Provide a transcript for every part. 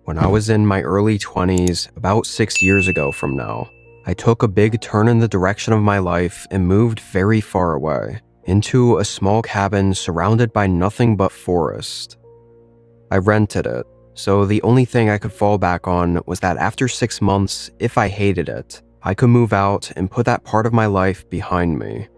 When I was in my early 20s, about 6 years ago from now, I took a big turn in the direction of my life and moved very far away, into a small cabin surrounded by nothing but forest. I rented it, so the only thing I could fall back on was that after 6 months, if I hated it, I could move out and put that part of my life behind me.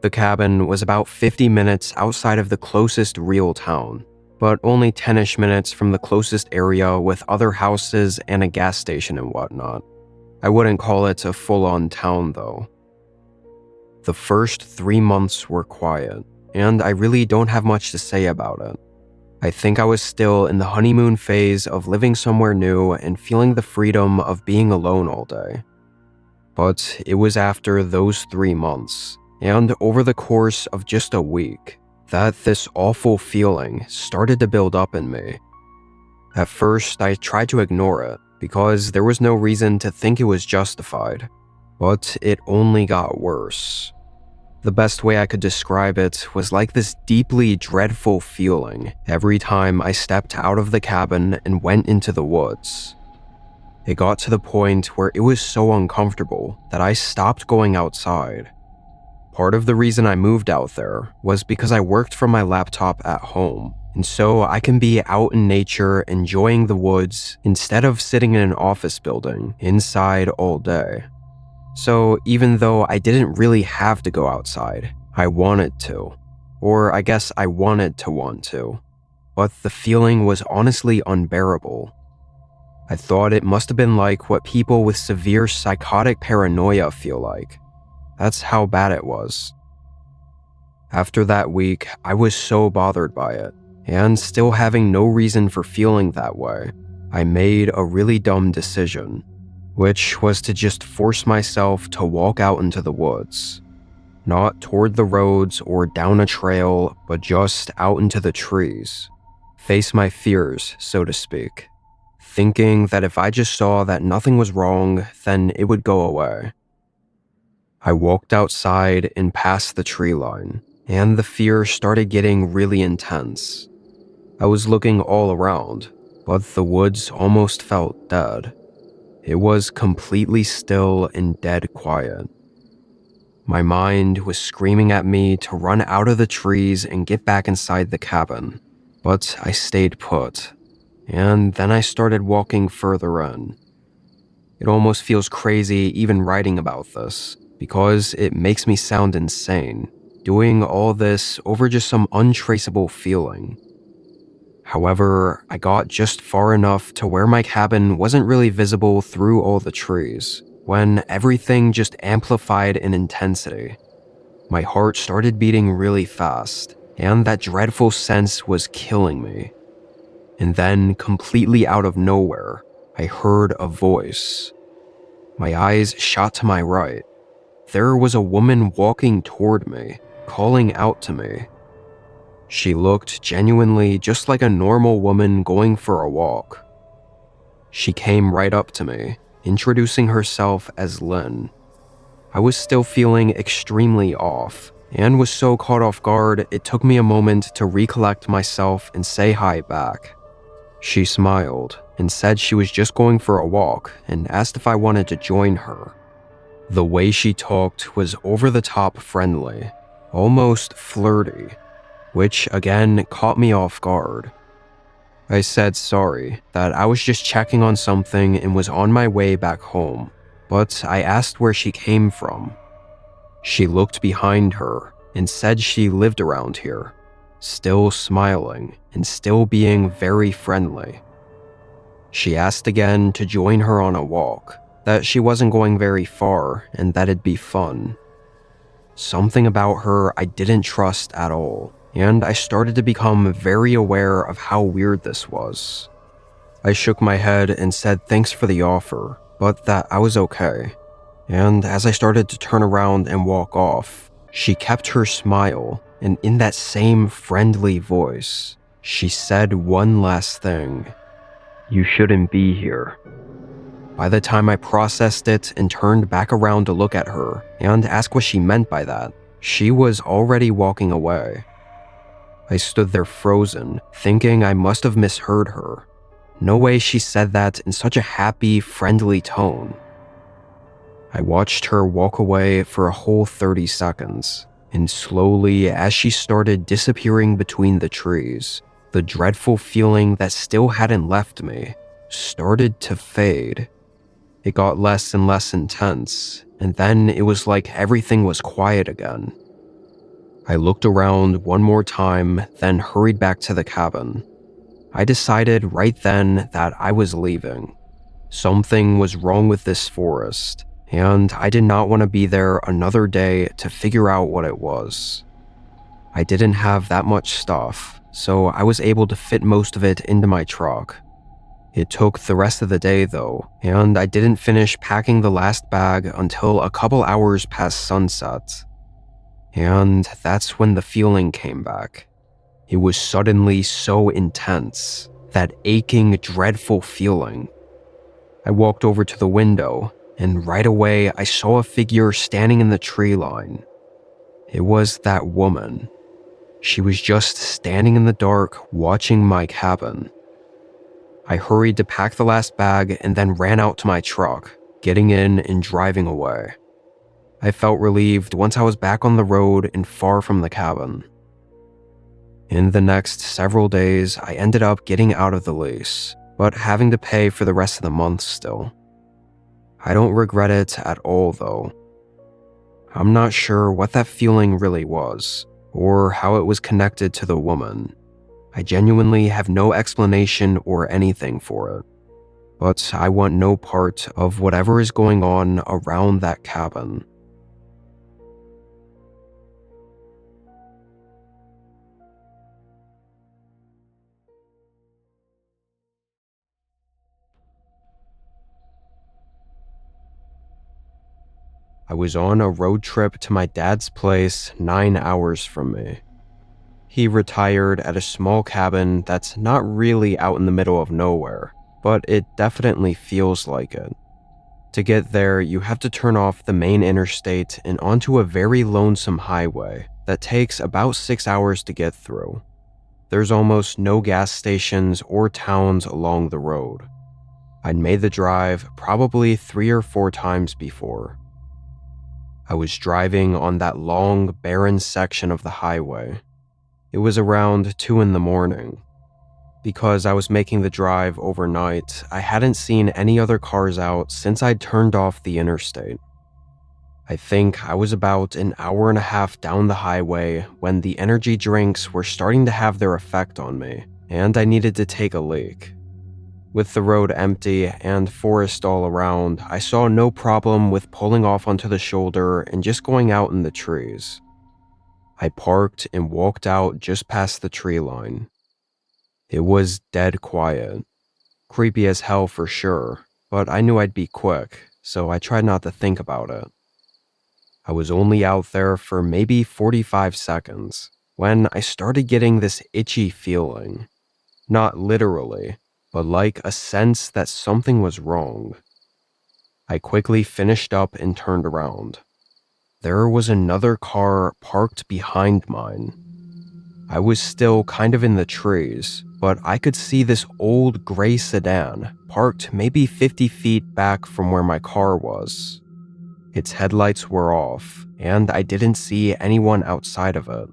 The cabin was about 50 minutes outside of the closest real town, but only 10-ish minutes from the closest area with other houses and a gas station and whatnot. I wouldn't call it a full-on town though. The first 3 months were quiet, and I really don't have much to say about it. I think I was still in the honeymoon phase of living somewhere new and feeling the freedom of being alone all day. But it was after those 3 months, and over the course of just a week, that this awful feeling started to build up in me. At first, I tried to ignore it because there was no reason to think it was justified, but it only got worse. The best way I could describe it was like this deeply dreadful feeling every time I stepped out of the cabin and went into the woods. It got to the point where it was so uncomfortable that I stopped going outside. Part of the reason I moved out there was because I worked from my laptop at home, and so I can be out in nature enjoying the woods instead of sitting in an office building inside all day. So even though I didn't really have to go outside, I wanted to. Or I guess I wanted to want to. But the feeling was honestly unbearable. I thought it must have been like what people with severe psychotic paranoia feel like. That's how bad it was. After that week, I was so bothered by it, and still having no reason for feeling that way, I made a really dumb decision, which was to just force myself to walk out into the woods. Not toward the roads or down a trail, but just out into the trees. Face my fears, so to speak, thinking that if I just saw that nothing was wrong, then it would go away. I walked outside and past the tree line, and the fear started getting really intense. I was looking all around, but the woods almost felt dead. It was completely still and dead quiet. My mind was screaming at me to run out of the trees and get back inside the cabin, but I stayed put, and then I started walking further in. It almost feels crazy even writing about this, because it makes me sound insane, doing all this over just some untraceable feeling. However, I got just far enough to where my cabin wasn't really visible through all the trees, when everything just amplified in intensity. My heart started beating really fast, and that dreadful sense was killing me. And then, completely out of nowhere, I heard a voice. My eyes shot to my right. There was a woman walking toward me, calling out to me. She looked genuinely just like a normal woman going for a walk. She came right up to me, introducing herself as Lynn. I was still feeling extremely off, and was so caught off guard it took me a moment to recollect myself and say hi back. She smiled and said she was just going for a walk and asked if I wanted to join her. The way she talked was over-the-top friendly, almost flirty, which again caught me off guard. I said sorry, that I was just checking on something and was on my way back home, but I asked where she came from. She looked behind her and said she lived around here, still smiling and still being very friendly. She asked again to join her on a walk, that she wasn't going very far and that it'd be fun. Something about her I didn't trust at all, and I started to become very aware of how weird this was. I shook my head and said thanks for the offer, but that I was okay. And as I started to turn around and walk off, she kept her smile, and in that same friendly voice, she said one last thing. "You shouldn't be here." By the time I processed it and turned back around to look at her and ask what she meant by that, she was already walking away. I stood there frozen, thinking I must have misheard her. No way she said that in such a happy, friendly tone. I watched her walk away for a whole 30 seconds, and slowly, as she started disappearing between the trees, the dreadful feeling that still hadn't left me started to fade. It got less and less intense, and then it was like everything was quiet again. I looked around one more time, then hurried back to the cabin. I decided right then that I was leaving. Something was wrong with this forest, and I did not want to be there another day to figure out what it was. I didn't have that much stuff, so I was able to fit most of it into my truck. It took the rest of the day though, and I didn't finish packing the last bag until a couple hours past sunset. And that's when the feeling came back. It was suddenly so intense, that aching, dreadful feeling. I walked over to the window, and right away I saw a figure standing in the tree line. It was that woman. She was just standing in the dark, watching my cabin. I hurried to pack the last bag and then ran out to my truck, getting in and driving away. I felt relieved once I was back on the road and far from the cabin. In the next several days, I ended up getting out of the lease, but having to pay for the rest of the month still. I don't regret it at all though. I'm not sure what that feeling really was, or how it was connected to the woman. I genuinely have no explanation or anything for it, but I want no part of whatever is going on around that cabin. I was on a road trip to my dad's place 9 hours from me. He retired at a small cabin that's not really out in the middle of nowhere, but it definitely feels like it. To get there, you have to turn off the main interstate and onto a very lonesome highway that takes about 6 hours to get through. There's almost no gas stations or towns along the road. I'd made the drive probably 3 or 4 times before. I was driving on that long, barren section of the highway. It was around 2 in the morning. Because I was making the drive overnight, I hadn't seen any other cars out since I'd turned off the interstate. I think I was about an hour and a half down the highway when the energy drinks were starting to have their effect on me, and I needed to take a leak. With the road empty and forest all around, I saw no problem with pulling off onto the shoulder and just going out in the trees. I parked and walked out just past the tree line. It was dead quiet. Creepy as hell for sure, but I knew I'd be quick, so I tried not to think about it. I was only out there for maybe 45 seconds when I started getting this itchy feeling. Not literally, but like a sense that something was wrong. I quickly finished up and turned around. There was another car parked behind mine. I was still kind of in the trees, but I could see this old gray sedan parked maybe 50 feet back from where my car was. Its headlights were off, and I didn't see anyone outside of it.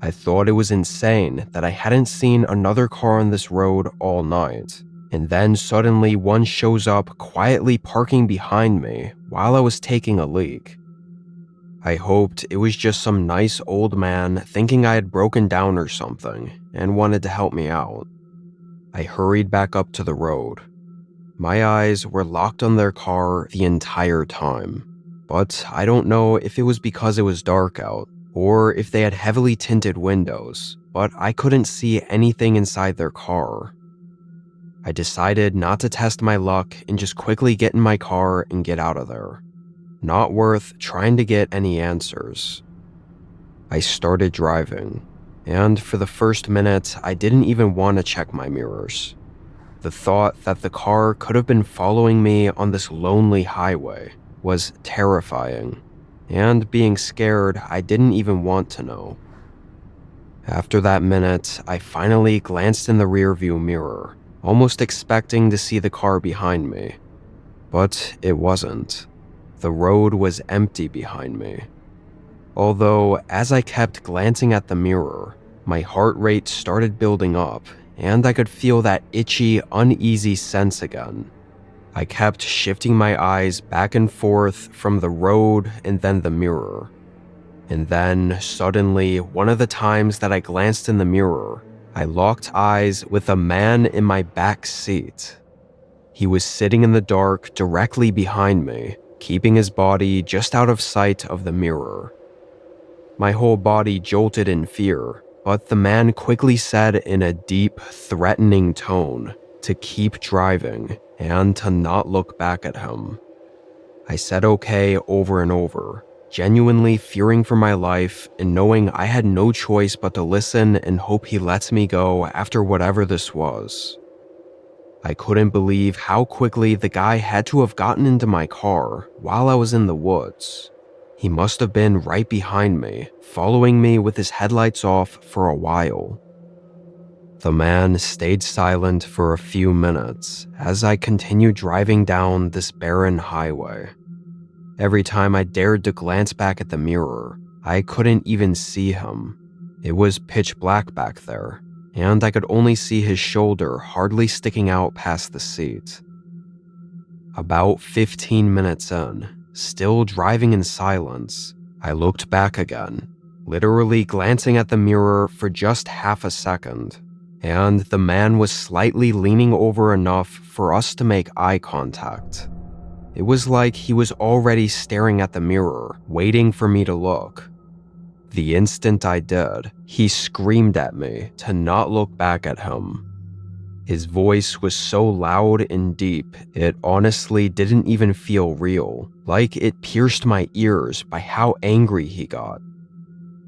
I thought it was insane that I hadn't seen another car on this road all night, and then suddenly one shows up quietly parking behind me while I was taking a leak. I hoped it was just some nice old man thinking I had broken down or something and wanted to help me out. I hurried back up to the road. My eyes were locked on their car the entire time, but I don't know if it was because it was dark out or if they had heavily tinted windows, but I couldn't see anything inside their car. I decided not to test my luck and just quickly get in my car and get out of there. Not worth trying to get any answers. I started driving, and for the first minute, I didn't even want to check my mirrors. The thought that the car could have been following me on this lonely highway was terrifying, and being scared, I didn't even want to know. After that minute, I finally glanced in the rearview mirror, almost expecting to see the car behind me. But it wasn't. The road was empty behind me. Although, as I kept glancing at the mirror, my heart rate started building up, and I could feel that itchy, uneasy sense again. I kept shifting my eyes back and forth from the road and then the mirror. And then, suddenly, one of the times that I glanced in the mirror, I locked eyes with a man in my back seat. He was sitting in the dark directly behind me, keeping his body just out of sight of the mirror. My whole body jolted in fear, but the man quickly said in a deep, threatening tone to keep driving and to not look back at him. I said okay over and over, genuinely fearing for my life and knowing I had no choice but to listen and hope he lets me go after whatever this was. I couldn't believe how quickly the guy had to have gotten into my car while I was in the woods. He must have been right behind me, following me with his headlights off for a while. The man stayed silent for a few minutes as I continued driving down this barren highway. Every time I dared to glance back at the mirror, I couldn't even see him. It was pitch black back there, and I could only see his shoulder hardly sticking out past the seat. About 15 minutes in, still driving in silence, I looked back again, literally glancing at the mirror for just half a second, and the man was slightly leaning over enough for us to make eye contact. It was like he was already staring at the mirror, waiting for me to look. The instant I did, he screamed at me to not look back at him. His voice was so loud and deep, it honestly didn't even feel real, like it pierced my ears by how angry he got.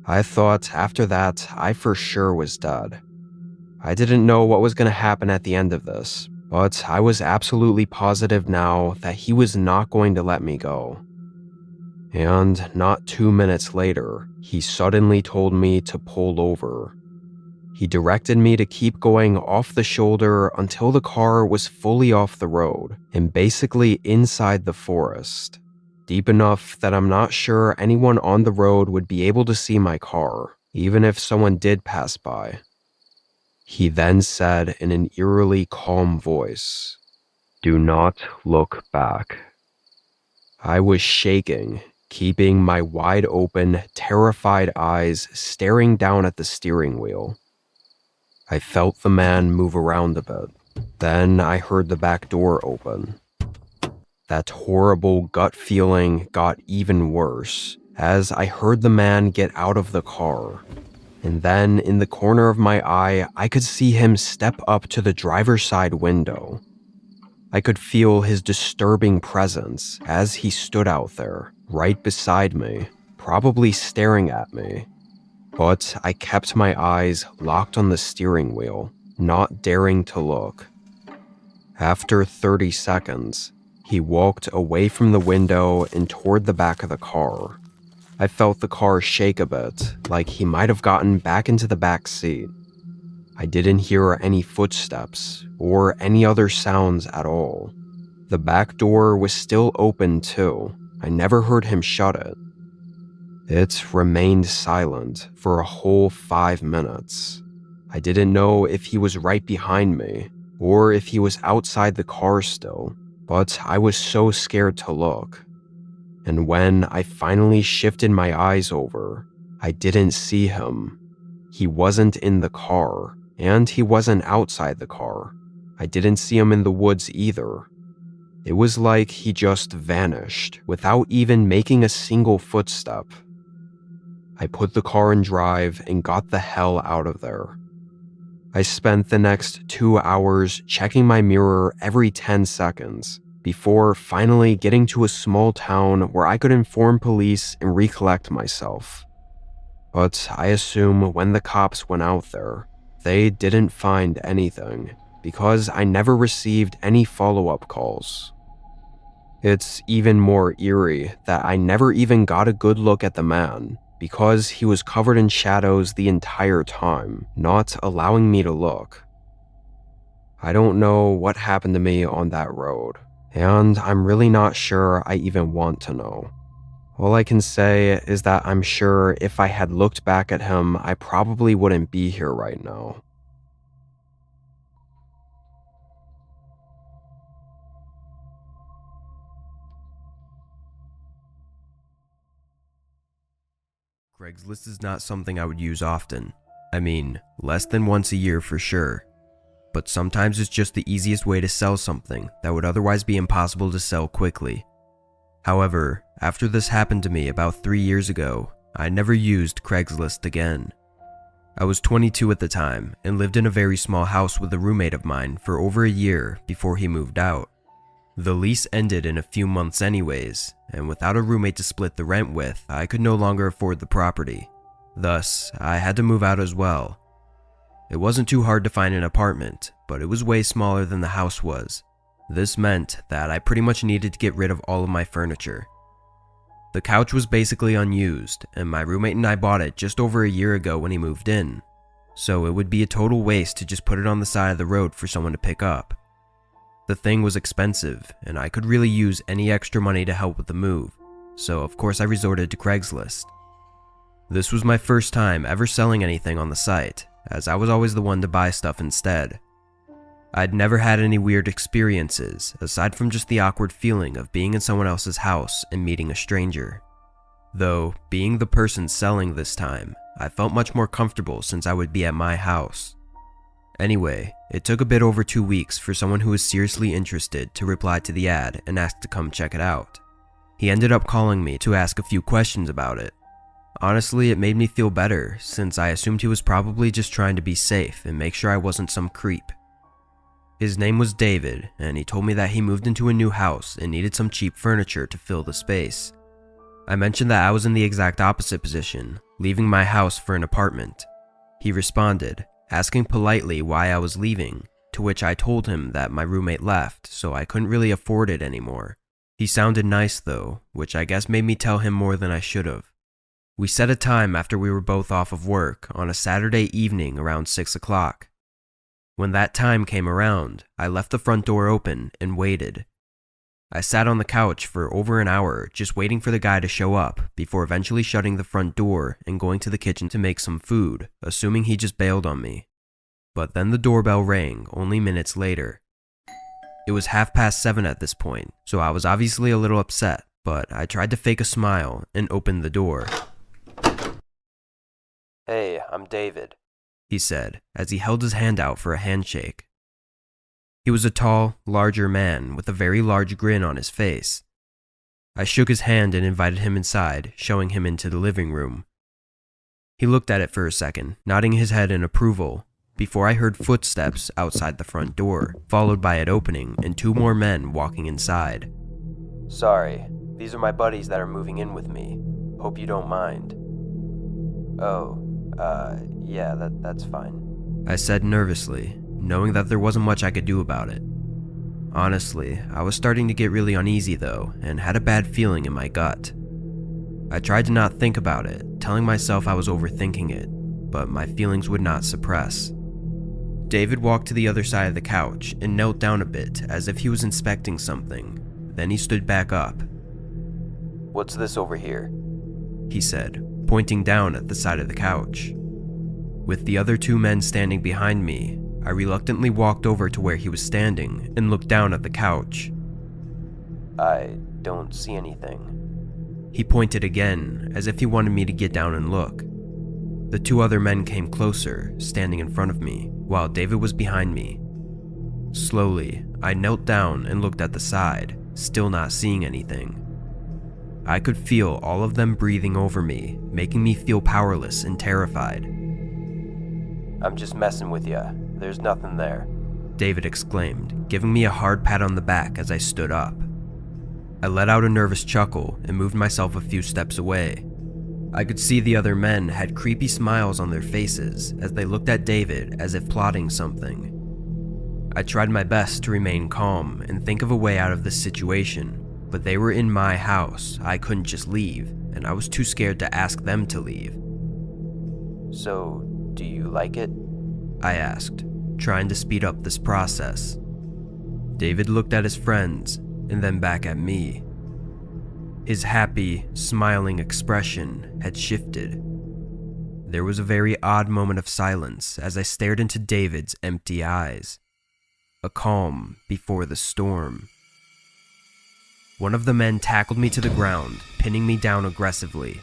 I thought after that, I for sure was dead. I didn't know what was going to happen at the end of this, but I was absolutely positive now that he was not going to let me go. And not 2 minutes later, he suddenly told me to pull over. He directed me to keep going off the shoulder until the car was fully off the road and basically inside the forest, deep enough that I'm not sure anyone on the road would be able to see my car, even if someone did pass by. He then said in an eerily calm voice, "Do not look back." I was shaking, keeping my wide open, terrified eyes staring down at the steering wheel. I felt the man move around a bit. Then I heard the back door open. That horrible gut feeling got even worse as I heard the man get out of the car. And then in the corner of my eye, I could see him step up to the driver's side window. I could feel his disturbing presence as he stood out there, right beside me, probably staring at me. But I kept my eyes locked on the steering wheel, not daring to look. After 30 seconds, he walked away from the window and toward the back of the car. I felt the car shake a bit, like he might have gotten back into the back seat. I didn't hear any footsteps or any other sounds at all. The back door was still open too. I never heard him shut it. It remained silent for a whole 5 minutes. I didn't know if he was right behind me or if he was outside the car still, but I was so scared to look. And when I finally shifted my eyes over, I didn't see him. He wasn't in the car, and he wasn't outside the car. I didn't see him in the woods either. It was like he just vanished without even making a single footstep. I put the car in drive and got the hell out of there. I spent the next 2 hours checking my mirror every 10 seconds before finally getting to a small town where I could inform police and recollect myself. But I assume when the cops went out there, they didn't find anything because I never received any follow-up calls. It's even more eerie that I never even got a good look at the man because he was covered in shadows the entire time, not allowing me to look. I don't know what happened to me on that road, and I'm really not sure I even want to know. All I can say is that I'm sure if I had looked back at him, I probably wouldn't be here right now. Craigslist is not something I would use often. I mean, less than once a year for sure. But sometimes it's just the easiest way to sell something that would otherwise be impossible to sell quickly. However, after this happened to me about 3 years ago, I never used Craigslist again. I was 22 at the time and lived in a very small house with a roommate of mine for over a year before he moved out. The lease ended in a few months anyways, and without a roommate to split the rent with, I could no longer afford the property. Thus, I had to move out as well. It wasn't too hard to find an apartment, but it was way smaller than the house was. This meant that I pretty much needed to get rid of all of my furniture. The couch was basically unused, and my roommate and I bought it just over a year ago when he moved in, so it would be a total waste to just put it on the side of the road for someone to pick up. The thing was expensive, and I could really use any extra money to help with the move, so of course I resorted to Craigslist. This was my first time ever selling anything on the site, as I was always the one to buy stuff instead. I'd never had any weird experiences, aside from just the awkward feeling of being in someone else's house and meeting a stranger. Though, being the person selling this time, I felt much more comfortable since I would be at my house. Anyway, it took a bit over 2 weeks for someone who was seriously interested to reply to the ad and ask to come check it out. He ended up calling me to ask a few questions about it. Honestly, it made me feel better, since I assumed he was probably just trying to be safe and make sure I wasn't some creep. His name was David, and he told me that he moved into a new house and needed some cheap furniture to fill the space. I mentioned that I was in the exact opposite position, leaving my house for an apartment. He responded, asking politely why I was leaving, to which I told him that my roommate left, so I couldn't really afford it anymore. He sounded nice though, which I guess made me tell him more than I should have. We set a time after we were both off of work on a Saturday evening around 6 o'clock. When that time came around, I left the front door open and waited. I sat on the couch for over an hour just waiting for the guy to show up before eventually shutting the front door and going to the kitchen to make some food, assuming he just bailed on me. But then the doorbell rang only minutes later. It was 7:30 at this point, so I was obviously a little upset, but I tried to fake a smile and opened the door. "Hey, I'm David," he said as he held his hand out for a handshake. He was a tall, larger man with a very large grin on his face. I shook his hand and invited him inside, showing him into the living room. He looked at it for a second, nodding his head in approval, before I heard footsteps outside the front door, followed by it opening and 2 more men walking inside. "Sorry, these are my buddies that are moving in with me. Hope you don't mind." Yeah, that's fine," I said nervously, knowing that there wasn't much I could do about it. Honestly, I was starting to get really uneasy though, and had a bad feeling in my gut. I tried to not think about it, telling myself I was overthinking it, but my feelings would not suppress. David walked to the other side of the couch and knelt down a bit as if he was inspecting something. Then he stood back up. "What's this over here?" he said, pointing down at the side of the couch. With the other 2 men standing behind me, I reluctantly walked over to where he was standing and looked down at the couch. "I don't see anything." He pointed again, as if he wanted me to get down and look. The 2 other men came closer, standing in front of me, while David was behind me. Slowly, I knelt down and looked at the side, still not seeing anything. I could feel all of them breathing over me, making me feel powerless and terrified. "I'm just messing with ya. There's nothing there," David exclaimed, giving me a hard pat on the back as I stood up. I let out a nervous chuckle and moved myself a few steps away. I could see the other men had creepy smiles on their faces as they looked at David as if plotting something. I tried my best to remain calm and think of a way out of this situation, but they were in my house. I couldn't just leave, and I was too scared to ask them to leave. "So, do you like it?" I asked, trying to speed up this process. David looked at his friends and then back at me. His happy, smiling expression had shifted. There was a very odd moment of silence as I stared into David's empty eyes. A calm before the storm. One of the men tackled me to the ground, pinning me down aggressively.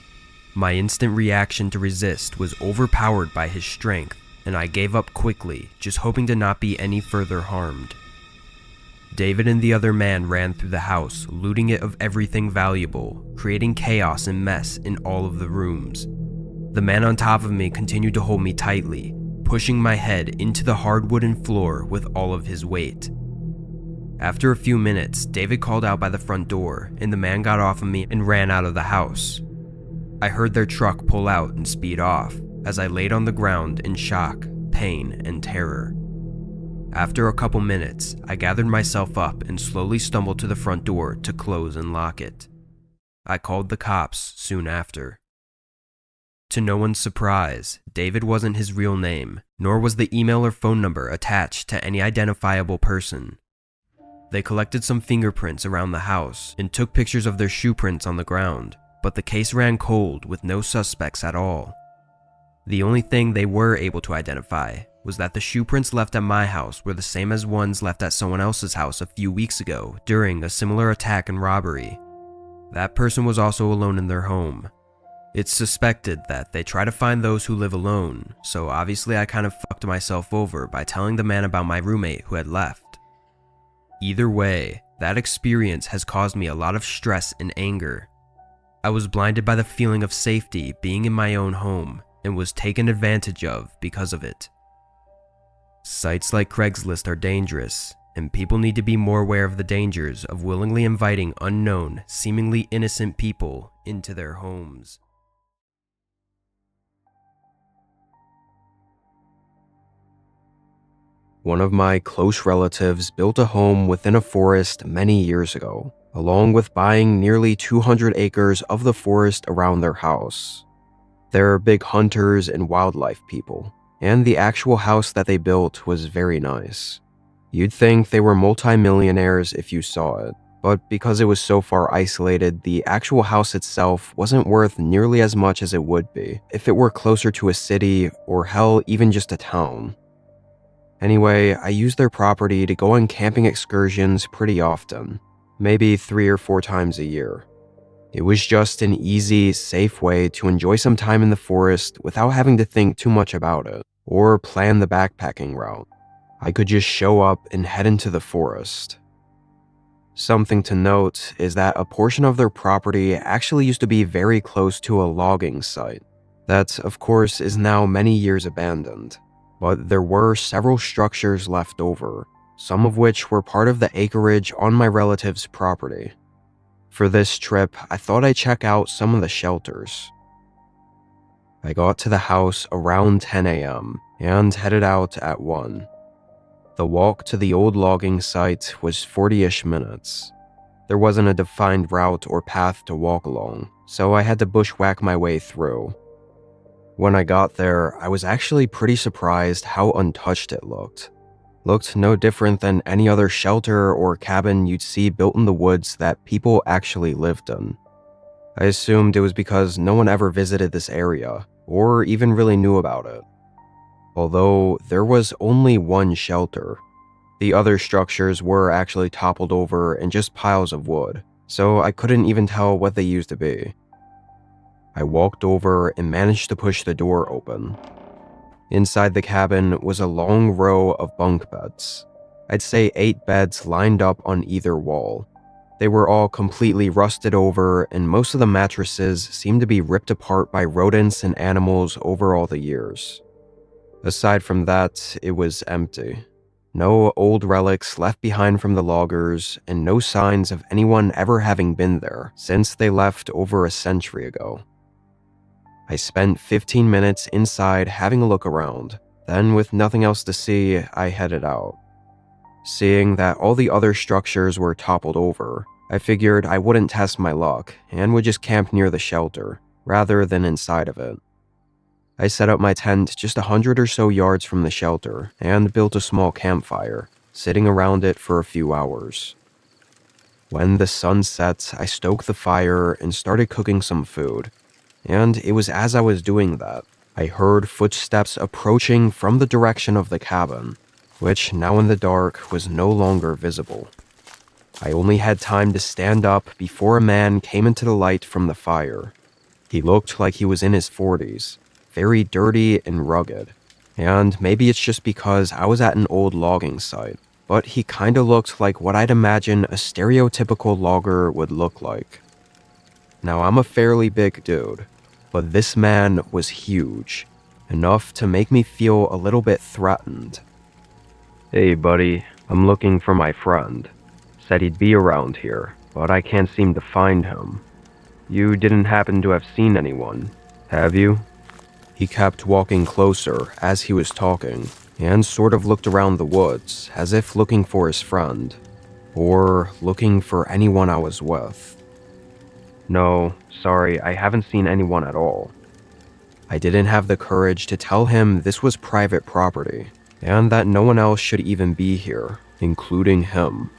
My instant reaction to resist was overpowered by his strength, and I gave up quickly, just hoping to not be any further harmed. David and the other man ran through the house, looting it of everything valuable, creating chaos and mess in all of the rooms. The man on top of me continued to hold me tightly, pushing my head into the hard wooden floor with all of his weight. After a few minutes, David called out by the front door, and the man got off of me and ran out of the house. I heard their truck pull out and speed off, as I laid on the ground in shock, pain, and terror. After a couple minutes, I gathered myself up and slowly stumbled to the front door to close and lock it. I called the cops soon after. To no one's surprise, David wasn't his real name, nor was the email or phone number attached to any identifiable person. They collected some fingerprints around the house and took pictures of their shoe prints on the ground, but the case ran cold with no suspects at all. The only thing they were able to identify was that the shoe prints left at my house were the same as ones left at someone else's house a few weeks ago during a similar attack and robbery. That person was also alone in their home. It's suspected that they try to find those who live alone, so obviously I kind of fucked myself over by telling the man about my roommate who had left. Either way, that experience has caused me a lot of stress and anger. I was blinded by the feeling of safety being in my own home and was taken advantage of because of it. Sites like Craigslist are dangerous, and people need to be more aware of the dangers of willingly inviting unknown, seemingly innocent people into their homes. One of my close relatives built a home within a forest many years ago, along with buying nearly 200 acres of the forest around their house. They're big hunters and wildlife people, and the actual house that they built was very nice. You'd think they were multi-millionaires if you saw it, but because it was so far isolated, the actual house itself wasn't worth nearly as much as it would be if it were closer to a city or hell, even just a town. Anyway, I used their property to go on camping excursions pretty often, maybe 3 or 4 times a year. It was just an easy, safe way to enjoy some time in the forest without having to think too much about it, or plan the backpacking route. I could just show up and head into the forest. Something to note is that a portion of their property actually used to be very close to a logging site. That, of course, is now many years abandoned. But there were several structures left over, some of which were part of the acreage on my relative's property. For this trip, I thought I'd check out some of the shelters. I got to the house around 10 a.m. and headed out at 1. The walk to the old logging site was 40-ish minutes. There wasn't a defined route or path to walk along, so I had to bushwhack my way through. When I got there, I was actually pretty surprised how untouched it looked. Looked no different than any other shelter or cabin you'd see built in the woods that people actually lived in. I assumed it was because no one ever visited this area, or even really knew about it. Although there was only one shelter. The other structures were actually toppled over and just piles of wood, so I couldn't even tell what they used to be. I walked over and managed to push the door open. Inside the cabin was a long row of bunk beds. I'd say 8 beds lined up on either wall. They were all completely rusted over, and most of the mattresses seemed to be ripped apart by rodents and animals over all the years. Aside from that, it was empty. No old relics left behind from the loggers, and no signs of anyone ever having been there since they left over a century ago. I spent 15 minutes inside having a look around. Then, with nothing else to see, I headed out. Seeing that all the other structures were toppled over, I figured I wouldn't test my luck and would just camp near the shelter, rather than inside of it. I set up my tent just 100 or so yards from the shelter and built a small campfire, sitting around it for a few hours. When the sun set, I stoked the fire and started cooking some food. And it was as I was doing that, I heard footsteps approaching from the direction of the cabin, which now in the dark was no longer visible. I only had time to stand up before a man came into the light from the fire. He looked like he was in his 40s, very dirty and rugged. And maybe it's just because I was at an old logging site, but he kinda looked like what I'd imagine a stereotypical logger would look like. Now, I'm a fairly big dude, but this man was huge, enough to make me feel a little bit threatened. "Hey, buddy, I'm looking for my friend. Said he'd be around here, but I can't seem to find him. You didn't happen to have seen anyone, have you?" He kept walking closer as he was talking, and sort of looked around the woods as if looking for his friend, or looking for anyone I was with. "No, sorry, I haven't seen anyone at all." I didn't have the courage to tell him this was private property, and that no one else should even be here, including him.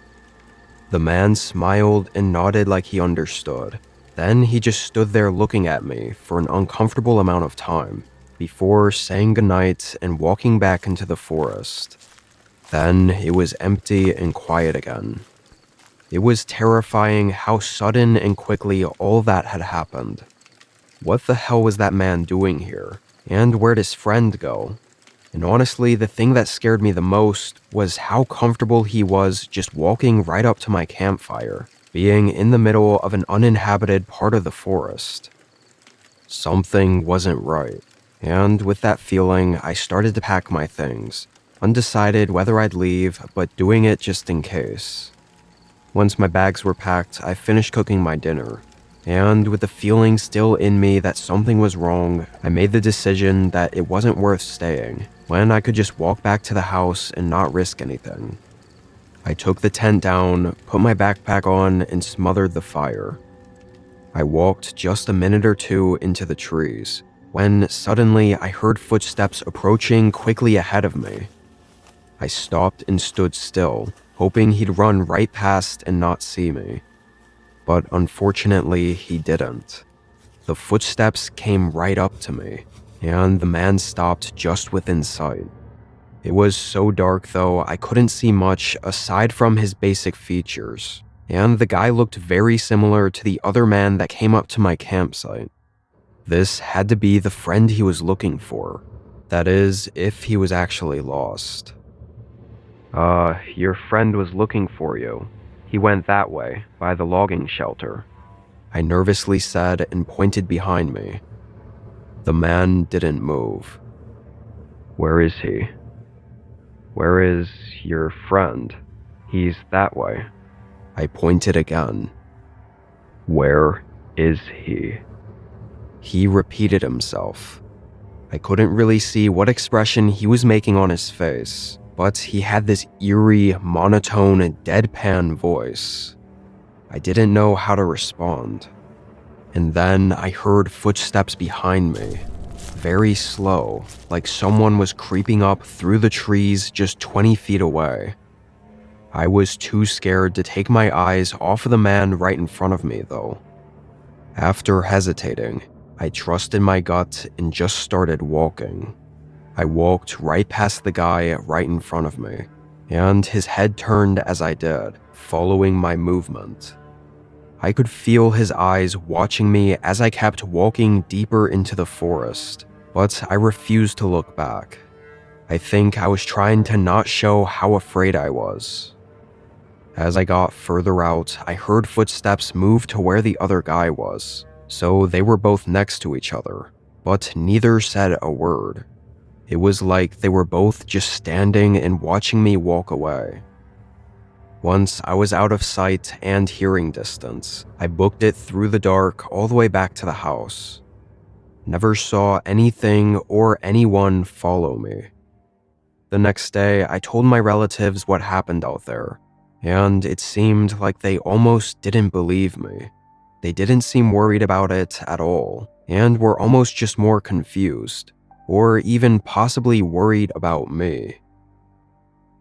The man smiled and nodded like he understood. Then he just stood there looking at me for an uncomfortable amount of time, before saying goodnight and walking back into the forest. Then it was empty and quiet again. It was terrifying how sudden and quickly all that had happened. What the hell was that man doing here? And where'd his friend go? And honestly, the thing that scared me the most was how comfortable he was just walking right up to my campfire, being in the middle of an uninhabited part of the forest. Something wasn't right. And with that feeling, I started to pack my things, undecided whether I'd leave, but doing it just in case. Once my bags were packed, I finished cooking my dinner, and with the feeling still in me that something was wrong, I made the decision that it wasn't worth staying, when I could just walk back to the house and not risk anything. I took the tent down, put my backpack on, and smothered the fire. I walked just a minute or two into the trees, when suddenly I heard footsteps approaching quickly ahead of me. I stopped and stood still, hoping he'd run right past and not see me. But unfortunately, he didn't. The footsteps came right up to me, and the man stopped just within sight. It was so dark though, I couldn't see much aside from his basic features, and the guy looked very similar to the other man that came up to my campsite. This had to be the friend he was looking for. That is, if he was actually lost. Your friend was looking for you. He went that way, by the logging shelter," I nervously said and pointed behind me. The man didn't move. "Where is he?" "Where is your friend?" "He's that way." I pointed again. "Where is he?" He repeated himself. I couldn't really see what expression he was making on his face, but he had this eerie, monotone, deadpan voice. I didn't know how to respond. And then I heard footsteps behind me, very slow, like someone was creeping up through the trees just 20 feet away. I was too scared to take my eyes off of the man right in front of me, though. After hesitating, I trusted my gut and just started walking. I walked right past the guy right in front of me, and his head turned as I did, following my movement. I could feel his eyes watching me as I kept walking deeper into the forest, but I refused to look back. I think I was trying to not show how afraid I was. As I got further out, I heard footsteps move to where the other guy was, so they were both next to each other, but neither said a word. It was like they were both just standing and watching me walk away. Once I was out of sight and hearing distance, I booked it through the dark all the way back to the house. Never saw anything or anyone follow me. The next day, I told my relatives what happened out there, and it seemed like they almost didn't believe me. They didn't seem worried about it at all, and were almost just more confused. or even possibly worried about me.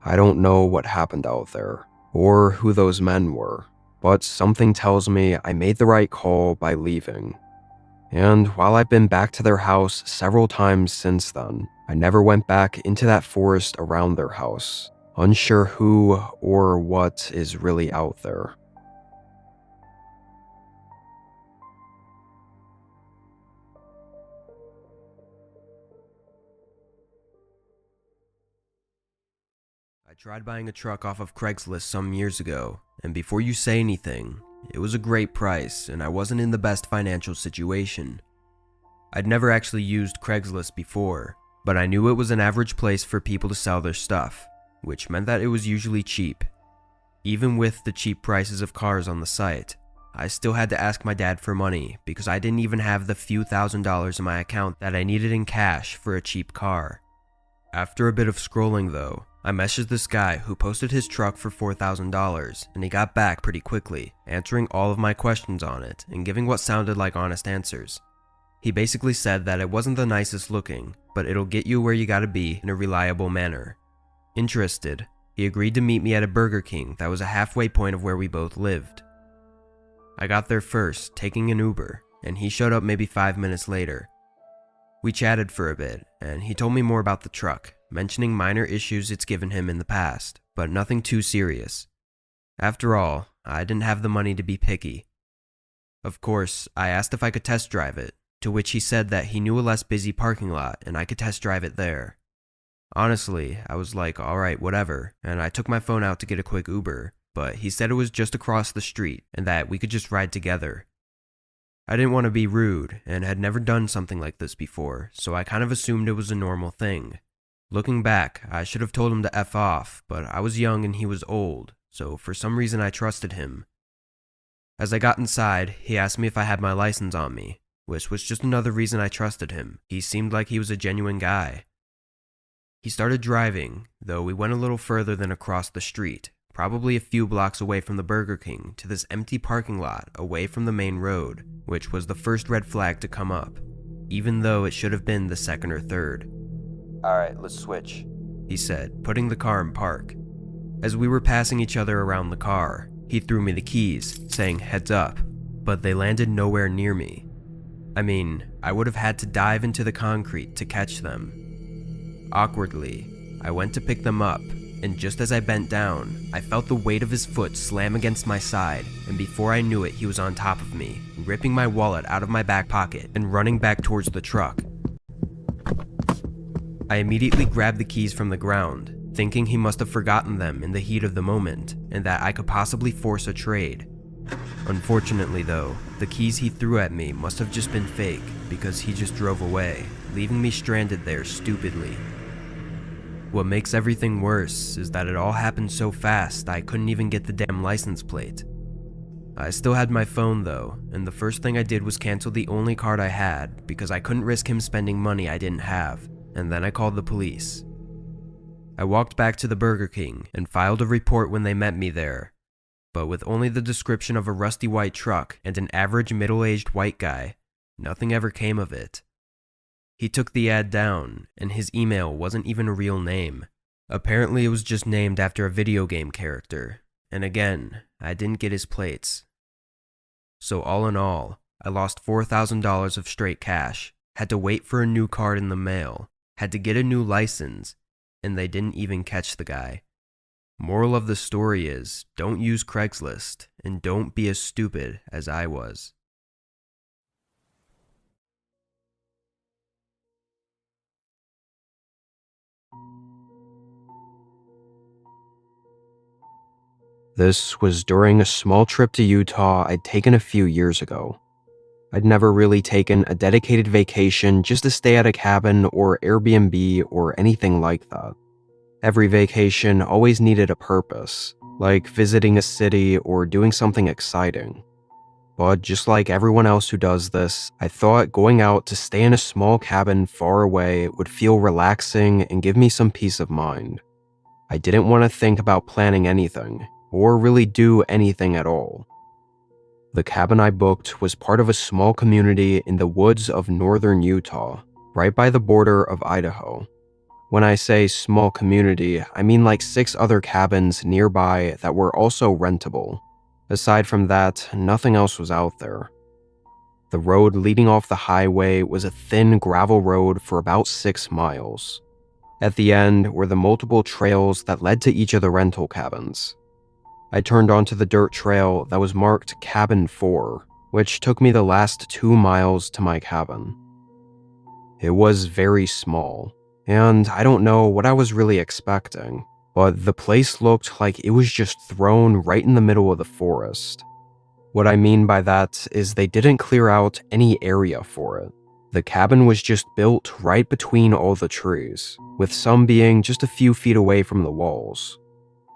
I don't know what happened out there, or who those men were, but something tells me I made the right call by leaving. And while I've been back to their house several times since then, I never went back into that forest around their house, unsure who or what is really out there. I tried buying a truck off of Craigslist some years ago, and before you say anything, it was a great price and I wasn't in the best financial situation. I'd never actually used Craigslist before, but I knew it was an average place for people to sell their stuff, which meant that it was usually cheap. Even with the cheap prices of cars on the site, I still had to ask my dad for money because I didn't even have the few $1,000s in my account that I needed in cash for a cheap car. After a bit of scrolling though, I messaged this guy who posted his truck for $4,000 and he got back pretty quickly, answering all of my questions on it and giving what sounded like honest answers. He basically said that it wasn't the nicest looking, but it'll get you where you gotta be in a reliable manner. Interested, he agreed to meet me at a Burger King that was a halfway point of where we both lived. I got there first, taking an Uber, and he showed up maybe 5 minutes later. We chatted for a bit, and he told me more about the truck, mentioning minor issues it's given him in the past, but nothing too serious. After all, I didn't have the money to be picky. Of course, I asked if I could test drive it, to which he said that he knew a less busy parking lot and I could test drive it there. Honestly, I was like, alright, whatever, and I took my phone out to get a quick Uber, but he said it was just across the street and that we could just ride together. I didn't want to be rude and had never done something like this before, so I kind of assumed it was a normal thing. Looking back, I should have told him to F off, but I was young and he was old, so for some reason I trusted him. As I got inside, he asked me if I had my license on me, which was just another reason I trusted him. He seemed like he was a genuine guy. He started driving, though we went a little further than across the street, probably a few blocks away from the Burger King, to this empty parking lot away from the main road, which was the first red flag to come up, even though it should have been the second or third. "Alright, let's switch," he said, putting the car in park. As we were passing each other around the car, he threw me the keys, saying heads up, but they landed nowhere near me. I mean, I would have had to dive into the concrete to catch them. Awkwardly, I went to pick them up, and just as I bent down, I felt the weight of his foot slam against my side, and before I knew it, he was on top of me, ripping my wallet out of my back pocket and running back towards the truck. I immediately grabbed the keys from the ground, thinking he must have forgotten them in the heat of the moment, and that I could possibly force a trade. Unfortunately though, the keys he threw at me must have just been fake, because he just drove away, leaving me stranded there stupidly. What makes everything worse is that it all happened so fast I couldn't even get the damn license plate. I still had my phone though, and the first thing I did was cancel the only card I had because I couldn't risk him spending money I didn't have, and then I called the police. I walked back to the Burger King and filed a report when they met me there, but with only the description of a rusty white truck and an average middle-aged white guy, nothing ever came of it. He took the ad down, and his email wasn't even a real name. Apparently it was just named after a video game character, and again, I didn't get his plates. So all in all, I lost $4,000 of straight cash, had to wait for a new card in the mail, had to get a new license, and they didn't even catch the guy. Moral of the story is, don't use Craigslist, and don't be as stupid as I was. This was during a small trip to Utah I'd taken a few years ago. I'd never really taken a dedicated vacation just to stay at a cabin or Airbnb or anything like that. Every vacation always needed a purpose, like visiting a city or doing something exciting. But just like everyone else who does this, I thought going out to stay in a small cabin far away would feel relaxing and give me some peace of mind. I didn't want to think about planning anything, or really do anything at all. The cabin I booked was part of a small community in the woods of northern Utah, right by the border of Idaho. When I say small community, I mean like 6 other cabins nearby that were also rentable. Aside from that, nothing else was out there. The road leading off the highway was a thin gravel road for about 6 miles. At the end were the multiple trails that led to each of the rental cabins. I turned onto the dirt trail that was marked Cabin 4, which took me the last 2 miles to my cabin. It was very small, and I don't know what I was really expecting, but the place looked like it was just thrown right in the middle of the forest. What I mean by that is they didn't clear out any area for it. The cabin was just built right between all the trees, with some being just a few feet away from the walls.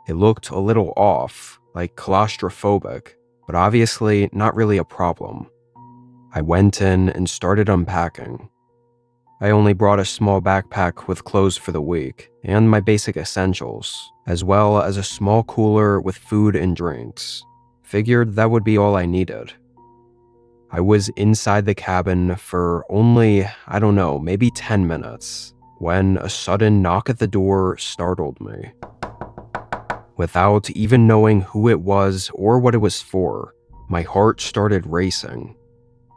It looked a little off, like claustrophobic, but obviously not really a problem. I went in and started unpacking. I only brought a small backpack with clothes for the week, and my basic essentials, as well as a small cooler with food and drinks. Figured that would be all I needed. I was inside the cabin for only, I don't know, maybe 10 minutes, when a sudden knock at the door startled me. Without even knowing who it was or what it was for, my heart started racing.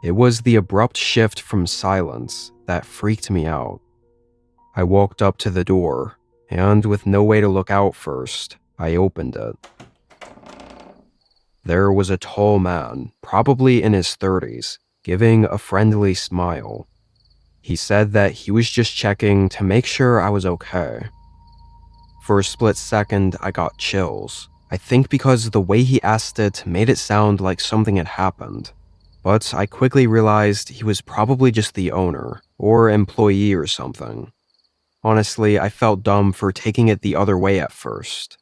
It was the abrupt shift from silence that freaked me out. I walked up to the door, and with no way to look out first, I opened it. There was a tall man, probably in his 30s, giving a friendly smile. He said that he was just checking to make sure I was okay. For a split second, I got chills. I think because the way he asked it made it sound like something had happened. But I quickly realized he was probably just the owner, or employee or something. Honestly, I felt dumb for taking it the other way at first.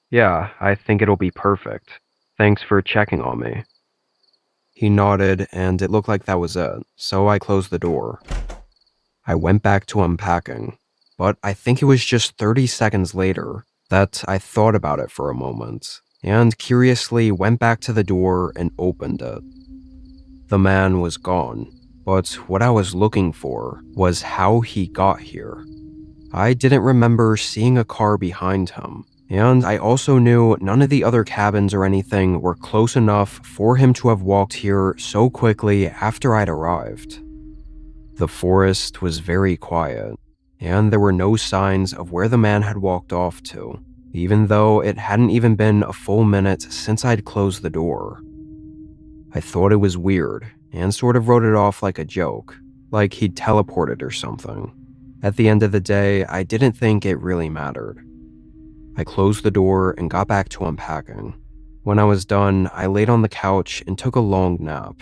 "Yeah, I think it'll be perfect. Thanks for checking on me." He nodded, and it looked like that was it, so I closed the door. I went back to unpacking, but I think it was just 30 seconds later that I thought about it for a moment, and curiously went back to the door and opened it. The man was gone, but what I was looking for was how he got here. I didn't remember seeing a car behind him, and I also knew none of the other cabins or anything were close enough for him to have walked here so quickly after I'd arrived. The forest was very quiet, and there were no signs of where the man had walked off to, even though it hadn't even been a full minute since I'd closed the door. I thought it was weird, and sort of wrote it off like a joke, like he'd teleported or something. At the end of the day, I didn't think it really mattered. I closed the door and got back to unpacking. When I was done, I laid on the couch and took a long nap.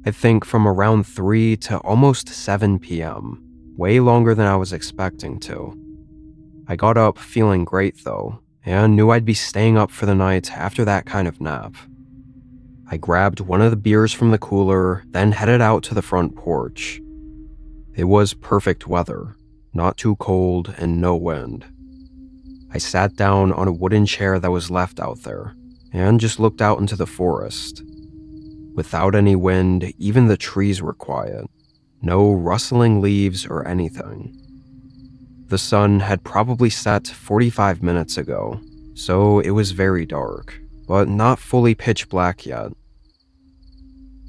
I think from around 3 to almost 7 p.m., way longer than I was expecting to. I got up feeling great though, and knew I'd be staying up for the night after that kind of nap. I grabbed one of the beers from the cooler, then headed out to the front porch. It was perfect weather, not too cold and no wind. I sat down on a wooden chair that was left out there, and just looked out into the forest. Without any wind, even the trees were quiet. No rustling leaves or anything. The sun had probably set 45 minutes ago, so it was very dark, but not fully pitch black yet.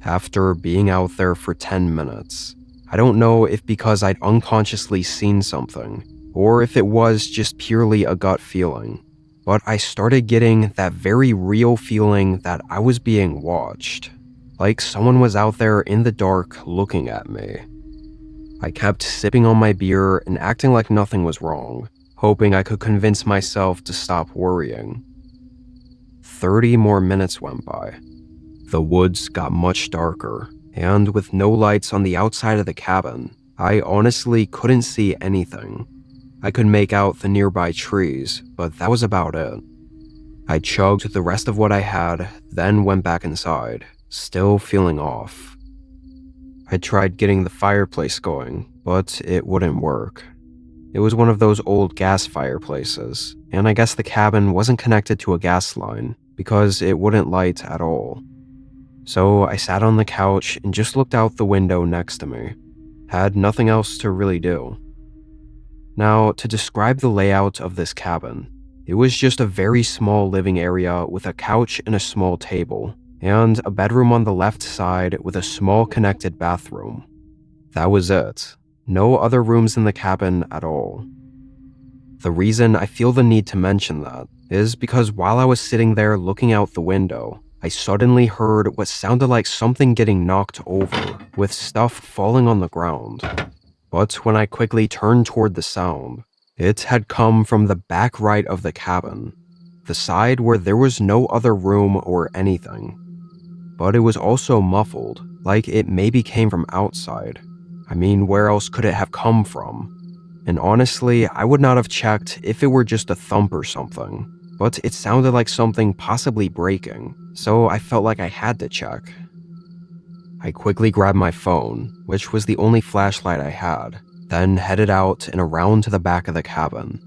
After being out there for 10 minutes, I don't know if because I'd unconsciously seen something, or if it was just purely a gut feeling, but I started getting that very real feeling that I was being watched, like someone was out there in the dark looking at me. I kept sipping on my beer and acting like nothing was wrong, hoping I could convince myself to stop worrying. 30 more minutes went by. The woods got much darker, and with no lights on the outside of the cabin, I honestly couldn't see anything. I could make out the nearby trees, but that was about it. I chugged the rest of what I had, then went back inside, still feeling off. I tried getting the fireplace going, but it wouldn't work. It was one of those old gas fireplaces, and I guess the cabin wasn't connected to a gas line because it wouldn't light at all. So I sat on the couch and just looked out the window next to me. Had nothing else to really do. Now, to describe the layout of this cabin, it was just a very small living area with a couch and a small table, and a bedroom on the left side with a small connected bathroom. That was it. No other rooms in the cabin at all. The reason I feel the need to mention that is because while I was sitting there looking out the window, I suddenly heard what sounded like something getting knocked over, with stuff falling on the ground. But when I quickly turned toward the sound, it had come from the back right of the cabin, the side where there was no other room or anything. But it was also muffled, like it maybe came from outside. I mean, where else could it have come from? And honestly, I would not have checked if it were just a thump or something, but it sounded like something possibly breaking, so I felt like I had to check. I quickly grabbed my phone, which was the only flashlight I had, then headed out and around to the back of the cabin.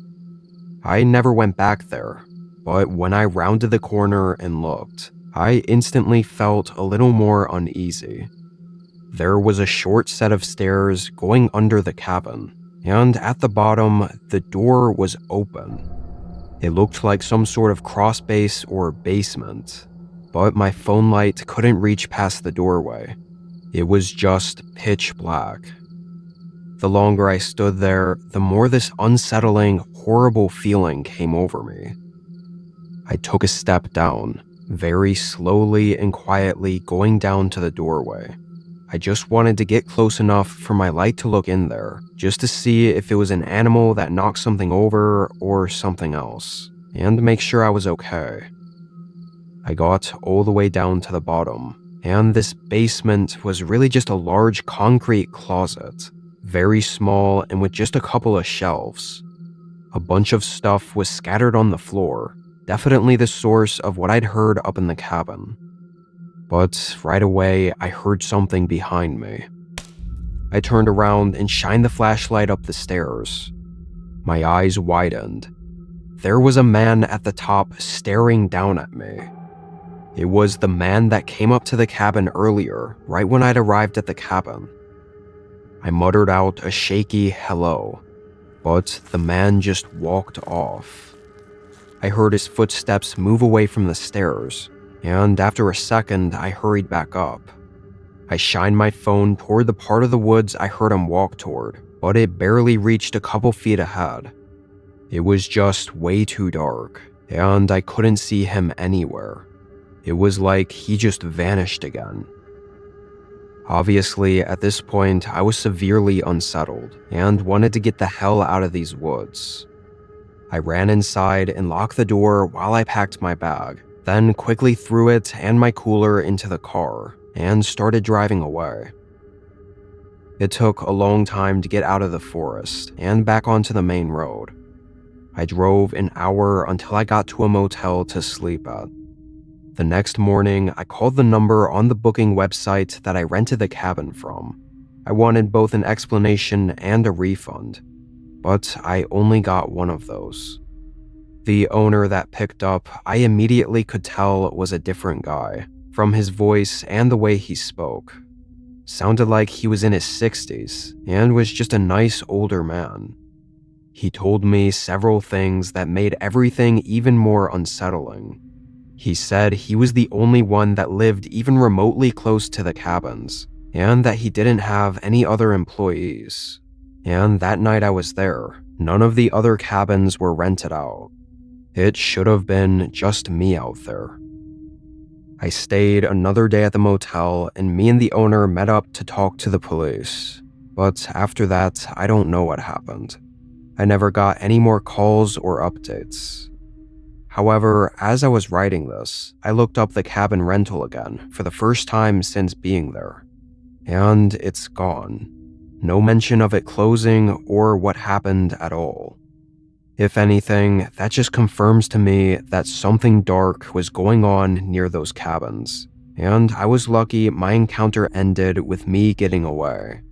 I never went back there, but when I rounded the corner and looked, I instantly felt a little more uneasy. There was a short set of stairs going under the cabin, and at the bottom, the door was open. It looked like some sort of cross base or basement, but my phone light couldn't reach past the doorway. It was just pitch black. The longer I stood there, the more this unsettling, horrible feeling came over me. I took a step down, very slowly and quietly going down to the doorway. I just wanted to get close enough for my light to look in there, just to see if it was an animal that knocked something over or something else, and make sure I was okay. I got all the way down to the bottom, and this basement was really just a large concrete closet, very small and with just a couple of shelves. A bunch of stuff was scattered on the floor, definitely the source of what I'd heard up in the cabin. But right away, I heard something behind me. I turned around and shined the flashlight up the stairs. My eyes widened. There was a man at the top staring down at me. It was the man that came up to the cabin earlier, right when I'd arrived at the cabin. I muttered out a shaky hello, but the man just walked off. I heard his footsteps move away from the stairs, and after a second, I hurried back up. I shined my phone toward the part of the woods I heard him walk toward, but it barely reached a couple feet ahead. It was just way too dark, and I couldn't see him anywhere. It was like he just vanished again. Obviously, at this point, I was severely unsettled and wanted to get the hell out of these woods. I ran inside and locked the door while I packed my bag, then quickly threw it and my cooler into the car and started driving away. It took a long time to get out of the forest and back onto the main road. I drove an hour until I got to a motel to sleep at. The next morning, I called the number on the booking website that I rented the cabin from. I wanted both an explanation and a refund, but I only got one of those. The owner that picked up, I immediately could tell was a different guy, from his voice and the way he spoke. Sounded like he was in his 60s and was just a nice older man. He told me several things that made everything even more unsettling. He said he was the only one that lived even remotely close to the cabins, and that he didn't have any other employees. And that night I was there, none of the other cabins were rented out. It should have been just me out there. I stayed another day at the motel, and me and the owner met up to talk to the police. But after that, I don't know what happened. I never got any more calls or updates. However, as I was writing this, I looked up the cabin rental again for the first time since being there. And it's gone. No mention of it closing or what happened at all. If anything, that just confirms to me that something dark was going on near those cabins, and I was lucky my encounter ended with me getting away.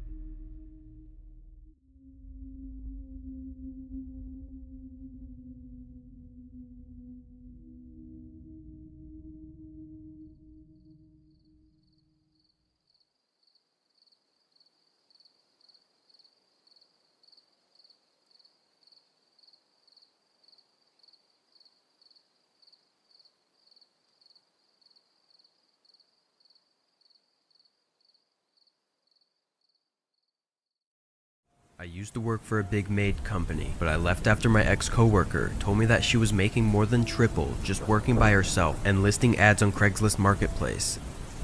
I used to work for a big maid company, but I left after my ex-coworker told me that she was making more than triple just working by herself and listing ads on Craigslist Marketplace.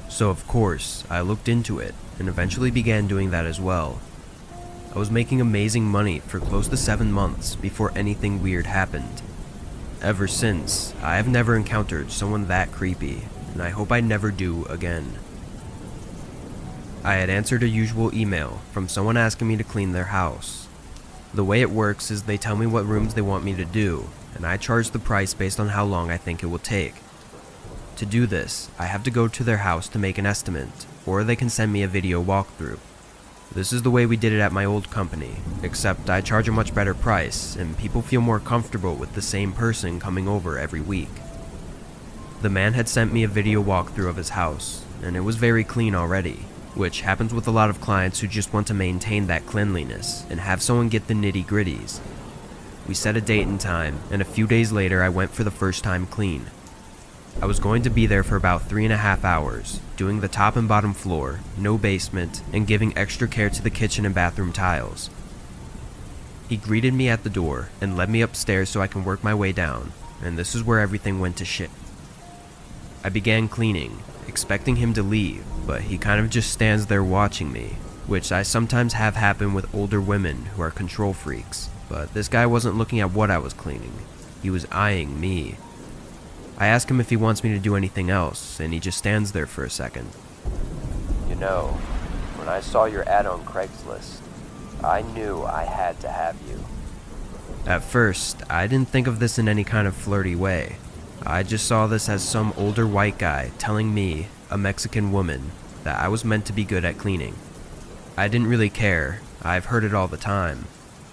So of course, I looked into it and eventually began doing that as well. I was making amazing money for close to 7 months before anything weird happened. Ever since, I have never encountered someone that creepy, and I hope I never do again. I had answered a usual email from someone asking me to clean their house. The way it works is they tell me what rooms they want me to do, and I charge the price based on how long I think it will take. To do this, I have to go to their house to make an estimate, or they can send me a video walkthrough. This is the way we did it at my old company, except I charge a much better price, and people feel more comfortable with the same person coming over every week. The man had sent me a video walkthrough of his house, and it was very clean already, which happens with a lot of clients who just want to maintain that cleanliness and have someone get the nitty-gritties. We set a date and time, and a few days later I went for the first time clean. I was going to be there for about 3.5 hours, doing the top and bottom floor, no basement, and giving extra care to the kitchen and bathroom tiles. He greeted me at the door and led me upstairs so I can work my way down, and this is where everything went to shit. I began cleaning, expecting him to leave, but he kind of just stands there watching me, which I sometimes have happen with older women who are control freaks, but this guy wasn't looking at what I was cleaning, he was eyeing me. I ask him if he wants me to do anything else, and he just stands there for a second. You know, when I saw your ad on Craigslist, I knew I had to have you. At first, I didn't think of this in any kind of flirty way. I just saw this as some older white guy telling me, a Mexican woman, that I was meant to be good at cleaning. I didn't really care. I've heard it all the time.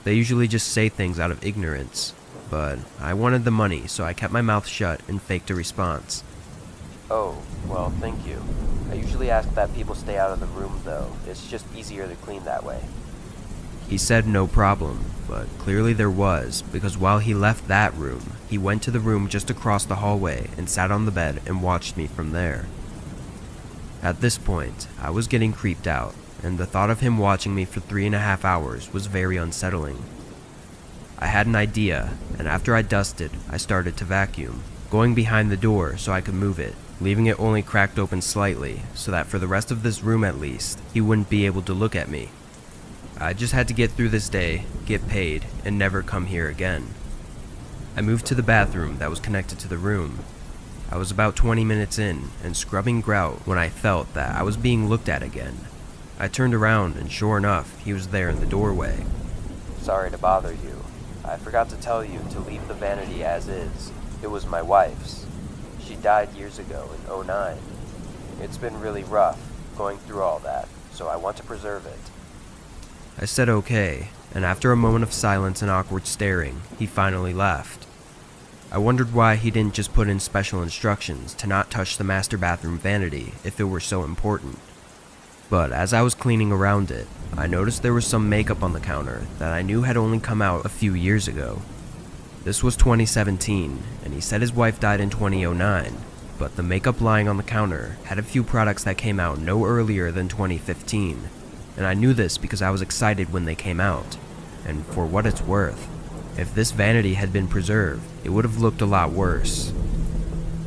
They usually just say things out of ignorance. But I wanted the money, so I kept my mouth shut and faked a response. Oh, well, thank you. I usually ask that people stay out of the room, though. It's just easier to clean that way. He said no problem, but clearly there was, because while he left that room, he went to the room just across the hallway and sat on the bed and watched me from there. At this point, I was getting creeped out, and the thought of him watching me for 3.5 hours was very unsettling. I had an idea, and after I dusted, I started to vacuum, going behind the door so I could move it, leaving it only cracked open slightly, so that for the rest of this room at least, he wouldn't be able to look at me. I just had to get through this day, get paid, and never come here again. I moved to the bathroom that was connected to the room. I was about 20 minutes in, and scrubbing grout when I felt that I was being looked at again. I turned around, and sure enough, he was there in the doorway. Sorry to bother you. I forgot to tell you to leave the vanity as is. It was my wife's. She died years ago in '09. It's been really rough going through all that, so I want to preserve it. I said okay, and after a moment of silence and awkward staring, he finally left. I wondered why he didn't just put in special instructions to not touch the master bathroom vanity if it were so important. But as I was cleaning around it, I noticed there was some makeup on the counter that I knew had only come out a few years ago. This was 2017, and he said his wife died in 2009, but the makeup lying on the counter had a few products that came out no earlier than 2015, and I knew this because I was excited when they came out. And for what it's worth, if this vanity had been preserved, it would have looked a lot worse.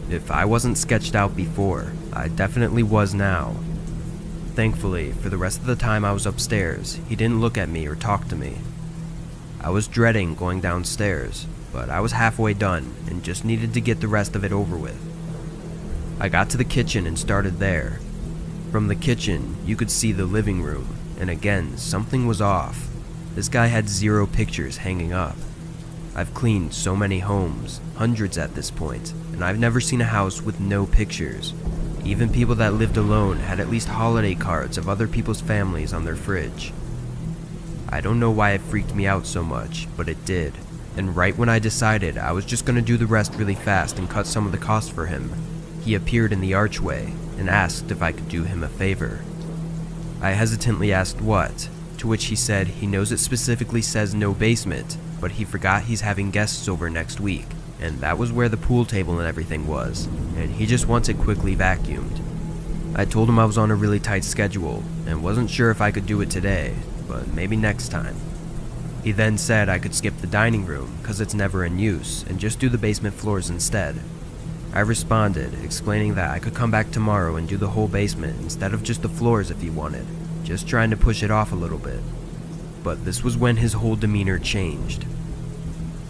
If I wasn't sketched out before, I definitely was now. Thankfully, for the rest of the time I was upstairs, he didn't look at me or talk to me. I was dreading going downstairs, but I was halfway done and just needed to get the rest of it over with. I got to the kitchen and started there. From the kitchen, you could see the living room, and again, something was off. This guy had 0 pictures hanging up. I've cleaned so many homes, hundreds at this point, and I've never seen a house with no pictures. Even people that lived alone had at least holiday cards of other people's families on their fridge. I don't know why it freaked me out so much, but it did. And right when I decided I was just gonna do the rest really fast and cut some of the cost for him, he appeared in the archway and asked if I could do him a favor. I hesitantly asked what, to which he said he knows it specifically says no basement, but he forgot he's having guests over next week, and that was where the pool table and everything was, and he just wants it quickly vacuumed. I told him I was on a really tight schedule, and wasn't sure if I could do it today, but maybe next time. He then said I could skip the dining room because it's never in use and just do the basement floors instead. I responded, explaining that I could come back tomorrow and do the whole basement instead of just the floors if he wanted, just trying to push it off a little bit. But this was when his whole demeanor changed.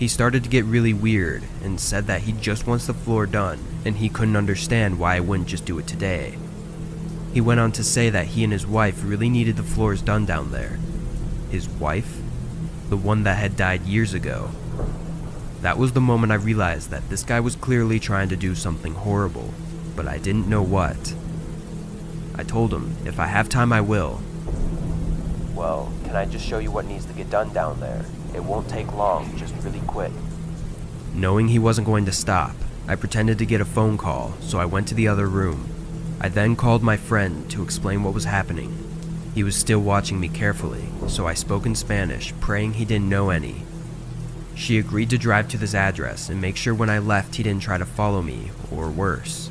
He started to get really weird and said that he just wants the floor done and he couldn't understand why I wouldn't just do it today. He went on to say that he and his wife really needed the floors done down there. His wife? The one that had died years ago. That was the moment I realized that this guy was clearly trying to do something horrible, but I didn't know what. I told him, if I have time I will. Well, can I just show you what needs to get done down there? It won't take long, just really quick. Knowing he wasn't going to stop, I pretended to get a phone call, so I went to the other room. I then called my friend to explain what was happening. He was still watching me carefully, so I spoke in Spanish, praying he didn't know any. She agreed to drive to this address and make sure when I left he didn't try to follow me, or worse.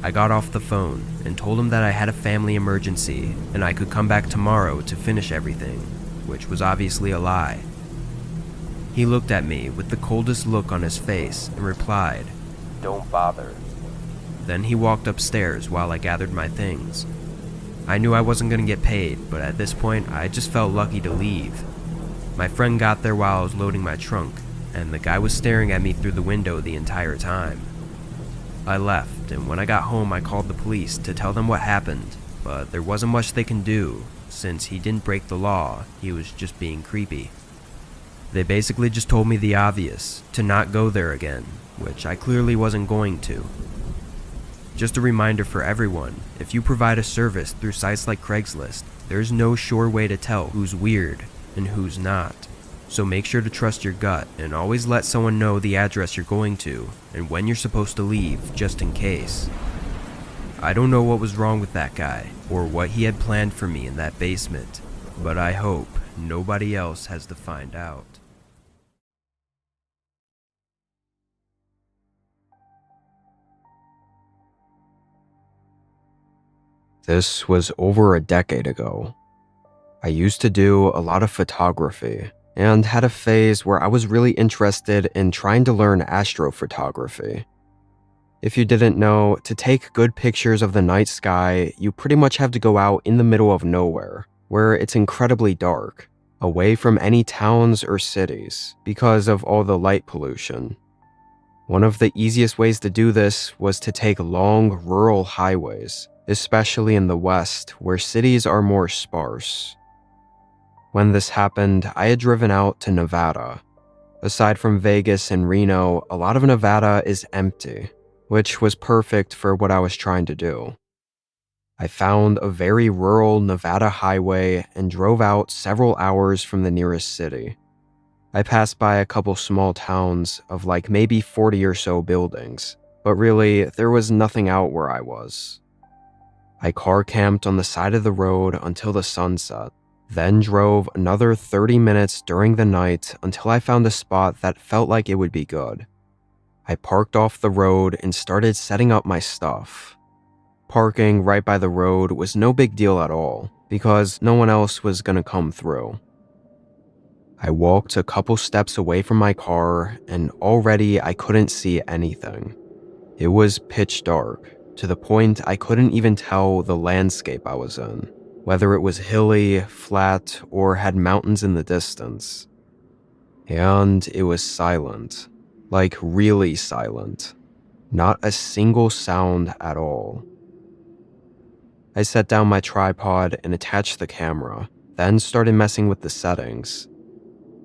I got off the phone and told him that I had a family emergency and I could come back tomorrow to finish everything, which was obviously a lie. He looked at me with the coldest look on his face and replied, "Don't bother." Then he walked upstairs while I gathered my things. I knew I wasn't going to get paid, but at this point I just felt lucky to leave. My friend got there while I was loading my trunk, and the guy was staring at me through the window the entire time. I left, and when I got home I called the police to tell them what happened, but there wasn't much they can do, since he didn't break the law, he was just being creepy. They basically just told me the obvious, to not go there again, which I clearly wasn't going to. Just a reminder for everyone, if you provide a service through sites like Craigslist, there's no sure way to tell who's weird and who's not. So make sure to trust your gut and always let someone know the address you're going to and when you're supposed to leave, just in case. I don't know what was wrong with that guy or what he had planned for me in that basement, but I hope nobody else has to find out. This was over a decade ago. I used to do a lot of photography and had a phase where I was really interested in trying to learn astrophotography. If you didn't know, to take good pictures of the night sky, you pretty much have to go out in the middle of nowhere, where it's incredibly dark, away from any towns or cities because of all the light pollution. One of the easiest ways to do this was to take long rural highways, especially in the West, where cities are more sparse. When this happened, I had driven out to Nevada. Aside from Vegas and Reno, a lot of Nevada is empty, which was perfect for what I was trying to do. I found a very rural Nevada highway and drove out several hours from the nearest city. I passed by a couple small towns of like maybe 40 or so buildings, but really, there was nothing out where I was. I car camped on the side of the road until the sun set, then drove another 30 minutes during the night until I found a spot that felt like it would be good. I parked off the road and started setting up my stuff. Parking right by the road was no big deal at all, because no one else was gonna come through. I walked a couple steps away from my car, and already I couldn't see anything. It was pitch dark, to the point I couldn't even tell the landscape I was in, whether it was hilly, flat, or had mountains in the distance. And it was silent, like really silent. Not a single sound at all. I set down my tripod and attached the camera, then started messing with the settings.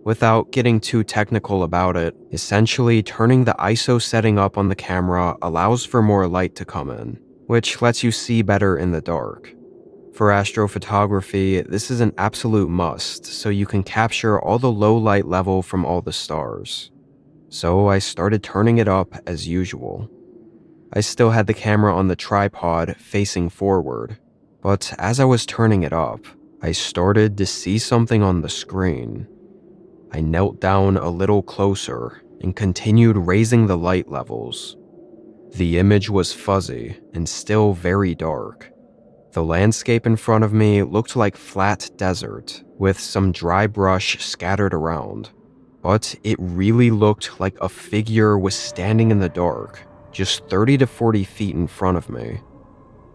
Without getting too technical about it, essentially turning the ISO setting up on the camera allows for more light to come in, which lets you see better in the dark. For astrophotography, this is an absolute must, so you can capture all the low light level from all the stars. So I started turning it up as usual. I still had the camera on the tripod facing forward, but as I was turning it up, I started to see something on the screen. I knelt down a little closer and continued raising the light levels. The image was fuzzy and still very dark. The landscape in front of me looked like flat desert, with some dry brush scattered around. But it really looked like a figure was standing in the dark, just 30 to 40 feet in front of me.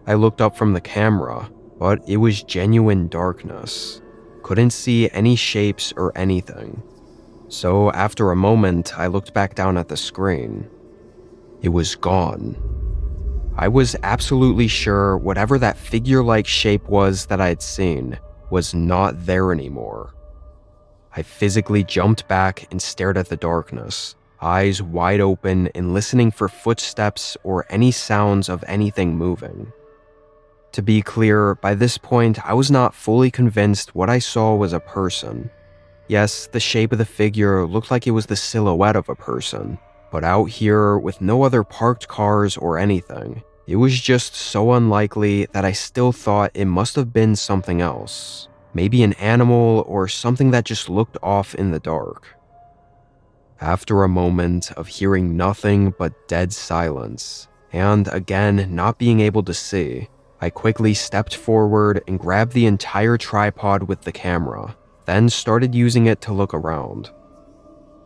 I looked up from the camera, but it was genuine darkness. Couldn't see any shapes or anything. So after a moment, I looked back down at the screen. It was gone. I was absolutely sure whatever that figure-like shape was that I had seen was not there anymore. I physically jumped back and stared at the darkness, eyes wide open and listening for footsteps or any sounds of anything moving. To be clear, by this point, I was not fully convinced what I saw was a person. Yes, the shape of the figure looked like it was the silhouette of a person, but out here, with no other parked cars or anything, it was just so unlikely that I still thought it must have been something else. Maybe an animal or something that just looked off in the dark. After a moment of hearing nothing but dead silence, and again not being able to see, I quickly stepped forward and grabbed the entire tripod with the camera, then started using it to look around.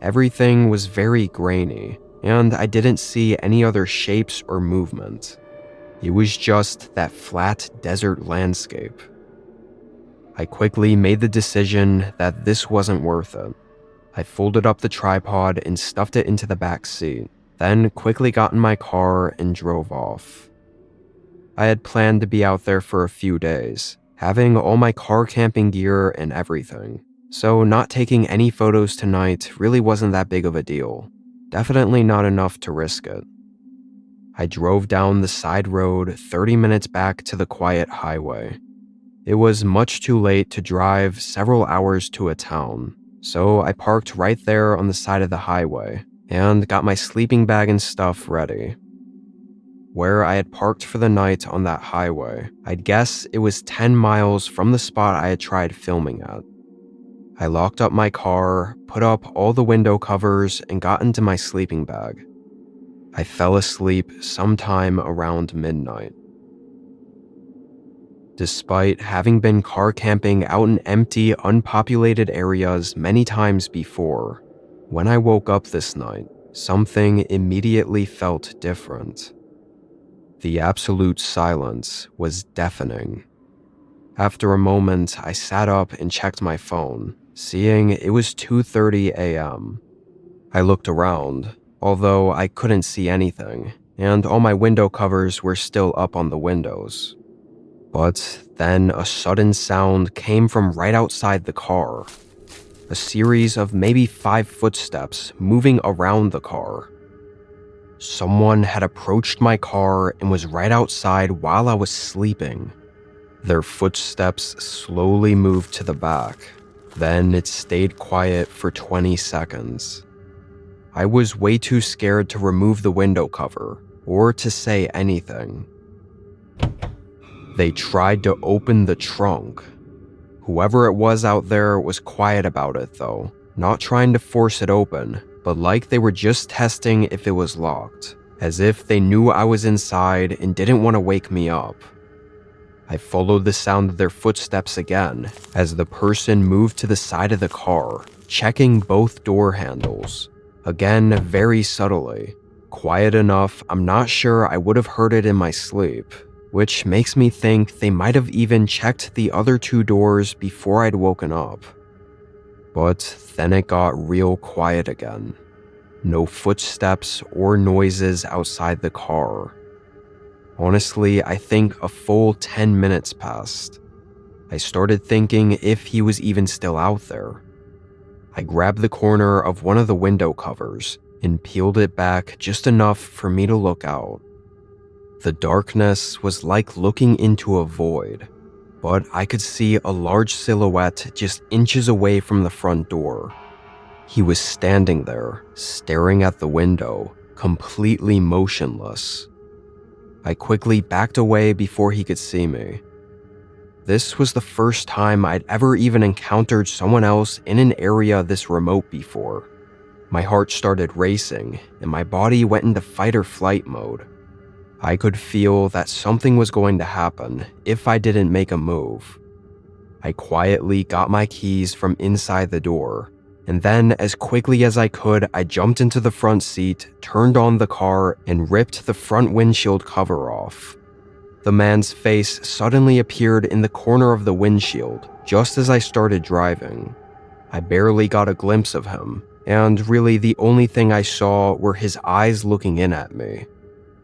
Everything was very grainy, and I didn't see any other shapes or movement. It was just that flat desert landscape. I quickly made the decision that this wasn't worth it. I folded up the tripod and stuffed it into the back seat, then quickly got in my car and drove off. I had planned to be out there for a few days, having all my car camping gear and everything, so not taking any photos tonight really wasn't that big of a deal. Definitely not enough to risk it. I drove down the side road 30 minutes back to the quiet highway. It was much too late to drive several hours to a town, so I parked right there on the side of the highway and got my sleeping bag and stuff ready. Where I had parked for the night on that highway, I'd guess it was 10 miles from the spot I had tried filming at. I locked up my car, put up all the window covers, and got into my sleeping bag. I fell asleep sometime around midnight. Despite having been car camping out in empty, unpopulated areas many times before, when I woke up this night, something immediately felt different. The absolute silence was deafening. After a moment, I sat up and checked my phone, seeing it was 2:30 a.m. I looked around, although I couldn't see anything, and all my window covers were still up on the windows. But then a sudden sound came from right outside the car. A series of maybe 5 footsteps moving around the car. Someone had approached my car and was right outside while I was sleeping. Their footsteps slowly moved to the back. Then it stayed quiet for 20 seconds. I was way too scared to remove the window cover or to say anything. They tried to open the trunk. Whoever it was out there was quiet about it though, not trying to force it open, but like they were just testing if it was locked, as if they knew I was inside and didn't want to wake me up. I followed the sound of their footsteps again as the person moved to the side of the car, checking both door handles. Again, very subtly. Quiet enough, I'm not sure I would have heard it in my sleep, which makes me think they might have even checked the other 2 doors before I'd woken up. But then it got real quiet again. No footsteps or noises outside the car. Honestly, I think a full 10 minutes passed. I started thinking if he was even still out there. I grabbed the corner of one of the window covers and peeled it back just enough for me to look out. The darkness was like looking into a void, but I could see a large silhouette just inches away from the front door. He was standing there, staring at the window, completely motionless. I quickly backed away before he could see me. This was the first time I'd ever even encountered someone else in an area this remote before. My heart started racing, and my body went into fight or flight mode. I could feel that something was going to happen if I didn't make a move. I quietly got my keys from inside the door, and then as quickly as I could, I jumped into the front seat, turned on the car, and ripped the front windshield cover off. The man's face suddenly appeared in the corner of the windshield just as I started driving. I barely got a glimpse of him, and really the only thing I saw were his eyes looking in at me.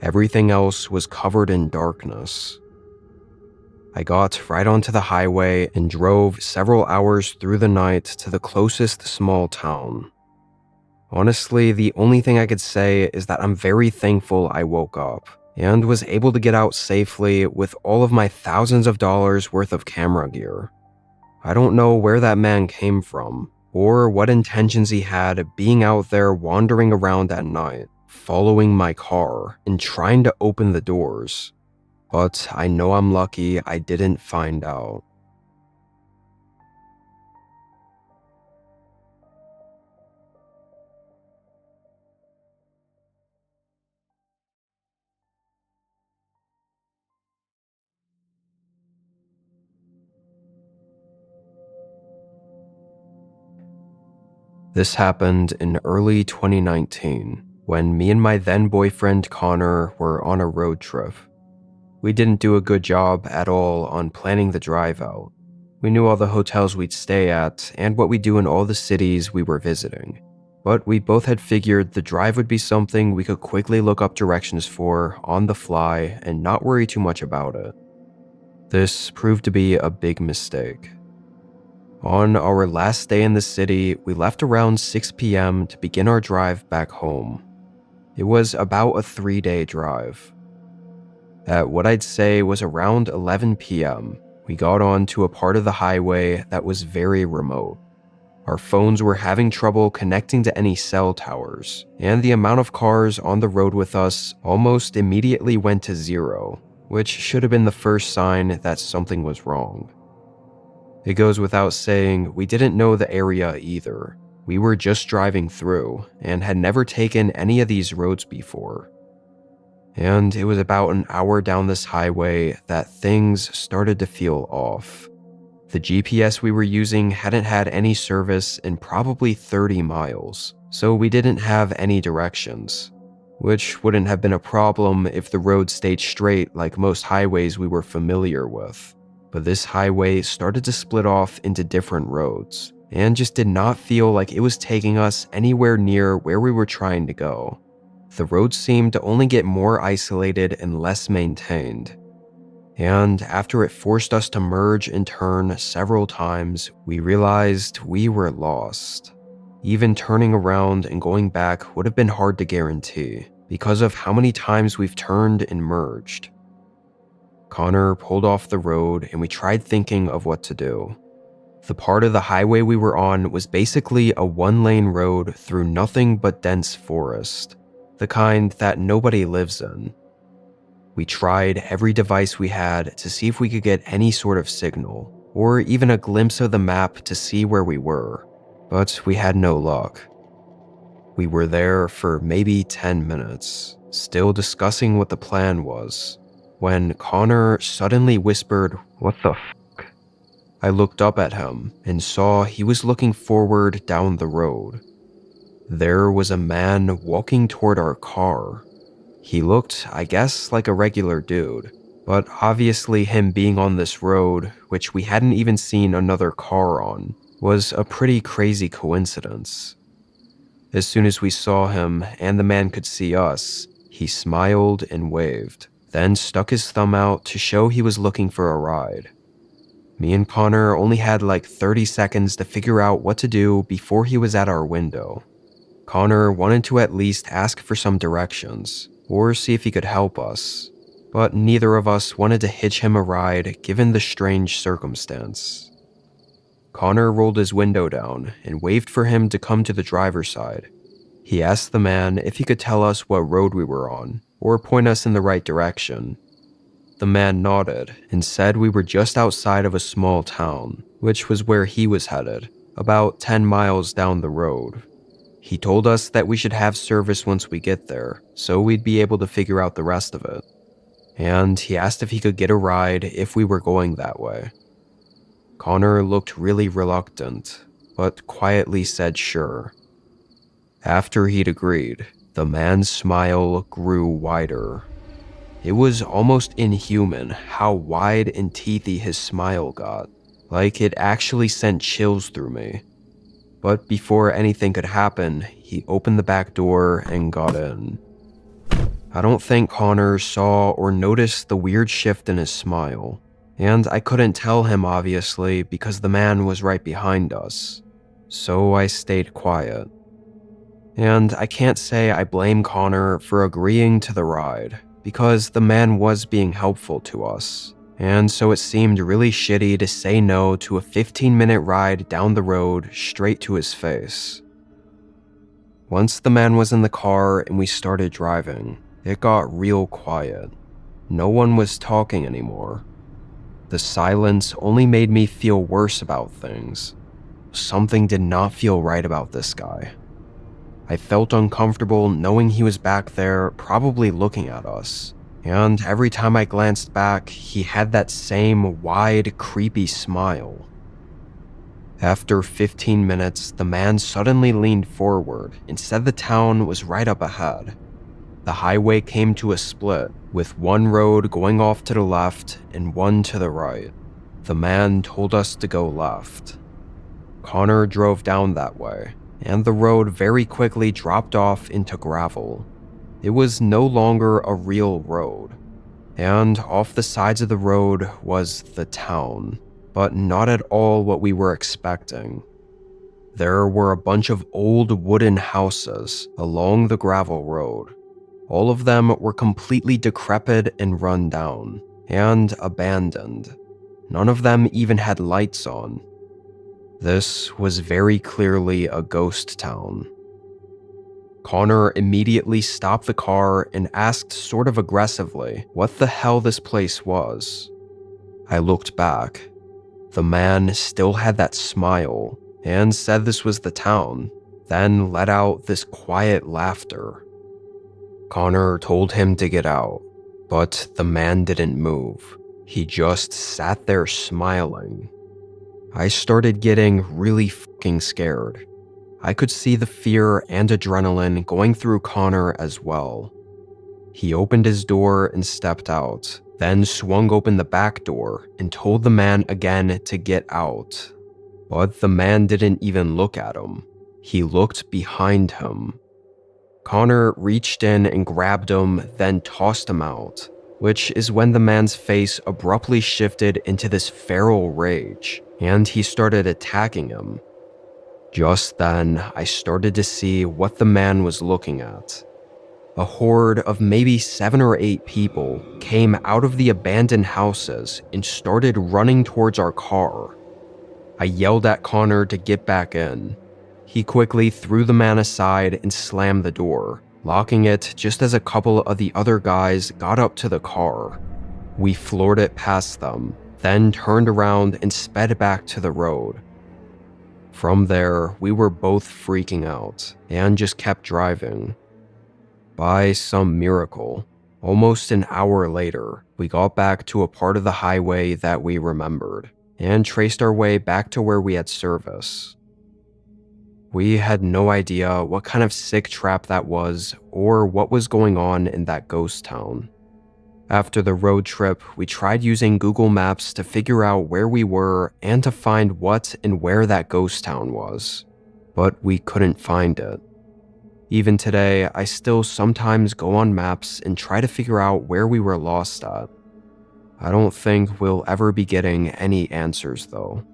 Everything else was covered in darkness. I got right onto the highway and drove several hours through the night to the closest small town. Honestly, the only thing I could say is that I'm very thankful I woke up and was able to get out safely with all of my thousands of dollars worth of camera gear. I don't know where that man came from or what intentions he had being out there wandering around at night, following my car and trying to open the doors. But I know I'm lucky I didn't find out. This happened in early 2019 when me and my then boyfriend Connor were on a road trip. We didn't do a good job at all on planning the drive out. We knew all the hotels we'd stay at and what we'd do in all the cities we were visiting. But we both had figured the drive would be something we could quickly look up directions for on the fly and not worry too much about it. This proved to be a big mistake. On our last day in the city, we left around 6 p.m. to begin our drive back home. It was about a 3-day drive. At what I'd say was around 11 p.m., we got onto a part of the highway that was very remote. Our phones were having trouble connecting to any cell towers, and the amount of cars on the road with us almost immediately went to zero, which should have been the first sign that something was wrong. It goes without saying, we didn't know the area either. We were just driving through and had never taken any of these roads before. And it was about an hour down this highway that things started to feel off. The GPS we were using hadn't had any service in probably 30 miles, so we didn't have any directions, which wouldn't have been a problem if the road stayed straight like most highways we were familiar with. But this highway started to split off into different roads, and just did not feel like it was taking us anywhere near where we were trying to go. The roads seemed to only get more isolated and less maintained. And after it forced us to merge and turn several times, we realized we were lost. Even turning around and going back would have been hard to guarantee, because of how many times we've turned and merged. Connor pulled off the road and we tried thinking of what to do. The part of the highway we were on was basically a one-lane road through nothing but dense forest, the kind that nobody lives in. We tried every device we had to see if we could get any sort of signal, or even a glimpse of the map to see where we were, but we had no luck. We were there for maybe 10 minutes, still discussing what the plan was, when Connor suddenly whispered, "What the fuck?" I looked up at him and saw he was looking forward down the road. There was a man walking toward our car. He looked, I guess, like a regular dude, but obviously him being on this road, which we hadn't even seen another car on, was a pretty crazy coincidence. As soon as we saw him and the man could see us, he smiled and waved, then stuck his thumb out to show he was looking for a ride. Me and Connor only had like 30 seconds to figure out what to do before he was at our window. Connor wanted to at least ask for some directions, or see if he could help us, but neither of us wanted to hitch him a ride given the strange circumstance. Connor rolled his window down and waved for him to come to the driver's side. He asked the man if he could tell us what road we were on, or point us in the right direction. The man nodded and said we were just outside of a small town, which was where he was headed, about 10 miles down the road. He told us that we should have service once we get there, so we'd be able to figure out the rest of it. and he asked if he could get a ride if we were going that way. Connor looked really reluctant, but quietly said sure. After he'd agreed, the man's smile grew wider. It was almost inhuman how wide and teethy his smile got, like it actually sent chills through me. But before anything could happen, he opened the back door and got in. I don't think Connor saw or noticed the weird shift in his smile, and I couldn't tell him obviously because the man was right behind us, so I stayed quiet. And I can't say I blame Connor for agreeing to the ride, because the man was being helpful to us, and so it seemed really shitty to say no to a 15-minute ride down the road straight to his face. Once the man was in the car and we started driving, it got real quiet. No one was talking anymore. The silence only made me feel worse about things. Something did not feel right about this guy. I felt uncomfortable knowing he was back there, probably looking at us. And every time I glanced back, he had that same wide, creepy smile. After 15 minutes, the man suddenly leaned forward and said the town was right up ahead. The highway came to a split, with one road going off to the left and one to the right. The man told us to go left. Connor drove down that way, and the road very quickly dropped off into gravel. It was no longer a real road, and off the sides of the road was the town, but not at all what we were expecting. There were a bunch of old wooden houses along the gravel road. All of them were completely decrepit and run down, and abandoned. None of them even had lights on. This was very clearly a ghost town. Connor immediately stopped the car and asked sort of aggressively what the hell this place was. I looked back. The man still had that smile and said this was the town, then let out this quiet laughter. Connor told him to get out, but the man didn't move. He just sat there smiling. I started getting really fucking scared. I could see the fear and adrenaline going through Connor as well. He opened his door and stepped out, then swung open the back door and told the man again to get out. But the man didn't even look at him. He looked behind him. Connor reached in and grabbed him, then tossed him out, which is when the man's face abruptly shifted into this feral rage, and he started attacking him. Just then, I started to see what the man was looking at. A horde of maybe 7 or 8 people came out of the abandoned houses and started running towards our car. I yelled at Connor to get back in. He quickly threw the man aside and slammed the door, locking it just as a couple of the other guys got up to the car. We floored it past them, then turned around and sped back to the road. From there, we were both freaking out and just kept driving. By some miracle, almost an hour later, we got back to a part of the highway that we remembered and traced our way back to where we had service. We had no idea what kind of sick trap that was or what was going on in that ghost town. After the road trip, we tried using Google Maps to figure out where we were and to find what and where that ghost town was, but we couldn't find it. Even today, I still sometimes go on maps and try to figure out where we were lost at. I don't think we'll ever be getting any answers though.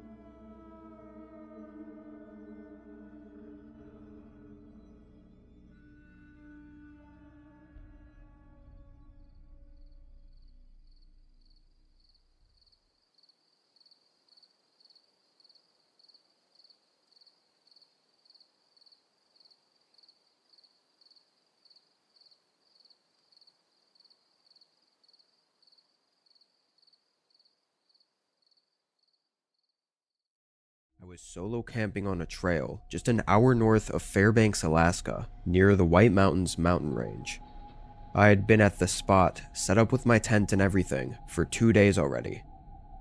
I was solo camping on a trail just an hour north of Fairbanks, Alaska, near the White Mountains mountain range. I had been at the spot, set up with my tent and everything, for 2 days already.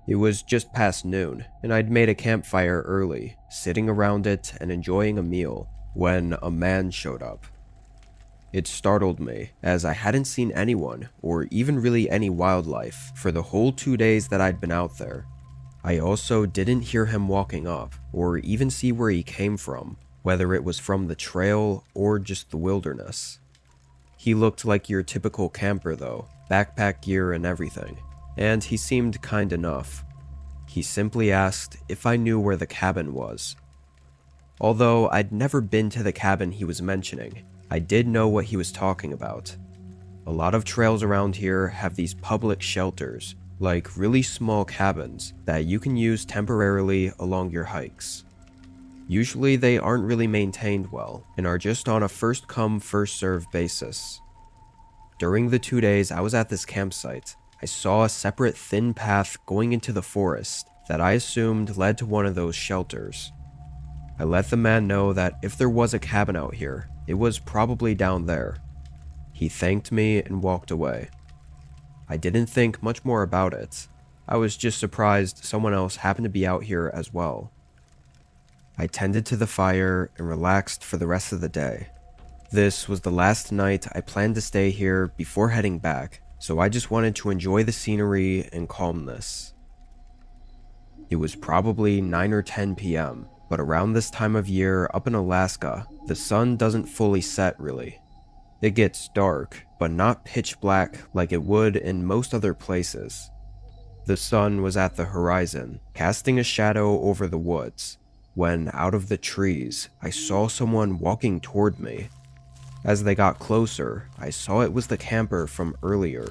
It was just past noon, and I'd made a campfire early, sitting around it and enjoying a meal, when a man showed up. It startled me, as I hadn't seen anyone, or even really any wildlife, for the whole 2 days that I'd been out there. I also didn't hear him walking up, or even see where he came from, whether it was from the trail or just the wilderness. He looked like your typical camper though, backpack gear and everything, and he seemed kind enough. He simply asked if I knew where the cabin was. Although I'd never been to the cabin he was mentioning, I did know what he was talking about. A lot of trails around here have these public shelters, like really small cabins that you can use temporarily along your hikes. Usually they aren't really maintained well and are just on a first come first served basis. During the 2 days I was at this campsite, I saw a separate thin path going into the forest that I assumed led to one of those shelters. I let the man know that if there was a cabin out here, it was probably down there. He thanked me and walked away. I didn't think much more about it. I was just surprised someone else happened to be out here as well. I tended to the fire and relaxed for the rest of the day. This was the last night I planned to stay here before heading back, so I just wanted to enjoy the scenery and calmness. It was probably 9 or 10 p.m., but around this time of year up in Alaska, the sun doesn't fully set really. It gets dark, but not pitch black like it would in most other places. The sun was at the horizon, casting a shadow over the woods, when out of the trees, I saw someone walking toward me. As they got closer, I saw it was the camper from earlier.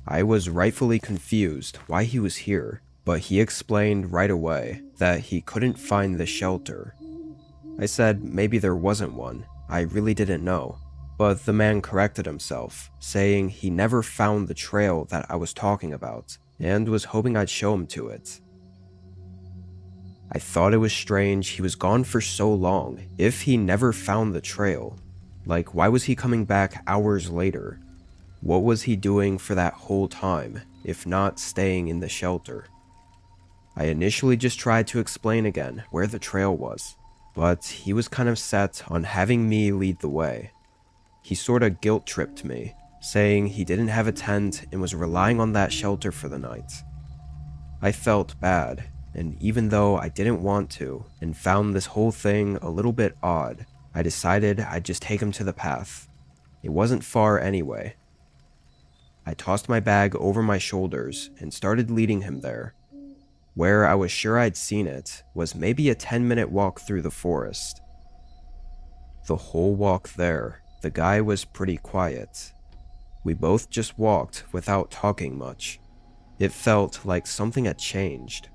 I was rightfully confused why he was here, but he explained right away that he couldn't find the shelter. I said maybe there wasn't one, I really didn't know. But the man corrected himself, saying he never found the trail that I was talking about, and was hoping I'd show him to it. I thought it was strange he was gone for so long if he never found the trail. Like, why was he coming back hours later? What was he doing for that whole time, if not staying in the shelter? I initially just tried to explain again where the trail was, but he was kind of set on having me lead the way. He sorta guilt-tripped me, saying he didn't have a tent and was relying on that shelter for the night. I felt bad, and even though I didn't want to and found this whole thing a little bit odd, I decided I'd just take him to the path. It wasn't far anyway. I tossed my bag over my shoulders and started leading him there. Where I was sure I'd seen it was maybe a 10-minute walk through the forest. The whole walk there, the guy was pretty quiet. We both just walked without talking much. It felt like something had changed.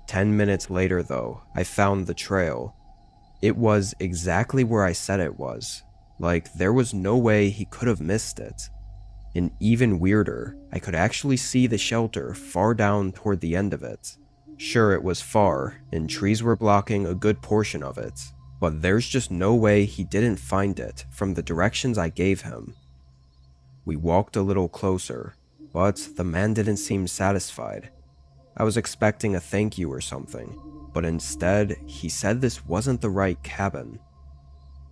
10 minutes later though, I found the trail. It was exactly where I said it was. Like there was no way he could have missed it. And even weirder, I could actually see the shelter far down toward the end of it. Sure, it was far, and trees were blocking a good portion of it, but there's just no way he didn't find it from the directions I gave him. We walked a little closer, but the man didn't seem satisfied. I was expecting a thank you or something, but instead, he said this wasn't the right cabin.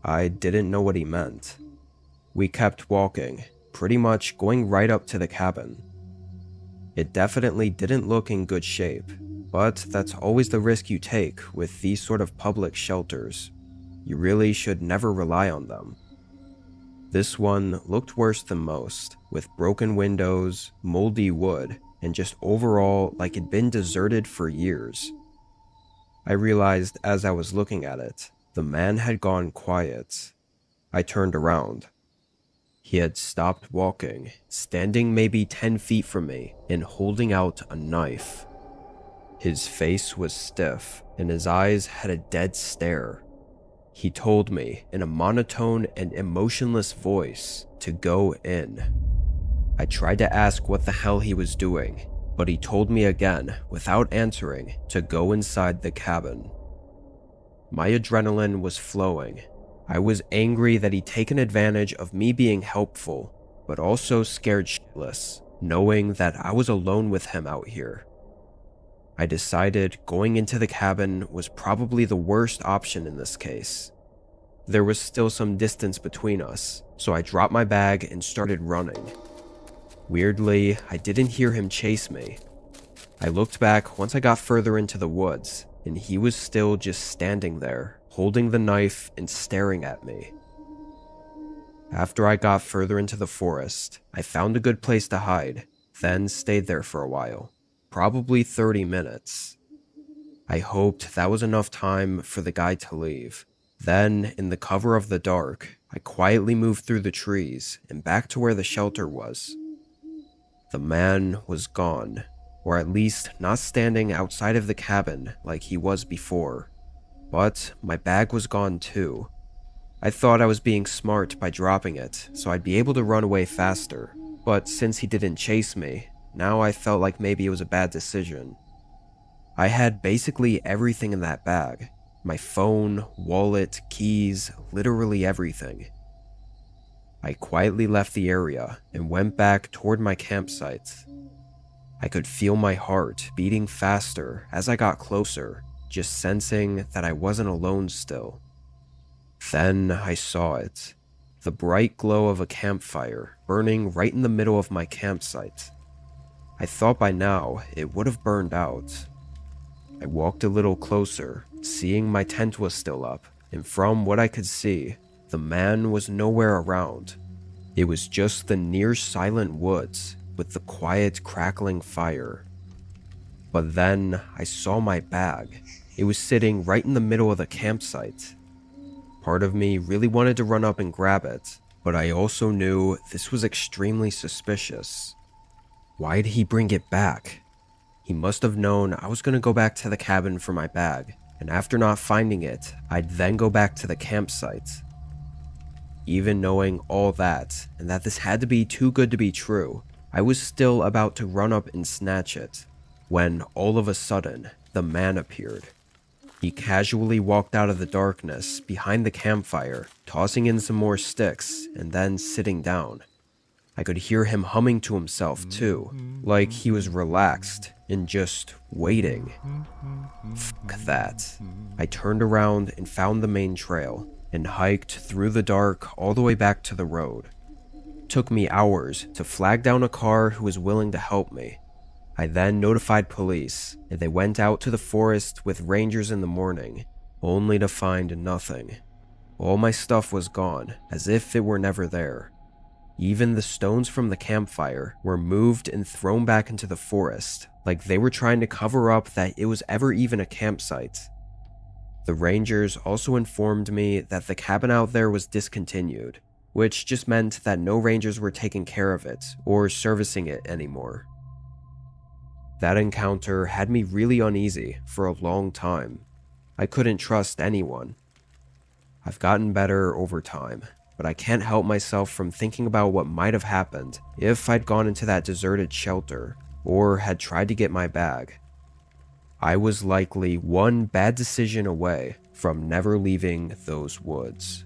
I didn't know what he meant. We kept walking, pretty much going right up to the cabin. It definitely didn't look in good shape, but that's always the risk you take with these sort of public shelters. You really should never rely on them. This one looked worse than most, with broken windows, moldy wood, and just overall like it'd been deserted for years. I realized as I was looking at it, the man had gone quiet. I turned around. He had stopped walking, standing maybe 10 feet from me and holding out a knife. His face was stiff and his eyes had a dead stare. He told me in a monotone and emotionless voice to go in. I tried to ask what the hell he was doing, but he told me again, without answering, to go inside the cabin. My adrenaline was flowing. I was angry that he'd taken advantage of me being helpful, but also scared shitless, knowing that I was alone with him out here. I decided going into the cabin was probably the worst option in this case. There was still some distance between us, so I dropped my bag and started running. Weirdly, I didn't hear him chase me. I looked back once I got further into the woods, and he was still just standing there, holding the knife and staring at me. After I got further into the forest, I found a good place to hide, then stayed there for a while, probably 30 minutes. I hoped that was enough time for the guy to leave. Then, in the cover of the dark, I quietly moved through the trees and back to where the shelter was. The man was gone, or at least not standing outside of the cabin like he was before. But my bag was gone too. I thought I was being smart by dropping it, so I'd be able to run away faster. But since he didn't chase me, now I felt like maybe it was a bad decision. I had basically everything in that bag. My phone, wallet, keys, literally everything. I quietly left the area and went back toward my campsite. I could feel my heart beating faster as I got closer, just sensing that I wasn't alone still. Then I saw it. The bright glow of a campfire burning right in the middle of my campsite. I thought by now it would have burned out. I walked a little closer, seeing my tent was still up, and from what I could see, the man was nowhere around. It was just the near silent woods with the quiet crackling fire. But then I saw my bag. It was sitting right in the middle of the campsite. Part of me really wanted to run up and grab it, but I also knew this was extremely suspicious. Why'd he bring it back? He must have known I was going to go back to the cabin for my bag, and after not finding it, I'd then go back to the campsite. Even knowing all that, and that this had to be too good to be true, I was still about to run up and snatch it, when all of a sudden, the man appeared. He casually walked out of the darkness behind the campfire, tossing in some more sticks, and then sitting down. I could hear him humming to himself too, like he was relaxed and just waiting. Fuck that. I turned around and found the main trail, and hiked through the dark all the way back to the road. It took me hours to flag down a car who was willing to help me. I then notified police, and they went out to the forest with rangers in the morning, only to find nothing. All my stuff was gone, as if it were never there. Even the stones from the campfire were moved and thrown back into the forest, like they were trying to cover up that it was ever even a campsite. The rangers also informed me that the cabin out there was discontinued, which just meant that no rangers were taking care of it or servicing it anymore. That encounter had me really uneasy for a long time. I couldn't trust anyone. I've gotten better over time, but I can't help myself from thinking about what might have happened if I'd gone into that deserted shelter or had tried to get my bag. I was likely one bad decision away from never leaving those woods.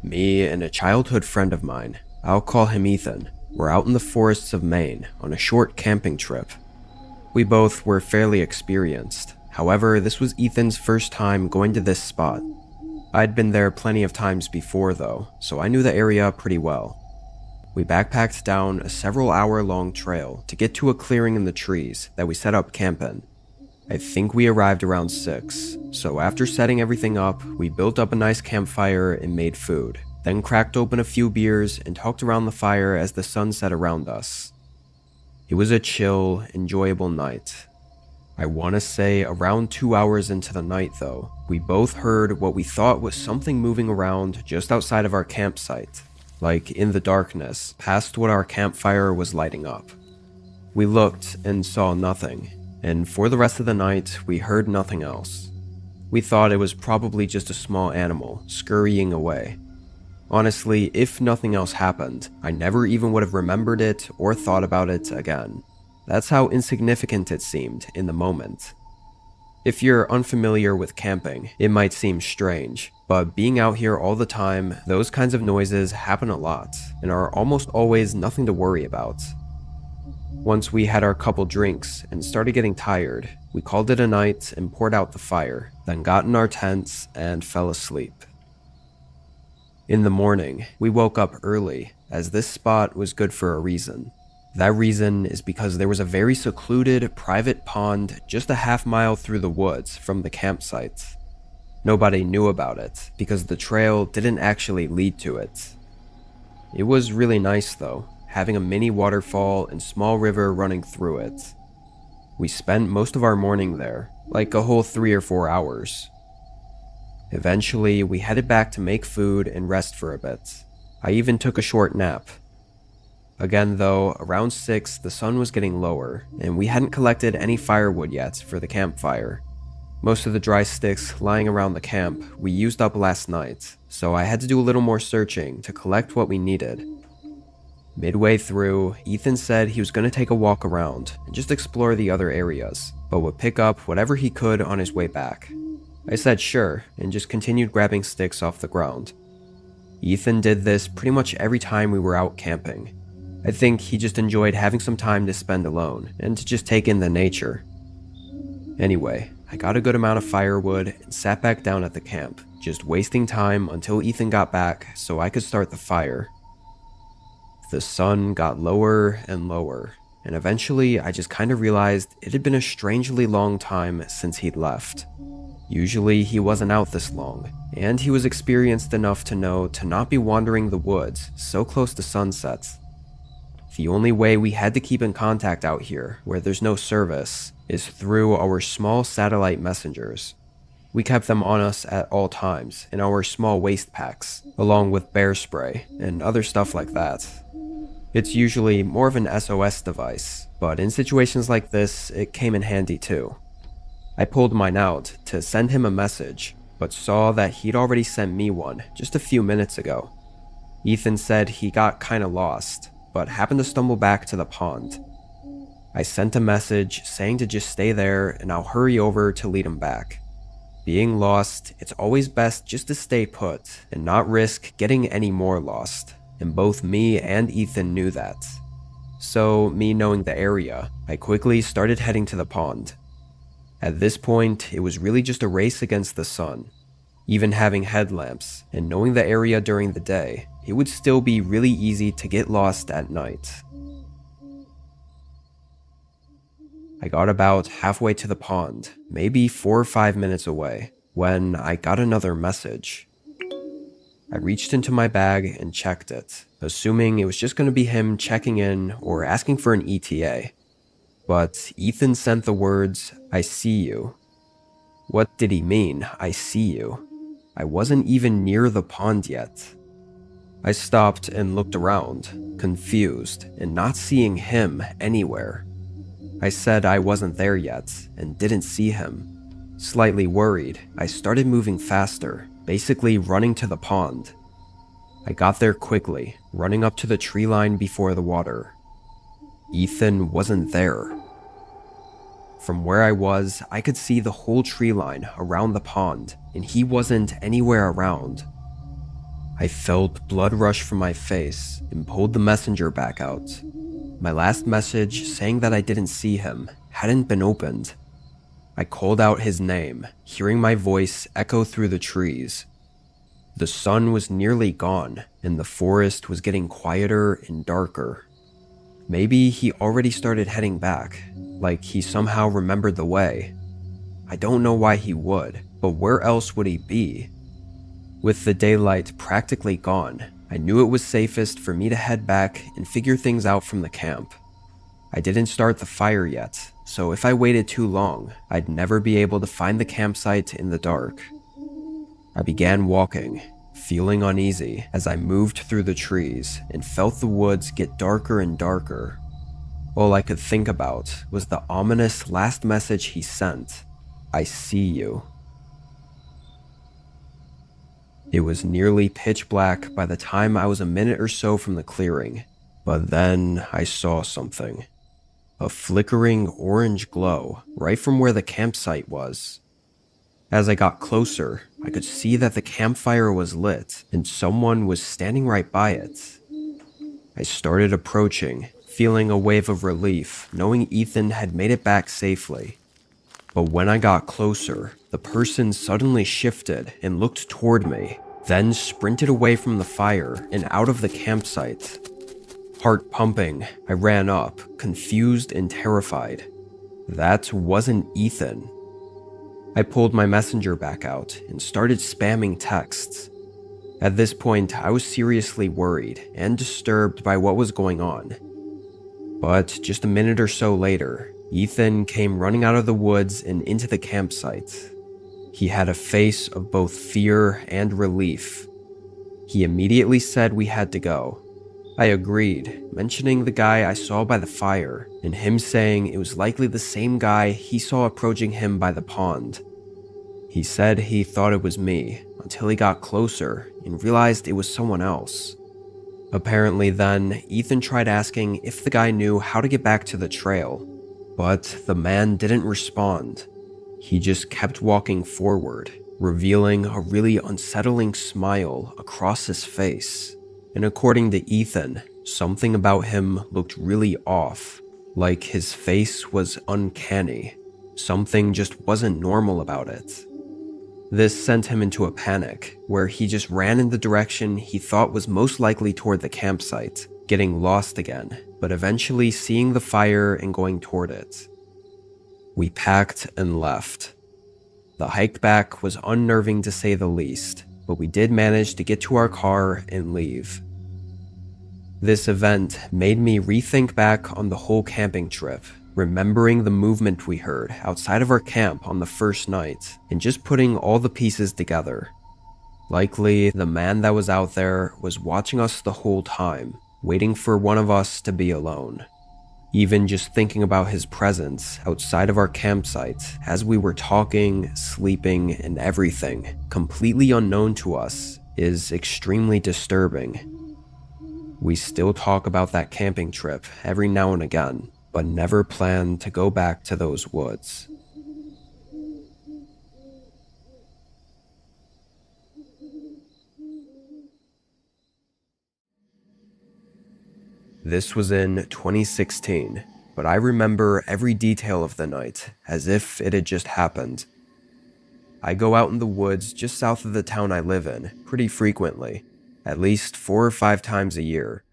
Me and a childhood friend of mine, I'll call him Ethan, were out in the forests of Maine on a short camping trip. We both were fairly experienced. However, this was Ethan's first time going to this spot. I'd been there plenty of times before though, so I knew the area pretty well. We backpacked down a several-hour-long trail to get to a clearing in the trees that we set up camp in. I think we arrived around 6, so after setting everything up, we built up a nice campfire and made food, then cracked open a few beers and talked around the fire as the sun set around us. It was a chill, enjoyable night. I want to say around 2 hours into the night though, we both heard what we thought was something moving around just outside of our campsite, like in the darkness, past what our campfire was lighting up. We looked and saw nothing, and for the rest of the night, we heard nothing else. We thought it was probably just a small animal scurrying away. Honestly, if nothing else happened, I never even would have remembered it or thought about it again. That's how insignificant it seemed in the moment. If you're unfamiliar with camping, it might seem strange, but being out here all the time, those kinds of noises happen a lot and are almost always nothing to worry about. Once we had our couple drinks and started getting tired, we called it a night and poured out the fire, then got in our tents and fell asleep. In the morning, we woke up early, as this spot was good for a reason. That reason is because there was a very secluded, private pond just a half-mile through the woods from the campsite. Nobody knew about it, because the trail didn't actually lead to it. It was really nice though, having a mini waterfall and small river running through it. We spent most of our morning there, like a whole 3 or 4 hours. Eventually, we headed back to make food and rest for a bit. I even took a short nap. Again though, around 6 the sun was getting lower, and we hadn't collected any firewood yet for the campfire. Most of the dry sticks lying around the camp we used up last night, so I had to do a little more searching to collect what we needed. Midway through, Ethan said he was going to take a walk around and just explore the other areas, but would pick up whatever he could on his way back. I said sure, and just continued grabbing sticks off the ground. Ethan did this pretty much every time we were out camping. I think he just enjoyed having some time to spend alone and to just take in the nature. Anyway, I got a good amount of firewood and sat back down at the camp, just wasting time until Ethan got back so I could start the fire. The sun got lower and lower, and eventually I just kind of realized it had been a strangely long time since he'd left. Usually he wasn't out this long, and he was experienced enough to know to not be wandering the woods so close to sunset. The only way we had to keep in contact out here, where there's no service, is through our small satellite messengers. We kept them on us at all times in our small waste packs, along with bear spray and other stuff like that. It's usually more of an SOS device, but in situations like this, it came in handy too. I pulled mine out to send him a message, but saw that he'd already sent me one just a few minutes ago. Ethan said he got kinda lost, but happened to stumble back to the pond. I sent a message saying to just stay there and I'll hurry over to lead him back. Being lost, it's always best just to stay put and not risk getting any more lost, and both me and Ethan knew that. So, me knowing the area, I quickly started heading to the pond. At this point, it was really just a race against the sun. Even having headlamps and knowing the area during the day, it would still be really easy to get lost at night. I got about halfway to the pond, maybe 4 or 5 minutes away, when I got another message. I reached into my bag and checked it, assuming it was just going to be him checking in or asking for an ETA. But Ethan sent the words, "I see you." What did he mean, "I see you"? I wasn't even near the pond yet. I stopped and looked around, confused and not seeing him anywhere. I said I wasn't there yet and didn't see him. Slightly worried, I started moving faster, basically running to the pond. I got there quickly, running up to the tree line before the water. Ethan wasn't there. From where I was, I could see the whole tree line around the pond, and he wasn't anywhere around. I felt blood rush from my face and pulled the messenger back out. My last message saying that I didn't see him hadn't been opened. I called out his name, hearing my voice echo through the trees. The sun was nearly gone, and the forest was getting quieter and darker. Maybe he already started heading back, like he somehow remembered the way. I don't know why he would, but where else would he be? With the daylight practically gone, I knew it was safest for me to head back and figure things out from the camp. I didn't start the fire yet, so if I waited too long, I'd never be able to find the campsite in the dark. I began walking, feeling uneasy as I moved through the trees and felt the woods get darker and darker. All I could think about was the ominous last message he sent, "I see you." It was nearly pitch black by the time I was a minute or so from the clearing, but then I saw something. A flickering orange glow right from where the campsite was. As I got closer, I could see that the campfire was lit and someone was standing right by it. I started approaching, feeling a wave of relief, knowing Ethan had made it back safely. But when I got closer, the person suddenly shifted and looked toward me, then sprinted away from the fire and out of the campsite. Heart pumping, I ran up, confused and terrified. That wasn't Ethan. I pulled my messenger back out and started spamming texts. At this point, I was seriously worried and disturbed by what was going on. But just a minute or so later, Ethan came running out of the woods and into the campsite. He had a face of both fear and relief. He immediately said we had to go. I agreed, mentioning the guy I saw by the fire, and him saying it was likely the same guy he saw approaching him by the pond. He said he thought it was me, until he got closer and realized it was someone else. Apparently then, Ethan tried asking if the guy knew how to get back to the trail, but the man didn't respond. He just kept walking forward, revealing a really unsettling smile across his face. And according to Ethan, something about him looked really off, like his face was uncanny. Something just wasn't normal about it. This sent him into a panic, where he just ran in the direction he thought was most likely toward the campsite, getting lost again, but eventually seeing the fire and going toward it. We packed and left. The hike back was unnerving to say the least, but we did manage to get to our car and leave. This event made me rethink back on the whole camping trip, remembering the movement we heard outside of our camp on the first night, and just putting all the pieces together. Likely, the man that was out there was watching us the whole time, waiting for one of us to be alone. Even just thinking about his presence outside of our campsite as we were talking, sleeping, and everything, completely unknown to us, is extremely disturbing. We still talk about that camping trip every now and again, but never plan to go back to those woods. This was in 2016, but I remember every detail of the night as if it had just happened. I go out in the woods just south of the town I live in pretty frequently, at least 4 or 5 times a year.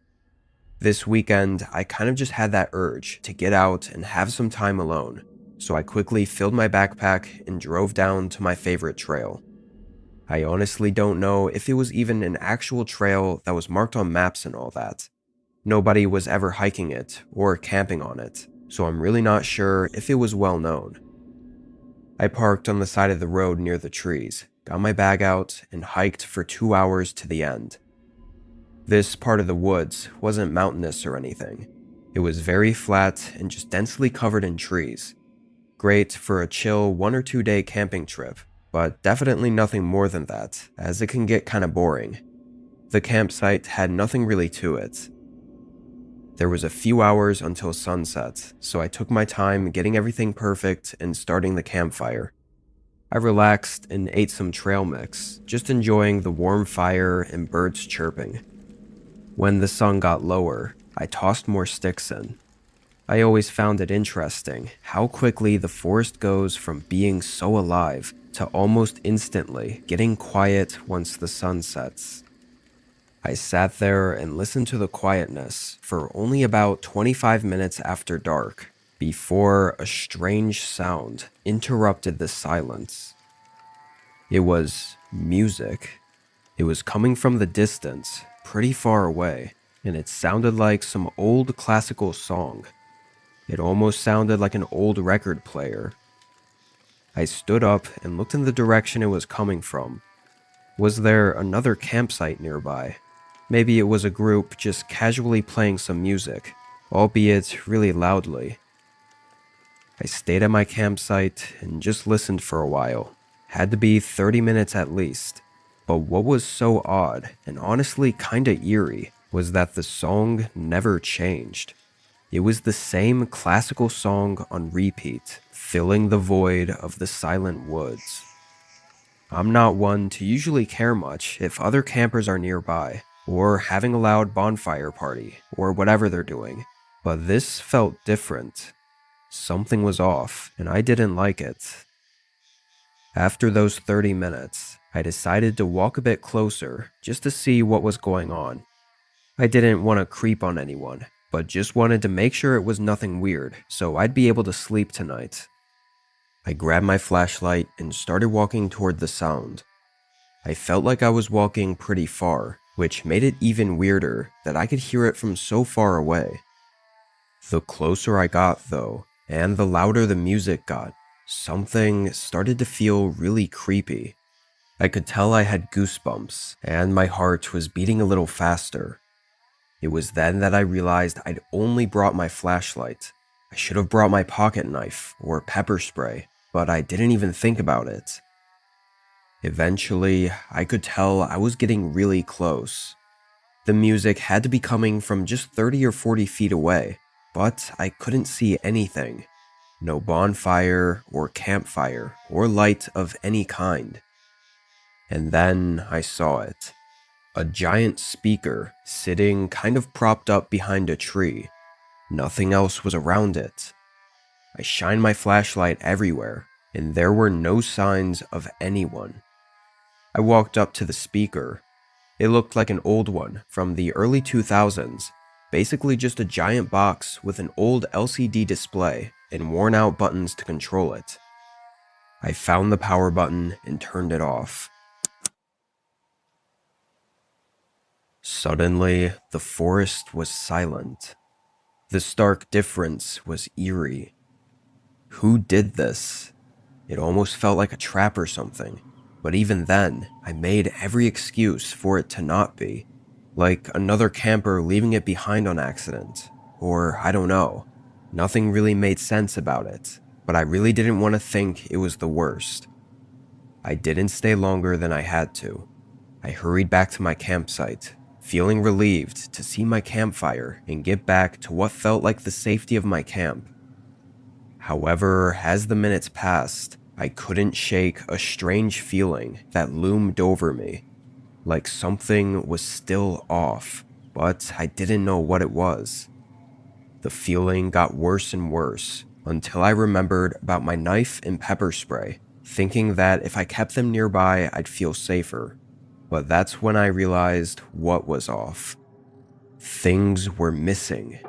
This weekend, I kind of just had that urge to get out and have some time alone, so I quickly filled my backpack and drove down to my favorite trail. I honestly don't know if it was even an actual trail that was marked on maps and all that. Nobody was ever hiking it or camping on it, so I'm really not sure if it was well known. I parked on the side of the road near the trees, got my bag out, and hiked for 2 hours to the end. This part of the woods wasn't mountainous or anything. It was very flat and just densely covered in trees. Great for a chill 1 or 2 day camping trip, but definitely nothing more than that, as it can get kinda boring. The campsite had nothing really to it. There was a few hours until sunset, so I took my time getting everything perfect and starting the campfire. I relaxed and ate some trail mix, just enjoying the warm fire and birds chirping. When the sun got lower, I tossed more sticks in. I always found it interesting how quickly the forest goes from being so alive to almost instantly getting quiet once the sun sets. I sat there and listened to the quietness for only about 25 minutes after dark, before a strange sound interrupted the silence. It was music. It was coming from the distance, pretty far away, and it sounded like some old classical song. It almost sounded like an old record player. I stood up and looked in the direction it was coming from. Was there another campsite nearby? Maybe it was a group just casually playing some music, albeit really loudly. I stayed at my campsite and just listened for a while. Had to be 30 minutes at least. But what was so odd, and honestly kinda eerie, was that the song never changed. It was the same classical song on repeat, filling the void of the silent woods. I'm not one to usually care much if other campers are nearby, or having a loud bonfire party, or whatever they're doing, but this felt different. Something was off, and I didn't like it. After those 30 minutes, I decided to walk a bit closer just to see what was going on. I didn't want to creep on anyone, but just wanted to make sure it was nothing weird so I'd be able to sleep tonight. I grabbed my flashlight and started walking toward the sound. I felt like I was walking pretty far, which made it even weirder that I could hear it from so far away. The closer I got, though, and the louder the music got, something started to feel really creepy. I could tell I had goosebumps, and my heart was beating a little faster. It was then that I realized I'd only brought my flashlight. I should have brought my pocket knife or pepper spray, but I didn't even think about it. Eventually, I could tell I was getting really close. The music had to be coming from just 30 or 40 feet away, but I couldn't see anything. No bonfire or campfire or light of any kind. And then I saw it. A giant speaker sitting kind of propped up behind a tree. Nothing else was around it. I shined my flashlight everywhere, and there were no signs of anyone. I walked up to the speaker. It looked like an old one from the early 2000s, basically just a giant box with an old LCD display and worn out buttons to control it. I found the power button and turned it off. Suddenly, the forest was silent. The stark difference was eerie. Who did this? It almost felt like a trap or something, but even then, I made every excuse for it to not be. Like another camper leaving it behind on accident, or I don't know. Nothing really made sense about it, but I really didn't want to think it was the worst. I didn't stay longer than I had to. I hurried back to my campsite, feeling relieved to see my campfire and get back to what felt like the safety of my camp. However, as the minutes passed, I couldn't shake a strange feeling that loomed over me, like something was still off, but I didn't know what it was. The feeling got worse and worse until I remembered about my knife and pepper spray, thinking that if I kept them nearby, I'd feel safer. But that's when I realized what was off. Things were missing.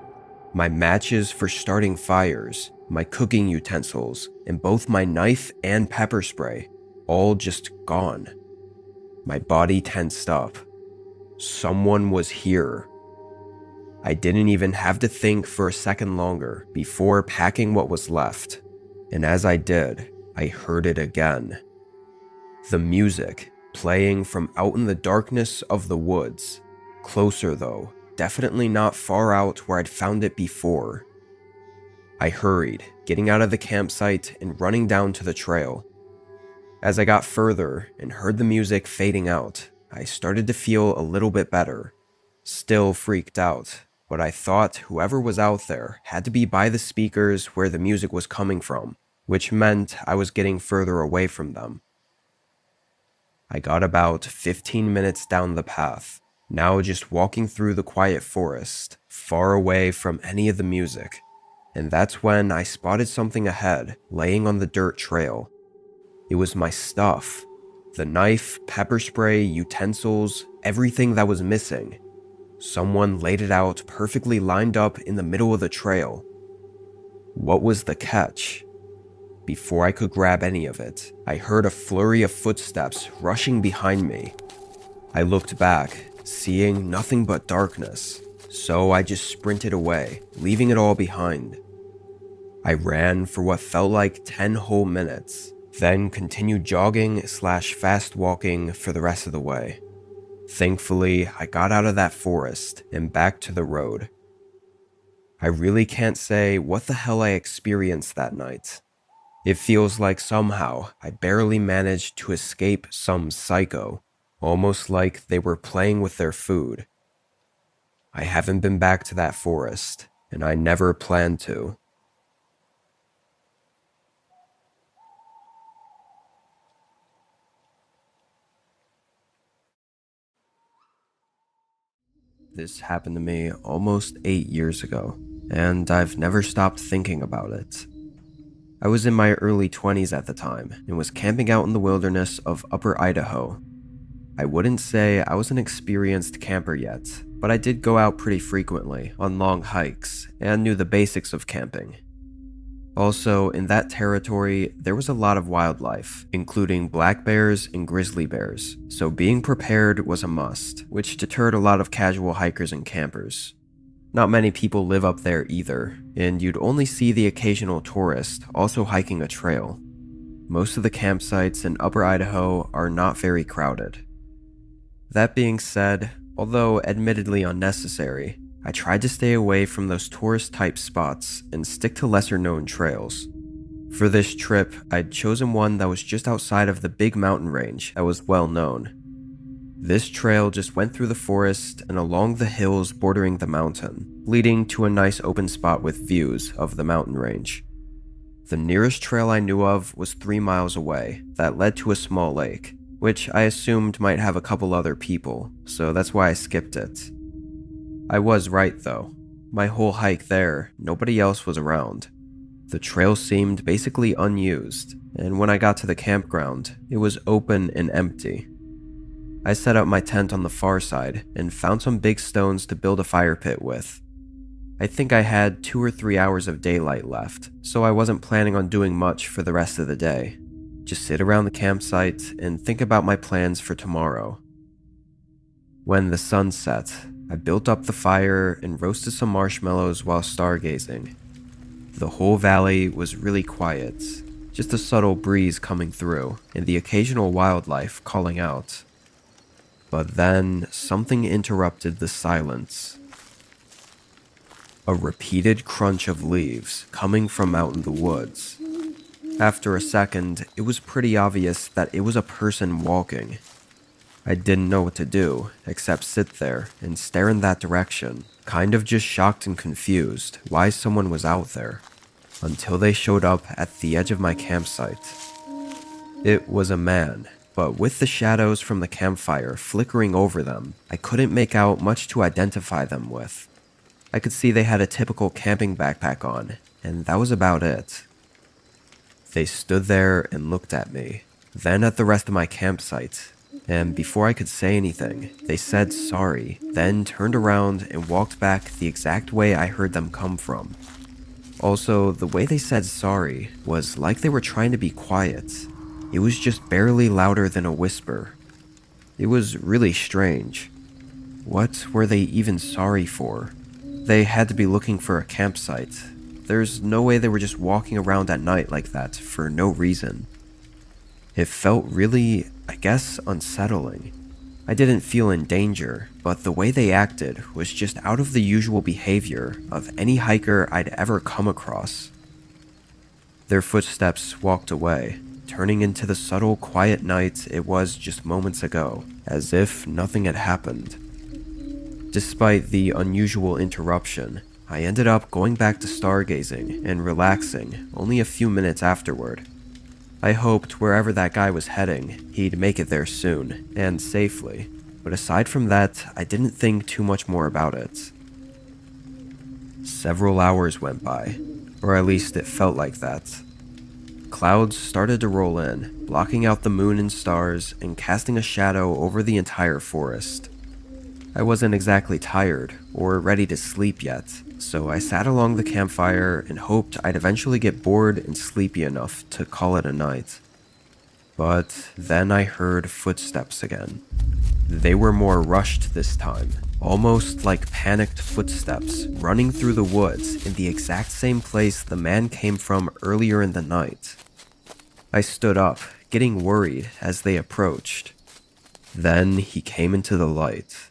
My matches for starting fires, my cooking utensils, and both my knife and pepper spray, all just gone. My body tensed up. Someone was here. I didn't even have to think for a second longer before packing what was left, and as I did, I heard it again. The music, playing from out in the darkness of the woods. Closer though, definitely not far out where I'd found it before. I hurried, getting out of the campsite and running down to the trail. As I got further and heard the music fading out, I started to feel a little bit better. Still freaked out, but I thought whoever was out there had to be by the speakers where the music was coming from, which meant I was getting further away from them. I got about 15 minutes down the path, now just walking through the quiet forest, far away from any of the music, and that's when I spotted something ahead, laying on the dirt trail. It was my stuff. The knife, pepper spray, utensils, everything that was missing. Someone laid it out perfectly lined up in the middle of the trail. What was the catch? Before I could grab any of it, I heard a flurry of footsteps rushing behind me. I looked back, seeing nothing but darkness, so I just sprinted away, leaving it all behind. I ran for what felt like 10 whole minutes, then continued jogging/fast walking for the rest of the way. Thankfully, I got out of that forest and back to the road. I really can't say what the hell I experienced that night. It feels like somehow I barely managed to escape some psycho, almost like they were playing with their food. I haven't been back to that forest, and I never plan to. This happened to me almost 8 years ago, and I've never stopped thinking about it. I was in my early 20s at the time and was camping out in the wilderness of Upper Idaho. I wouldn't say I was an experienced camper yet, but I did go out pretty frequently on long hikes and knew the basics of camping. Also, in that territory, there was a lot of wildlife, including black bears and grizzly bears, so being prepared was a must, which deterred a lot of casual hikers and campers. Not many people live up there either, and you'd only see the occasional tourist also hiking a trail. Most of the campsites in Upper Idaho are not very crowded. That being said, although admittedly unnecessary, I tried to stay away from those tourist-type spots and stick to lesser-known trails. For this trip, I'd chosen one that was just outside of the big mountain range that was well known. This trail just went through the forest and along the hills bordering the mountain, leading to a nice open spot with views of the mountain range. The nearest trail I knew of was 3 miles away that led to a small lake, which I assumed might have a couple other people, so that's why I skipped it. I was right though. My whole hike there, nobody else was around. The trail seemed basically unused, and when I got to the campground, it was open and empty. I set up my tent on the far side and found some big stones to build a fire pit with. I think I had 2 or 3 hours of daylight left, so I wasn't planning on doing much for the rest of the day. Just sit around the campsite and think about my plans for tomorrow. When the sun set, I built up the fire and roasted some marshmallows while stargazing. The whole valley was really quiet, just a subtle breeze coming through and the occasional wildlife calling out. But then something interrupted the silence. A repeated crunch of leaves coming from out in the woods. After a second, it was pretty obvious that it was a person walking. I didn't know what to do, except sit there and stare in that direction, kind of just shocked and confused why someone was out there, until they showed up at the edge of my campsite. It was a man, but with the shadows from the campfire flickering over them, I couldn't make out much to identify them with. I could see they had a typical camping backpack on, and that was about it. They stood there and looked at me, then at the rest of my campsite, and before I could say anything, they said sorry, then turned around and walked back the exact way I heard them come from. Also, the way they said sorry was like they were trying to be quiet. It was just barely louder than a whisper. It was really strange. What were they even sorry for? They had to be looking for a campsite. There's no way they were just walking around at night like that for no reason. It felt really, I guess, unsettling. I didn't feel in danger, but the way they acted was just out of the usual behavior of any hiker I'd ever come across. Their footsteps walked away, turning into the subtle, quiet night it was just moments ago, as if nothing had happened. Despite the unusual interruption, I ended up going back to stargazing and relaxing only a few minutes afterward. I hoped wherever that guy was heading, he'd make it there soon, and safely, but aside from that, I didn't think too much more about it. Several hours went by, or at least it felt like that. Clouds started to roll in, blocking out the moon and stars and casting a shadow over the entire forest. I wasn't exactly tired or ready to sleep yet, so I sat along the campfire and hoped I'd eventually get bored and sleepy enough to call it a night. But then I heard footsteps again. They were more rushed this time, almost like panicked footsteps running through the woods in the exact same place the man came from earlier in the night. I stood up, getting worried as they approached. Then he came into the light.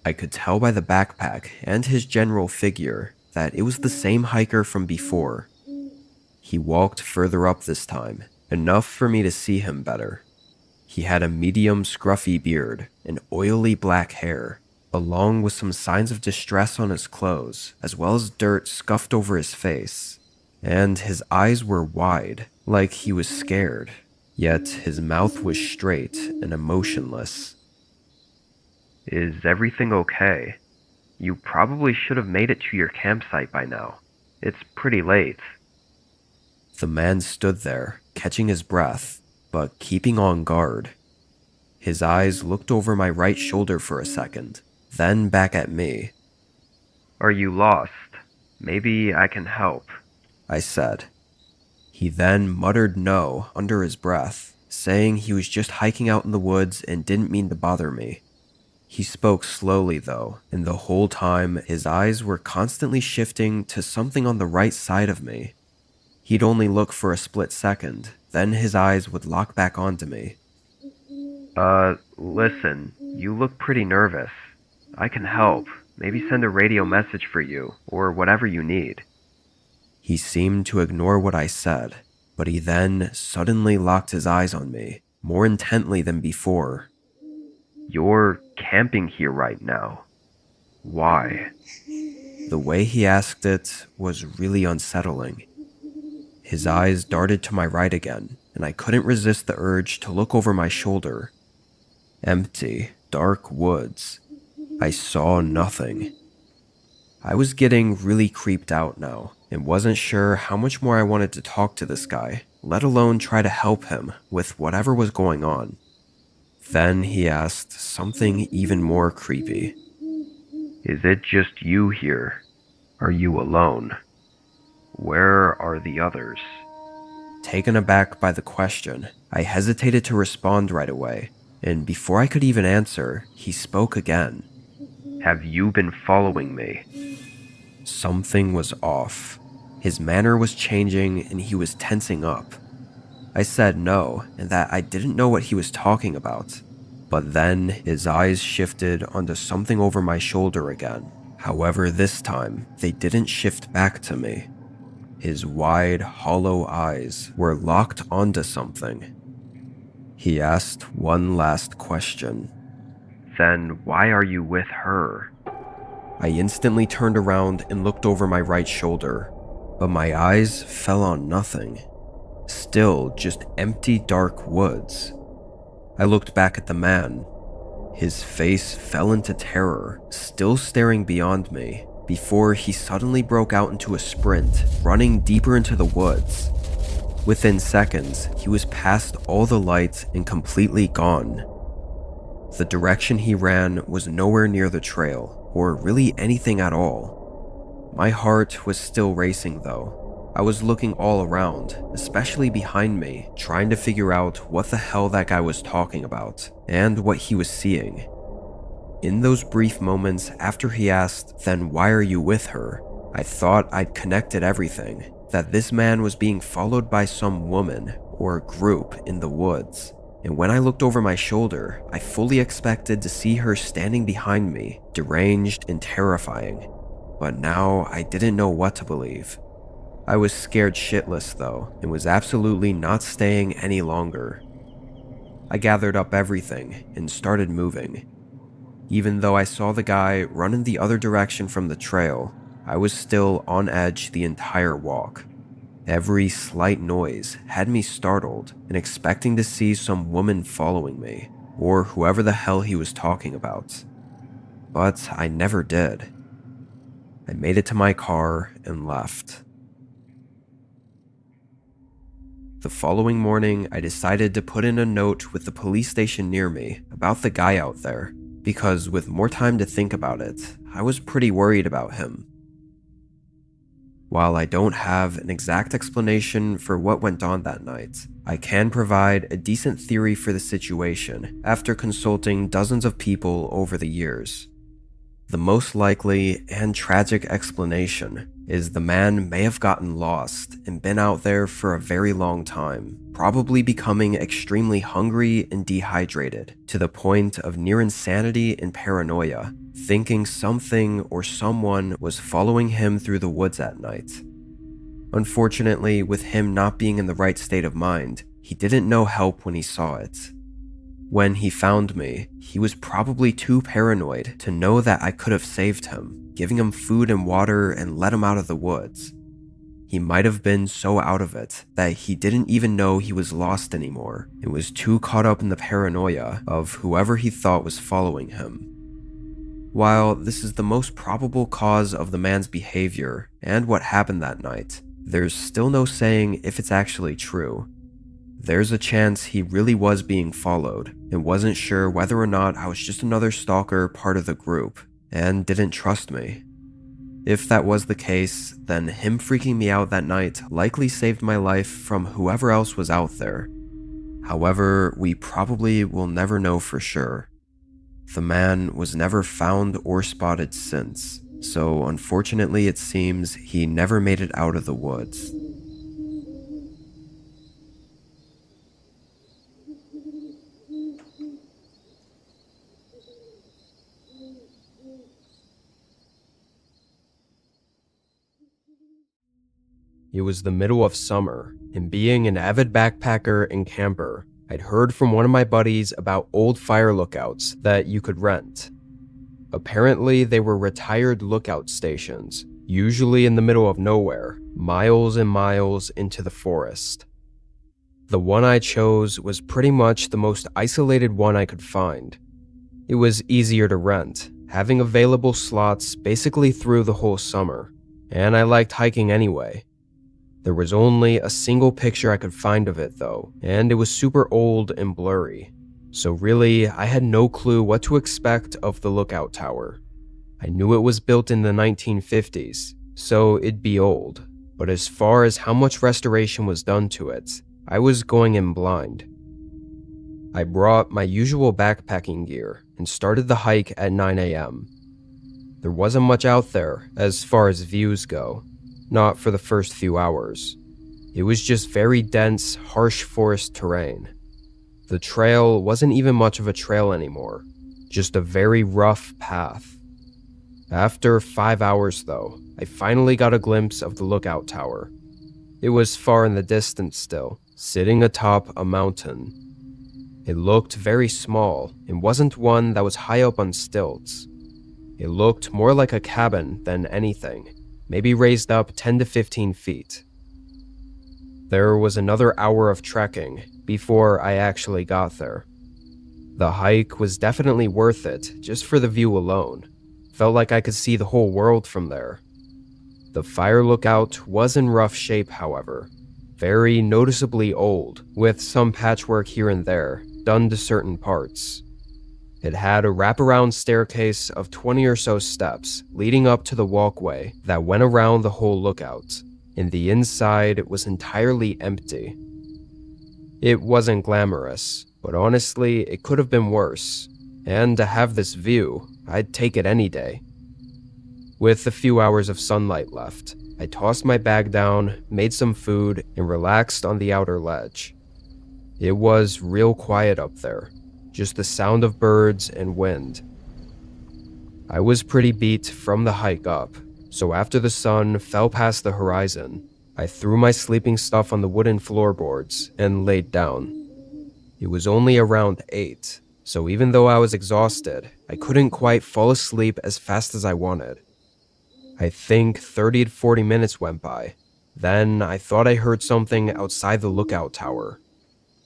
I could tell by the backpack and his general figure that it was the same hiker from before. He walked further up this time, enough for me to see him better. He had a medium scruffy beard and oily black hair, along with some signs of distress on his clothes, as well as dirt scuffed over his face. And his eyes were wide, like he was scared, yet his mouth was straight and emotionless. "Is everything okay? You probably should have made it to your campsite by now. It's pretty late." The man stood there, catching his breath, but keeping on guard. His eyes looked over my right shoulder for a second, then back at me. "Are you lost? Maybe I can help," I said. He then muttered no under his breath, saying he was just hiking out in the woods and didn't mean to bother me. He spoke slowly though, and the whole time his eyes were constantly shifting to something on the right side of me. He'd only look for a split second, then his eyes would lock back onto me. Listen, you look pretty nervous. I can help. Maybe send a radio message for you, or whatever you need." He seemed to ignore what I said, but he then suddenly locked his eyes on me, more intently than before. "You're camping here right now. Why?" The way he asked it was really unsettling. His eyes darted to my right again, and I couldn't resist the urge to look over my shoulder. Empty, dark woods. I saw nothing. I was getting really creeped out now, and wasn't sure how much more I wanted to talk to this guy, let alone try to help him with whatever was going on. Then he asked something even more creepy. "Is it just you here? Are you alone? Where are the others?" Taken aback by the question, I hesitated to respond right away, and before I could even answer, he spoke again. "Have you been following me?" Something was off. His manner was changing and he was tensing up. I said no, and that I didn't know what he was talking about. But then his eyes shifted onto something over my shoulder again. However, this time, they didn't shift back to me. His wide, hollow eyes were locked onto something. He asked one last question. "Then why are you with her?" I instantly turned around and looked over my right shoulder, but my eyes fell on nothing. Still just empty, dark woods. I looked back at the man. His face fell into terror, still staring beyond me, before he suddenly broke out into a sprint, running deeper into the woods. Within seconds, he was past all the lights and completely gone. The direction he ran was nowhere near the trail, or really anything at all. My heart was still racing though. I was looking all around, especially behind me, trying to figure out what the hell that guy was talking about, and what he was seeing. In those brief moments after he asked, "Then why are you with her?" I thought I'd connected everything, that this man was being followed by some woman or group in the woods. And when I looked over my shoulder, I fully expected to see her standing behind me, deranged and terrifying. But now I didn't know what to believe. I was scared shitless though, and was absolutely not staying any longer. I gathered up everything and started moving. Even though I saw the guy run in the other direction from the trail, I was still on edge the entire walk. Every slight noise had me startled and expecting to see some woman following me, or whoever the hell he was talking about. But I never did. I made it to my car and left. The following morning, I decided to put in a note with the police station near me about the guy out there, because with more time to think about it, I was pretty worried about him. While I don't have an exact explanation for what went on that night, I can provide a decent theory for the situation after consulting dozens of people over the years. The most likely and tragic explanation is the man may have gotten lost and been out there for a very long time, probably becoming extremely hungry and dehydrated to the point of near insanity and paranoia, thinking something or someone was following him through the woods at night. Unfortunately, with him not being in the right state of mind, he didn't know help when he saw it. When he found me, he was probably too paranoid to know that I could have saved him, giving him food and water and let him out of the woods. He might have been so out of it that he didn't even know he was lost anymore and was too caught up in the paranoia of whoever he thought was following him. While this is the most probable cause of the man's behavior and what happened that night, there's still no saying if it's actually true. There's a chance he really was being followed and wasn't sure whether or not I was just another stalker part of the group and didn't trust me. If that was the case, then him freaking me out that night likely saved my life from whoever else was out there. However, we probably will never know for sure. The man was never found or spotted since, so unfortunately it seems he never made it out of the woods. It was the middle of summer, and being an avid backpacker and camper, I'd heard from one of my buddies about old fire lookouts that you could rent. Apparently, they were retired lookout stations, usually in the middle of nowhere, miles and miles into the forest. The one I chose was pretty much the most isolated one I could find. It was easier to rent, having available slots basically through the whole summer, and I liked hiking anyway. There was only a single picture I could find of it though, and it was super old and blurry. So really, I had no clue what to expect of the lookout tower. I knew it was built in the 1950s, so it'd be old. But as far as how much restoration was done to it, I was going in blind. I brought my usual backpacking gear and started the hike at 9 a.m. There wasn't much out there as far as views go. Not for the first few hours. It was just very dense, harsh forest terrain. The trail wasn't even much of a trail anymore, just a very rough path. After 5 hours though, I finally got a glimpse of the lookout tower. It was far in the distance still, sitting atop a mountain. It looked very small and wasn't one that was high up on stilts. It looked more like a cabin than anything. Maybe raised up 10 to 15 feet. There was another hour of trekking before I actually got there. The hike was definitely worth it just for the view alone. Felt like I could see the whole world from there. The fire lookout was in rough shape, however. Very noticeably old, with some patchwork here and there, done to certain parts. It had a wraparound staircase of 20 or so steps leading up to the walkway that went around the whole lookout, and the inside was entirely empty. It wasn't glamorous, but honestly, it could have been worse, and to have this view, I'd take it any day. With a few hours of sunlight left, I tossed my bag down, made some food, and relaxed on the outer ledge. It was real quiet up there. Just the sound of birds and wind. I was pretty beat from the hike up, so after the sun fell past the horizon, I threw my sleeping stuff on the wooden floorboards and laid down. It was only around 8, so even though I was exhausted, I couldn't quite fall asleep as fast as I wanted. I think 30 to 40 minutes went by. Then I thought I heard something outside the lookout tower.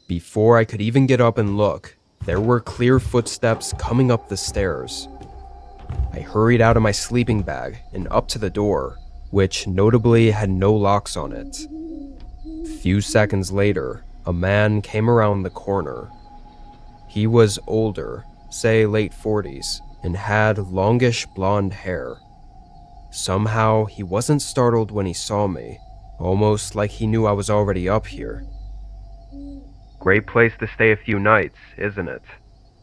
Before I could even get up and look, there were clear footsteps coming up the stairs. I hurried out of my sleeping bag and up to the door, which notably had no locks on it. A few seconds later, a man came around the corner. He was older, say late 40s, and had longish blonde hair. Somehow, he wasn't startled when he saw me, almost like he knew I was already up here. "Great place to stay a few nights, isn't it?"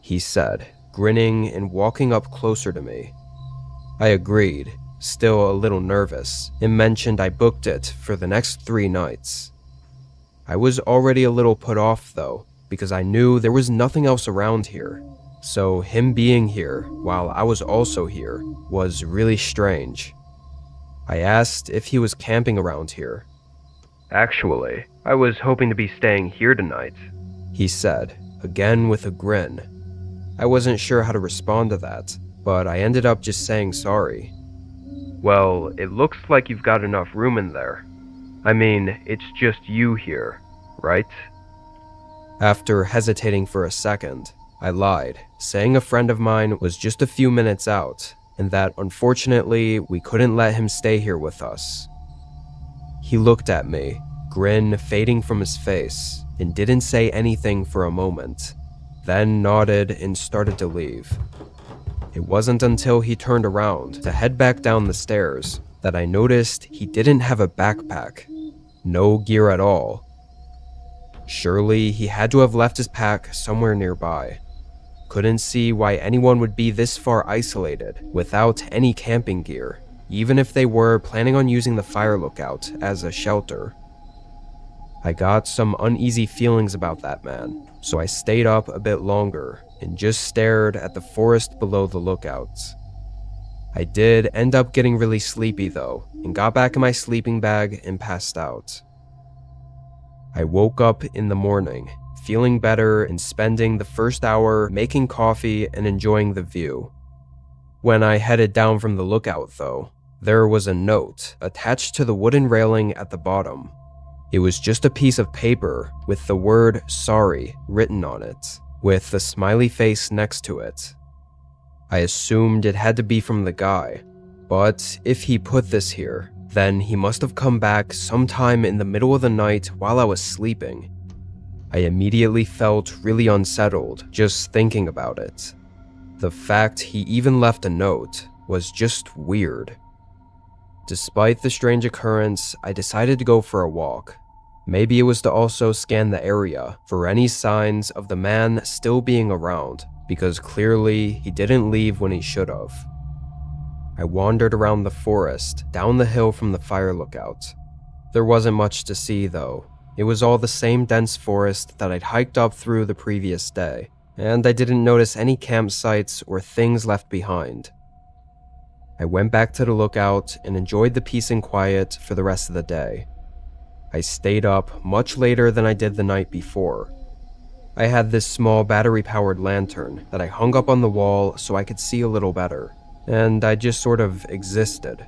he said, grinning and walking up closer to me. I agreed, still a little nervous, and mentioned I booked it for the next 3 nights. I was already a little put off though, because I knew there was nothing else around here, so him being here while I was also here was really strange. I asked if he was camping around here. "Actually, I was hoping to be staying here tonight," he said, again with a grin. I wasn't sure how to respond to that, but I ended up just saying sorry. Well, it looks like you've got enough room in there. I mean, it's just you here, right? After hesitating for a second, I lied, saying a friend of mine was just a few minutes out, and that unfortunately we couldn't let him stay here with us. He looked at me, grin fading from his face, and didn't say anything for a moment, then nodded and started to leave. It wasn't until he turned around to head back down the stairs that I noticed he didn't have a backpack. No gear at all. Surely he had to have left his pack somewhere nearby. Couldn't see why anyone would be this far isolated without any camping gear, even if they were planning on using the fire lookout as a shelter. I got some uneasy feelings about that man, so I stayed up a bit longer and just stared at the forest below the lookouts. I did end up getting really sleepy though, and got back in my sleeping bag and passed out. I woke up in the morning, feeling better and spending the first hour making coffee and enjoying the view. When I headed down from the lookout though, there was a note attached to the wooden railing at the bottom. It was just a piece of paper with the word sorry written on it, with a smiley face next to it. I assumed it had to be from the guy, but if he put this here, then he must have come back sometime in the middle of the night while I was sleeping. I immediately felt really unsettled just thinking about it. The fact he even left a note was just weird. Despite the strange occurrence, I decided to go for a walk. Maybe it was to also scan the area for any signs of the man still being around, because clearly he didn't leave when he should have. I wandered around the forest, down the hill from the fire lookout. There wasn't much to see though. It was all the same dense forest that I'd hiked up through the previous day, and I didn't notice any campsites or things left behind. I went back to the lookout and enjoyed the peace and quiet for the rest of the day. I stayed up much later than I did the night before. I had this small battery-powered lantern that I hung up on the wall so I could see a little better, and I just sort of existed.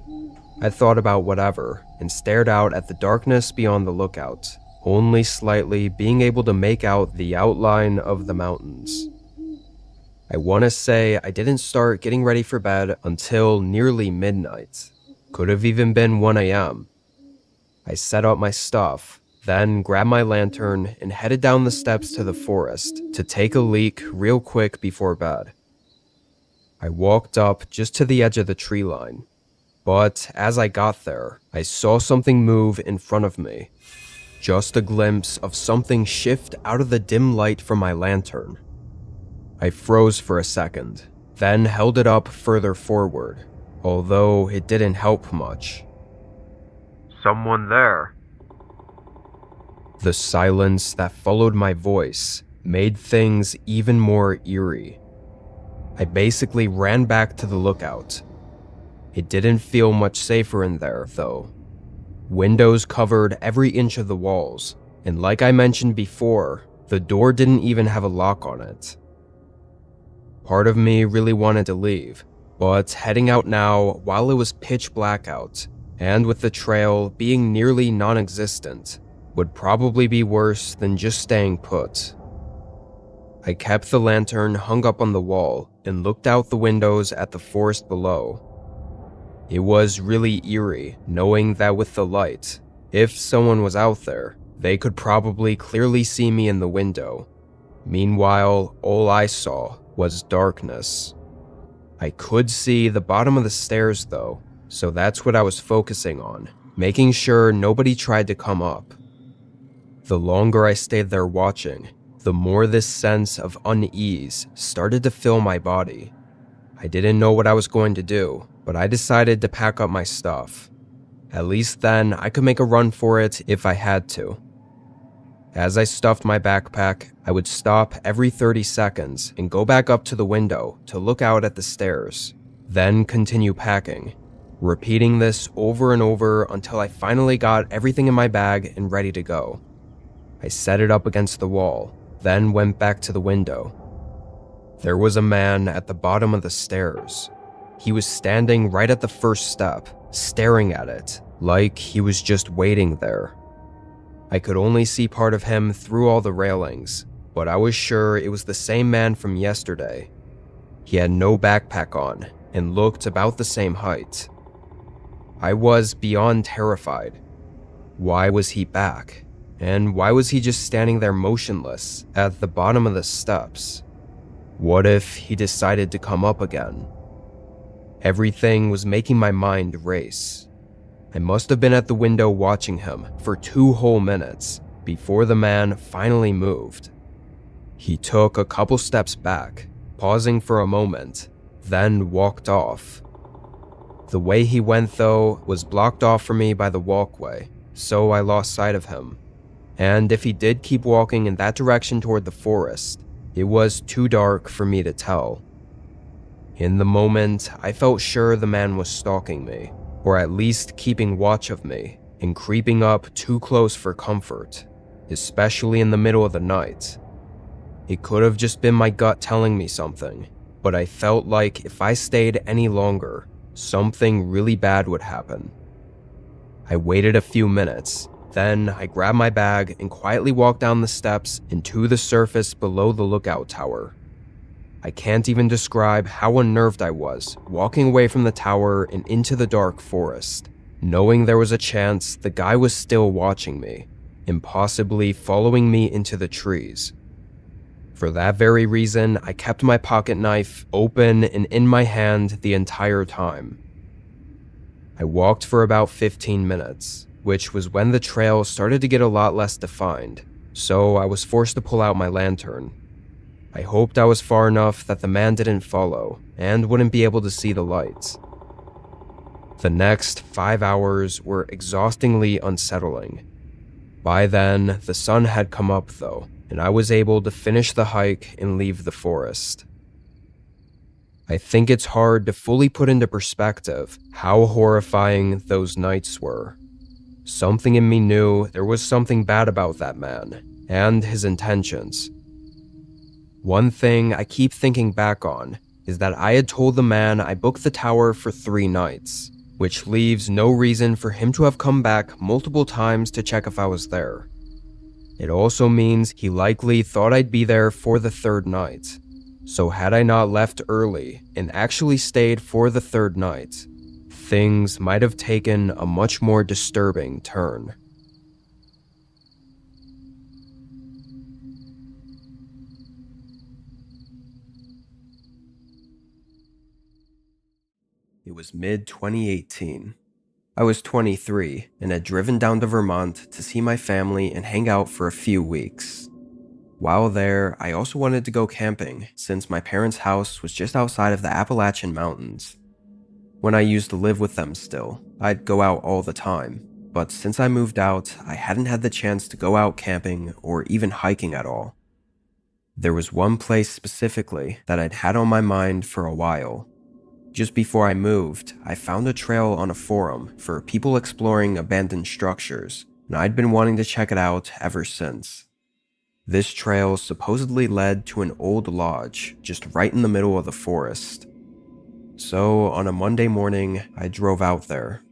I thought about whatever and stared out at the darkness beyond the lookout, only slightly being able to make out the outline of the mountains. I want to say I didn't start getting ready for bed until nearly midnight. Could have even been 1 a.m. I set up my stuff, then grabbed my lantern and headed down the steps to the forest to take a leak real quick before bed. I walked up just to the edge of the tree line, but as I got there, I saw something move in front of me. Just a glimpse of something shift out of the dim light from my lantern. I froze for a second, then held it up further forward, although it didn't help much. "Someone there." The silence that followed my voice made things even more eerie. I basically ran back to the lookout. It didn't feel much safer in there, though. Windows covered every inch of the walls, and like I mentioned before, the door didn't even have a lock on it. Part of me really wanted to leave, but heading out now while it was pitch black out, and with the trail being nearly non-existent, would probably be worse than just staying put. I kept the lantern hung up on the wall and looked out the windows at the forest below. It was really eerie knowing that with the light, if someone was out there, they could probably clearly see me in the window. Meanwhile, all I saw was darkness. I could see the bottom of the stairs though, so that's what I was focusing on, making sure nobody tried to come up. The longer I stayed there watching, the more this sense of unease started to fill my body. I didn't know what I was going to do, but I decided to pack up my stuff. At least then I could make a run for it if I had to. As I stuffed my backpack, I would stop every 30 seconds and go back up to the window to look out at the stairs, then continue packing, repeating this over and over until I finally got everything in my bag and ready to go. I set it up against the wall, then went back to the window. There was a man at the bottom of the stairs. He was standing right at the first step, staring at it, like he was just waiting there. I could only see part of him through all the railings, but I was sure it was the same man from yesterday. He had no backpack on and looked about the same height. I was beyond terrified. Why was he back? And why was he just standing there motionless at the bottom of the steps? What if he decided to come up again? Everything was making my mind race. I must have been at the window watching him for 2 whole minutes before the man finally moved. He took a couple steps back, pausing for a moment, then walked off. The way he went, though, was blocked off from me by the walkway, so I lost sight of him. And if he did keep walking in that direction toward the forest, it was too dark for me to tell. In the moment, I felt sure the man was stalking me, or at least keeping watch of me, and creeping up too close for comfort, especially in the middle of the night. It could have just been my gut telling me something, but I felt like if I stayed any longer, something really bad would happen. I waited a few minutes, then I grabbed my bag and quietly walked down the steps and to the surface below the lookout tower. I can't even describe how unnerved I was walking away from the tower and into the dark forest, knowing there was a chance the guy was still watching me and possibly following me into the trees. For that very reason, I kept my pocket knife open and in my hand the entire time. I walked for about 15 minutes, which was when the trail started to get a lot less defined, so I was forced to pull out my lantern. I hoped I was far enough that the man didn't follow and wouldn't be able to see the lights. The next 5 hours were exhaustingly unsettling. By then, the sun had come up though, and I was able to finish the hike and leave the forest. I think it's hard to fully put into perspective how horrifying those nights were. Something in me knew there was something bad about that man and his intentions. One thing I keep thinking back on is that I had told the man I booked the tower for 3 nights, which leaves no reason for him to have come back multiple times to check if I was there. It also means he likely thought I'd be there for the 3rd night. So had I not left early and actually stayed for the 3rd night, things might have taken a much more disturbing turn. It was mid-2018. I was 23 and had driven down to Vermont to see my family and hang out for a few weeks. While there, I also wanted to go camping since my parents' house was just outside of the Appalachian Mountains. When I used to live with them still, I'd go out all the time, but since I moved out, I hadn't had the chance to go out camping or even hiking at all. There was one place specifically that I'd had on my mind for a while. Just before I moved, I found a trail on a forum for people exploring abandoned structures, and I'd been wanting to check it out ever since. This trail supposedly led to an old lodge just right in the middle of the forest. So on a Monday morning, I drove out there.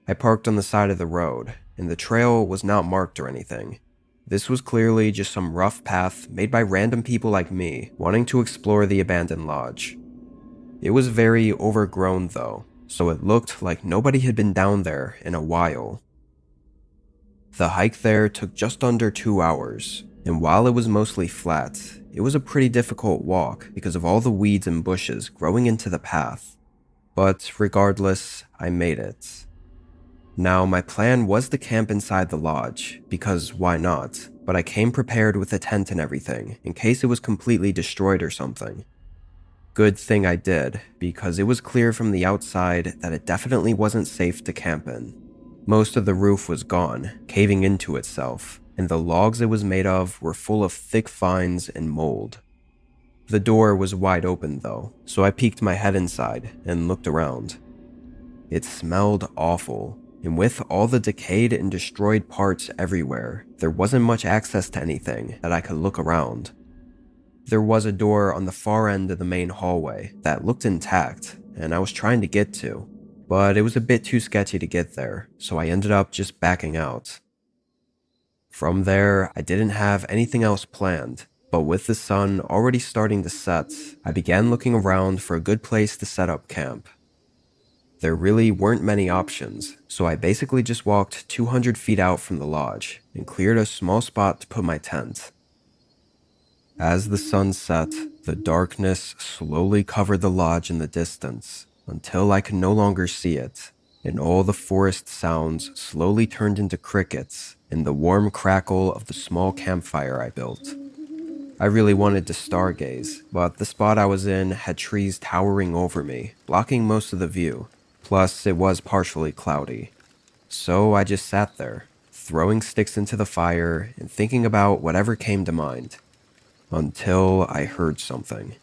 I parked on the side of the road, and the trail was not marked or anything. This was clearly just some rough path made by random people like me wanting to explore the abandoned lodge. It was very overgrown though, so it looked like nobody had been down there in a while. The hike there took just under 2 hours, and while it was mostly flat, it was a pretty difficult walk because of all the weeds and bushes growing into the path. But regardless, I made it. Now, my plan was to camp inside the lodge, because why not? But I came prepared with a tent and everything, in case it was completely destroyed or something. Good thing I did, because it was clear from the outside that it definitely wasn't safe to camp in. Most of the roof was gone, caving into itself, and the logs it was made of were full of thick vines and mold. The door was wide open though, so I peeked my head inside and looked around. It smelled awful. And with all the decayed and destroyed parts everywhere, there wasn't much access to anything that I could look around. There was a door on the far end of the main hallway that looked intact, and I was trying to get to, but it was a bit too sketchy to get there, so I ended up just backing out. From there, I didn't have anything else planned, but with the sun already starting to set, I began looking around for a good place to set up camp. There really weren't many options, so I basically just walked 200 feet out from the lodge and cleared a small spot to put my tent. As the sun set, the darkness slowly covered the lodge in the distance until I could no longer see it, and all the forest sounds slowly turned into crickets and the warm crackle of the small campfire I built. I really wanted to stargaze, but the spot I was in had trees towering over me, blocking most of the view, plus it was partially cloudy. So I just sat there, throwing sticks into the fire and thinking about whatever came to mind. Until I heard something.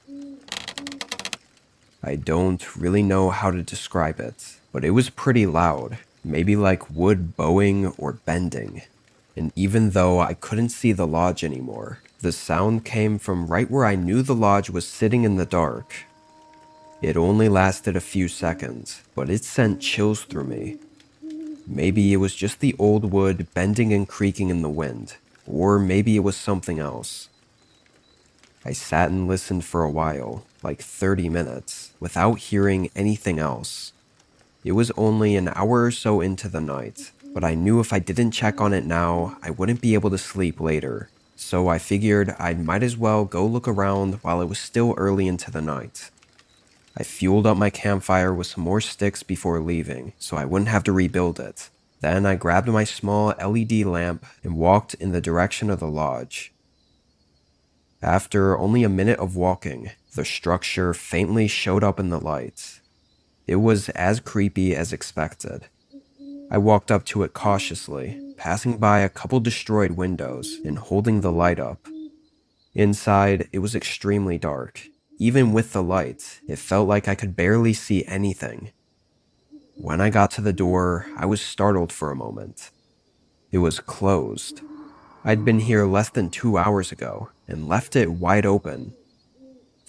I don't really know how to describe it, but it was pretty loud, maybe like wood bowing or bending. And even though I couldn't see the lodge anymore, the sound came from right where I knew the lodge was sitting in the dark. It only lasted a few seconds, but it sent chills through me. Maybe it was just the old wood bending and creaking in the wind, or maybe it was something else. I sat and listened for a while, like 30 minutes, without hearing anything else. It was only an hour or so into the night, but I knew if I didn't check on it now, I wouldn't be able to sleep later. So I figured I might as well go look around while it was still early into the night. I fueled up my campfire with some more sticks before leaving, so I wouldn't have to rebuild it. Then I grabbed my small LED lamp and walked in the direction of the lodge. After only a minute of walking, the structure faintly showed up in the light. It was as creepy as expected. I walked up to it cautiously, passing by a couple destroyed windows and holding the light up. Inside, it was extremely dark. Even with the light, it felt like I could barely see anything. When I got to the door, I was startled for a moment. It was closed. I'd been here less than 2 hours ago and left it wide open.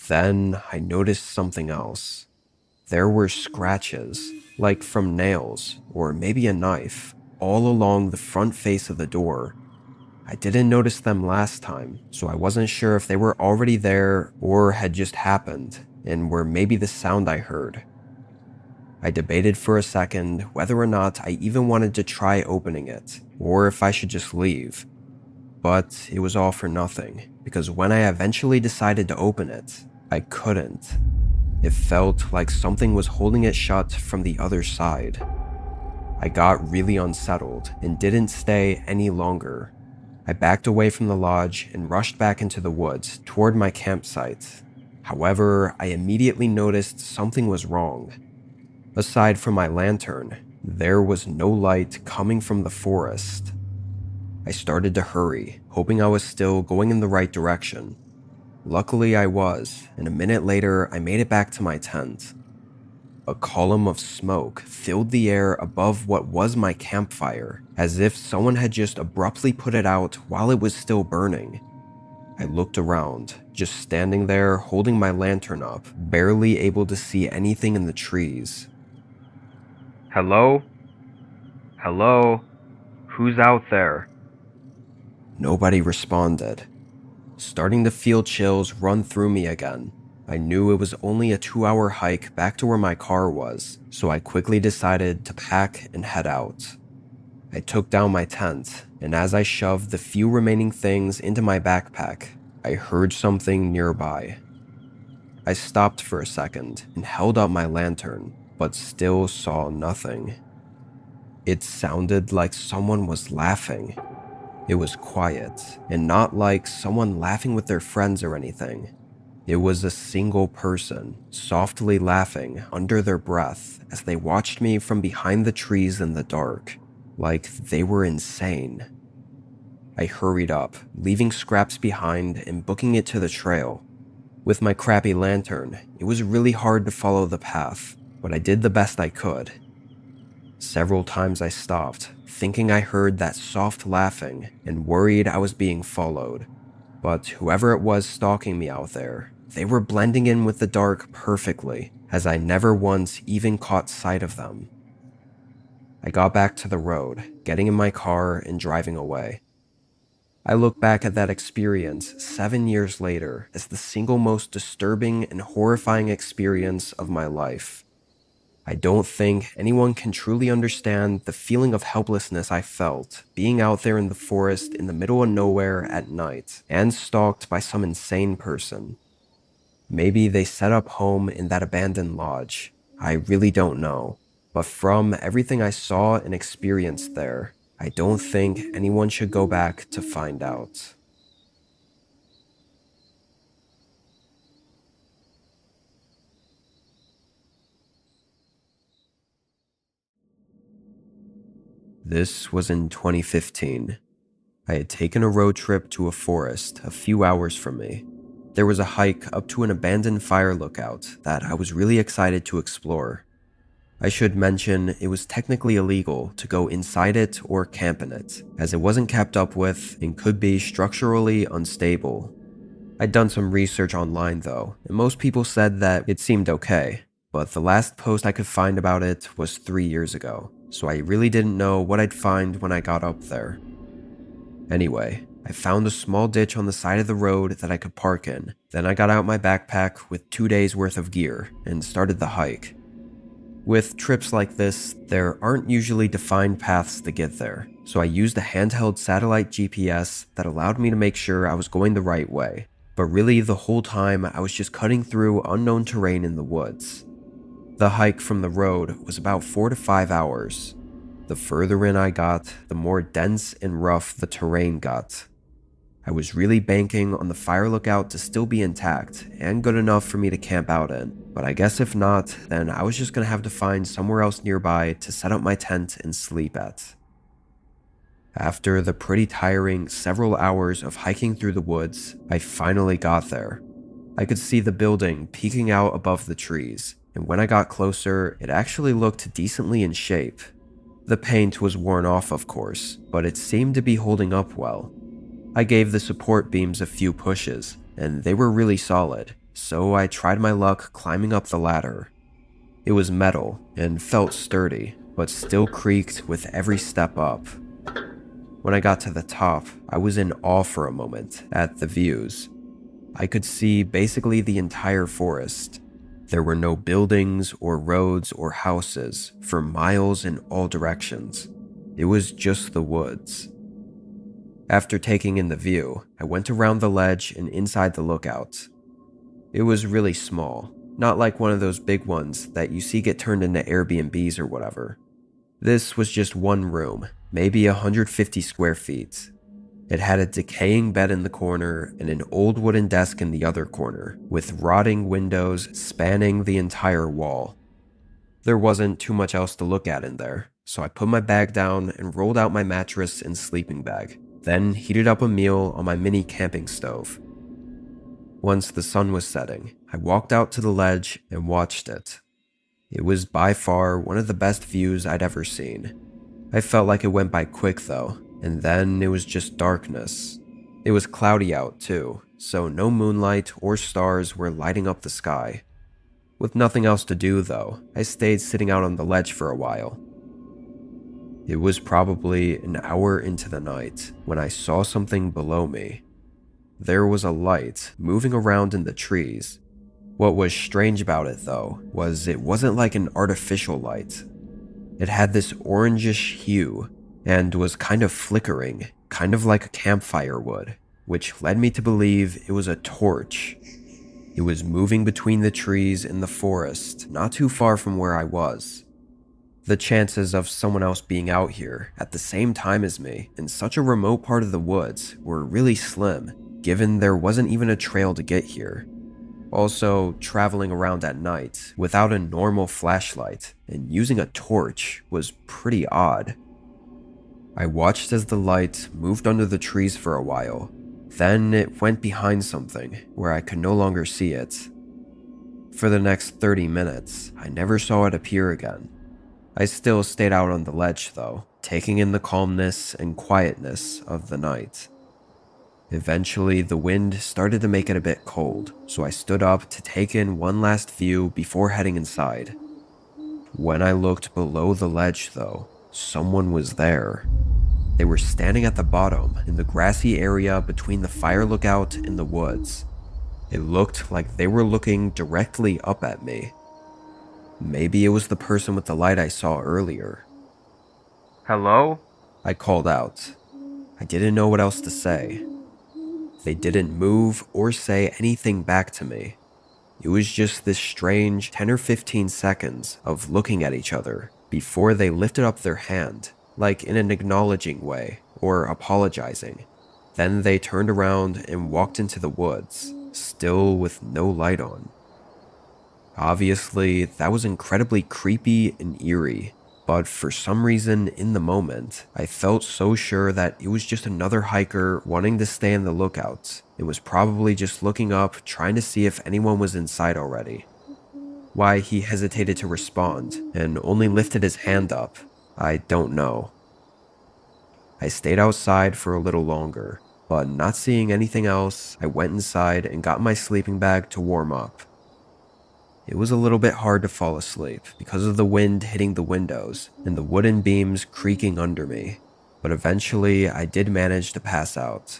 Then I noticed something else. There were scratches, like from nails or maybe a knife, all along the front face of the door. I didn't notice them last time, so I wasn't sure if they were already there or had just happened and were maybe the sound I heard. I debated for a second whether or not I even wanted to try opening it, or if I should just leave. But it was all for nothing, because when I eventually decided to open it, I couldn't. It felt like something was holding it shut from the other side. I got really unsettled and didn't stay any longer. I backed away from the lodge and rushed back into the woods toward my campsite. However, I immediately noticed something was wrong. Aside from my lantern, there was no light coming from the forest. I started to hurry, hoping I was still going in the right direction. Luckily I was, and a minute later I made it back to my tent. A column of smoke filled the air above what was my campfire, as if someone had just abruptly put it out while it was still burning. I looked around, just standing there holding my lantern up, barely able to see anything in the trees. "Hello? Hello? Who's out there?" Nobody responded. Starting to feel chills run through me again. I knew it was only a 2-hour hike back to where my car was, so I quickly decided to pack and head out. I took down my tent, and as I shoved the few remaining things into my backpack, I heard something nearby. I stopped for a second and held up my lantern, but still saw nothing. It sounded like someone was laughing. It was quiet, and not like someone laughing with their friends or anything. It was a single person, softly laughing under their breath as they watched me from behind the trees in the dark, like they were insane. I hurried up, leaving scraps behind and booking it to the trail. With my crappy lantern, it was really hard to follow the path, but I did the best I could. Several times I stopped, thinking I heard that soft laughing and worried I was being followed. But whoever it was stalking me out there, they were blending in with the dark perfectly, as I never once even caught sight of them. I got back to the road, getting in my car and driving away. I look back at that experience 7 years later as the single most disturbing and horrifying experience of my life. I don't think anyone can truly understand the feeling of helplessness I felt being out there in the forest in the middle of nowhere at night and stalked by some insane person. Maybe they set up home in that abandoned lodge. I really don't know. But from everything I saw and experienced there, I don't think anyone should go back to find out. This was in 2015. I had taken a road trip to a forest a few hours from me. There was a hike up to an abandoned fire lookout that I was really excited to explore. I should mention it was technically illegal to go inside it or camp in it, as it wasn't kept up with and could be structurally unstable. I'd done some research online though, and most people said that it seemed okay, but the last post I could find about it was 3 years ago, so I really didn't know what I'd find when I got up there. Anyway, I found a small ditch on the side of the road that I could park in. Then I got out my backpack with 2 days worth of gear and started the hike. With trips like this, there aren't usually defined paths to get there, so I used a handheld satellite GPS that allowed me to make sure I was going the right way. But really, the whole time I was just cutting through unknown terrain in the woods. The hike from the road was about 4 to 5 hours. The further in I got, the more dense and rough the terrain got. I was really banking on the fire lookout to still be intact and good enough for me to camp out in, but I guess if not, then I was just gonna have to find somewhere else nearby to set up my tent and sleep at. After the pretty tiring several hours of hiking through the woods, I finally got there. I could see the building peeking out above the trees, and when I got closer, it actually looked decently in shape. The paint was worn off, of course, but it seemed to be holding up well. I gave the support beams a few pushes, and they were really solid, so I tried my luck climbing up the ladder. It was metal and felt sturdy, but still creaked with every step up. When I got to the top, I was in awe for a moment at the views. I could see basically the entire forest. There were no buildings or roads or houses for miles in all directions. It was just the woods. After taking in the view, I went around the ledge and inside the lookout. It was really small, not like one of those big ones that you see get turned into Airbnbs or whatever. This was just one room, maybe 150 square feet. It had a decaying bed in the corner and an old wooden desk in the other corner, with rotting windows spanning the entire wall. There wasn't too much else to look at in there, so I put my bag down and rolled out my mattress and sleeping bag, then heated up a meal on my mini camping stove. Once the sun was setting, I walked out to the ledge and watched it. It was by far one of the best views I'd ever seen. I felt like it went by quick though, and then it was just darkness. It was cloudy out too, so no moonlight or stars were lighting up the sky. With nothing else to do though, I stayed sitting out on the ledge for a while. It was probably an hour into the night when I saw something below me. There was a light moving around in the trees. What was strange about it though was it wasn't like an artificial light. It had this orangish hue and was kind of flickering, kind of like a campfire would, which led me to believe it was a torch. It was moving between the trees in the forest, not too far from where I was. The chances of someone else being out here at the same time as me in such a remote part of the woods were really slim, given there wasn't even a trail to get here. Also, traveling around at night without a normal flashlight and using a torch was pretty odd. I watched as the light moved under the trees for a while. Then it went behind something where I could no longer see it. For the next 30 minutes, I never saw it appear again. I still stayed out on the ledge though, taking in the calmness and quietness of the night. Eventually, the wind started to make it a bit cold, so I stood up to take in one last view before heading inside. When I looked below the ledge though, someone was there. They were standing at the bottom in the grassy area between the fire lookout and the woods. It looked like they were looking directly up at me. Maybe it was the person with the light I saw earlier. Hello? I called out. I didn't know what else to say. They didn't move or say anything back to me. It was just this strange 10 or 15 seconds of looking at each other before they lifted up their hand, like in an acknowledging way or apologizing. Then they turned around and walked into the woods, still with no light on. Obviously, that was incredibly creepy and eerie, but for some reason in the moment, I felt so sure that it was just another hiker wanting to stay on the lookout. It was probably just looking up, trying to see if anyone was inside already. Why he hesitated to respond and only lifted his hand up, I don't know. I stayed outside for a little longer, but not seeing anything else, I went inside and got my sleeping bag to warm up. It was a little bit hard to fall asleep because of the wind hitting the windows and the wooden beams creaking under me, but eventually I did manage to pass out.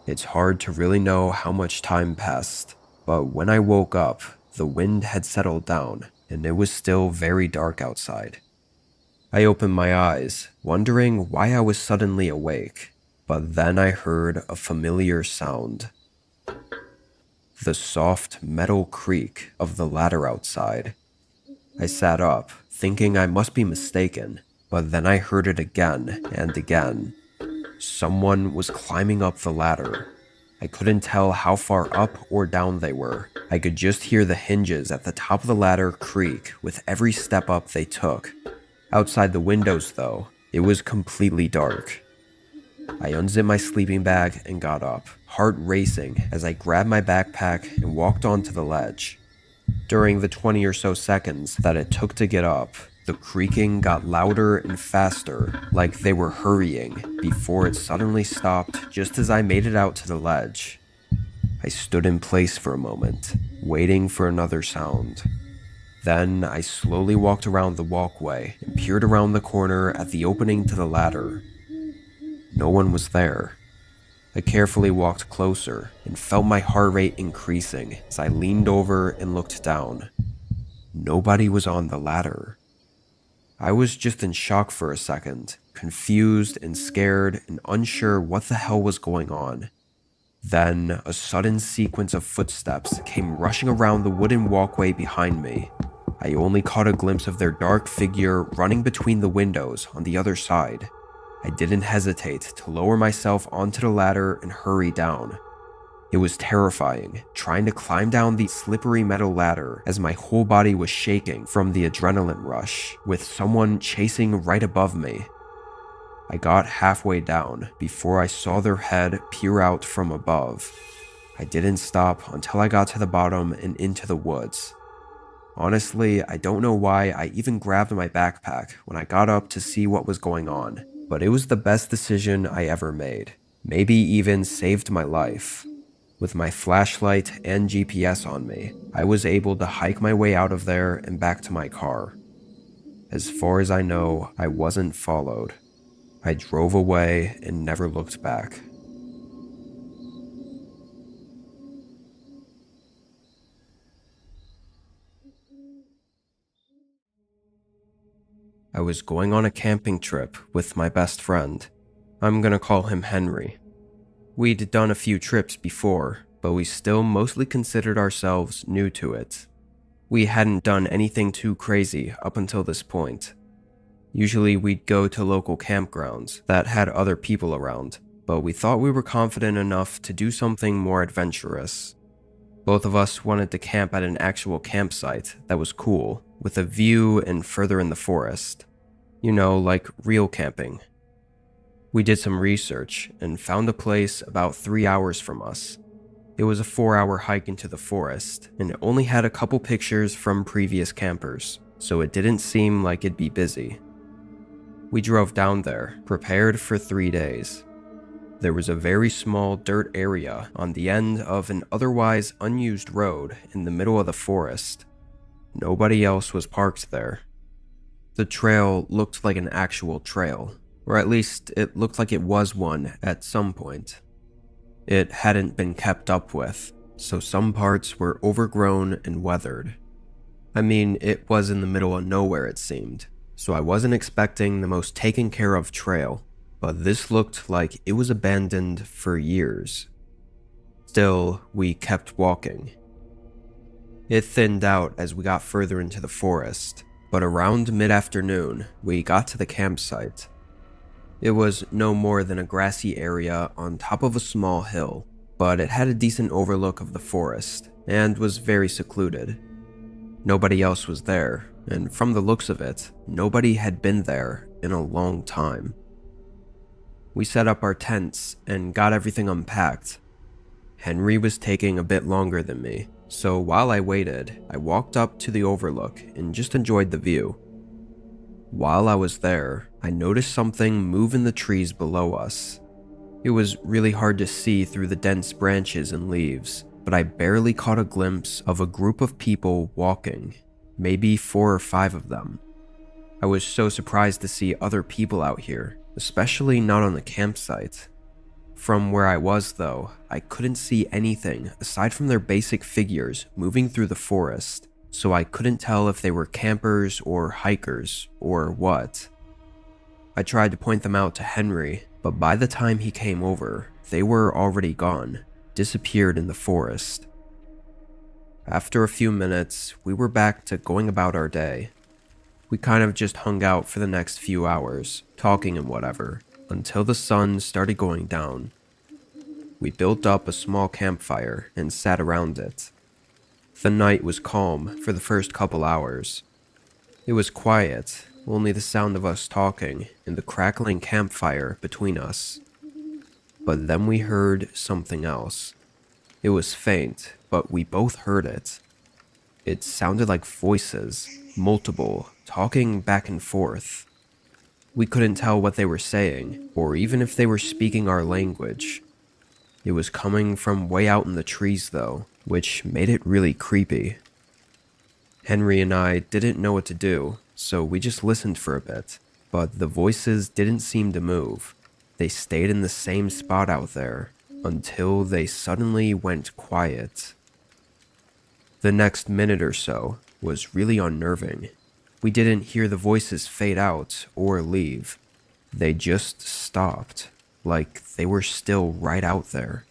It's hard to really know how much time passed, but when I woke up, the wind had settled down and it was still very dark outside. I opened my eyes, wondering why I was suddenly awake, but then I heard a familiar sound. The soft metal creak of the ladder outside. I sat up, thinking I must be mistaken, but then I heard it again and again. Someone was climbing up the ladder. I couldn't tell how far up or down they were. I could just hear the hinges at the top of the ladder creak with every step up they took. Outside the windows, though, it was completely dark. I unzipped my sleeping bag and got up, heart racing as I grabbed my backpack and walked onto the ledge. During the 20 or so seconds that it took to get up, the creaking got louder and faster, like they were hurrying, before it suddenly stopped just as I made it out to the ledge. I stood in place for a moment, waiting for another sound. Then I slowly walked around the walkway and peered around the corner at the opening to the ladder. No one was there. I carefully walked closer and felt my heart rate increasing as I leaned over and looked down. Nobody was on the ladder. I was just in shock for a second, confused and scared and unsure what the hell was going on. Then a sudden sequence of footsteps came rushing around the wooden walkway behind me. I only caught a glimpse of their dark figure running between the windows on the other side. I didn't hesitate to lower myself onto the ladder and hurry down. It was terrifying, trying to climb down the slippery metal ladder as my whole body was shaking from the adrenaline rush, with someone chasing right above me. I got halfway down before I saw their head peer out from above. I didn't stop until I got to the bottom and into the woods. Honestly, I don't know why I even grabbed my backpack when I got up to see what was going on, but it was the best decision I ever made. Maybe even saved my life. With my flashlight and GPS on me, I was able to hike my way out of there and back to my car. As far as I know, I wasn't followed. I drove away and never looked back. I was going on a camping trip with my best friend. I'm gonna call him Henry. We'd done a few trips before, but we still mostly considered ourselves new to it. We hadn't done anything too crazy up until this point. Usually we'd go to local campgrounds that had other people around, but we thought we were confident enough to do something more adventurous. Both of us wanted to camp at an actual campsite that was cool, with a view and further in the forest. You know, like real camping. We did some research and found a place about 3 hours from us. It was a 4-hour hike into the forest, and it only had a couple pictures from previous campers. so it didn't seem like it'd be busy. We drove down there, prepared for 3 days. There was a very small dirt area on the end of an otherwise unused road in the middle of the forest. Nobody else was parked there. The trail looked like an actual trail, or at least it looked like it was one at some point. It hadn't been kept up with, so some parts were overgrown and weathered. I mean, it was in the middle of nowhere, it seemed, so I wasn't expecting the most taken care of trail, but this looked like it was abandoned for years. Still, we kept walking. It thinned out as we got further into the forest, but around mid-afternoon, we got to the campsite. It was no more than a grassy area on top of a small hill, but it had a decent overlook of the forest and was very secluded. Nobody else was there, and from the looks of it, nobody had been there in a long time. We set up our tents and got everything unpacked. Henry was taking a bit longer than me, so while I waited, I walked up to the overlook and just enjoyed the view. While I was there, I noticed something move in the trees below us. It was really hard to see through the dense branches and leaves, but I barely caught a glimpse of a group of people walking, maybe 4 or 5 of them. I was so surprised to see other people out here, especially not on the campsite. From where I was though, I couldn't see anything aside from their basic figures moving through the forest, so I couldn't tell if they were campers or hikers or what. I tried to point them out to Henry, but by the time he came over, they were already gone, disappeared in the forest. After a few minutes, we were back to going about our day. We kind of just hung out for the next few hours, talking and whatever, until the sun started going down. We built up a small campfire and sat around it. The night was calm for the first couple hours. It was quiet, only the sound of us talking and the crackling campfire between us. But then we heard something else. It was faint, but we both heard it. It sounded like voices, multiple, talking back and forth. We couldn't tell what they were saying, or even if they were speaking our language. It was coming from way out in the trees though, which made it really creepy. Henry and I didn't know what to do, so we just listened for a bit, but the voices didn't seem to move. They stayed in the same spot out there, until they suddenly went quiet. The next minute or so was really unnerving. We didn't hear the voices fade out or leave. They just stopped, like they were still right out there.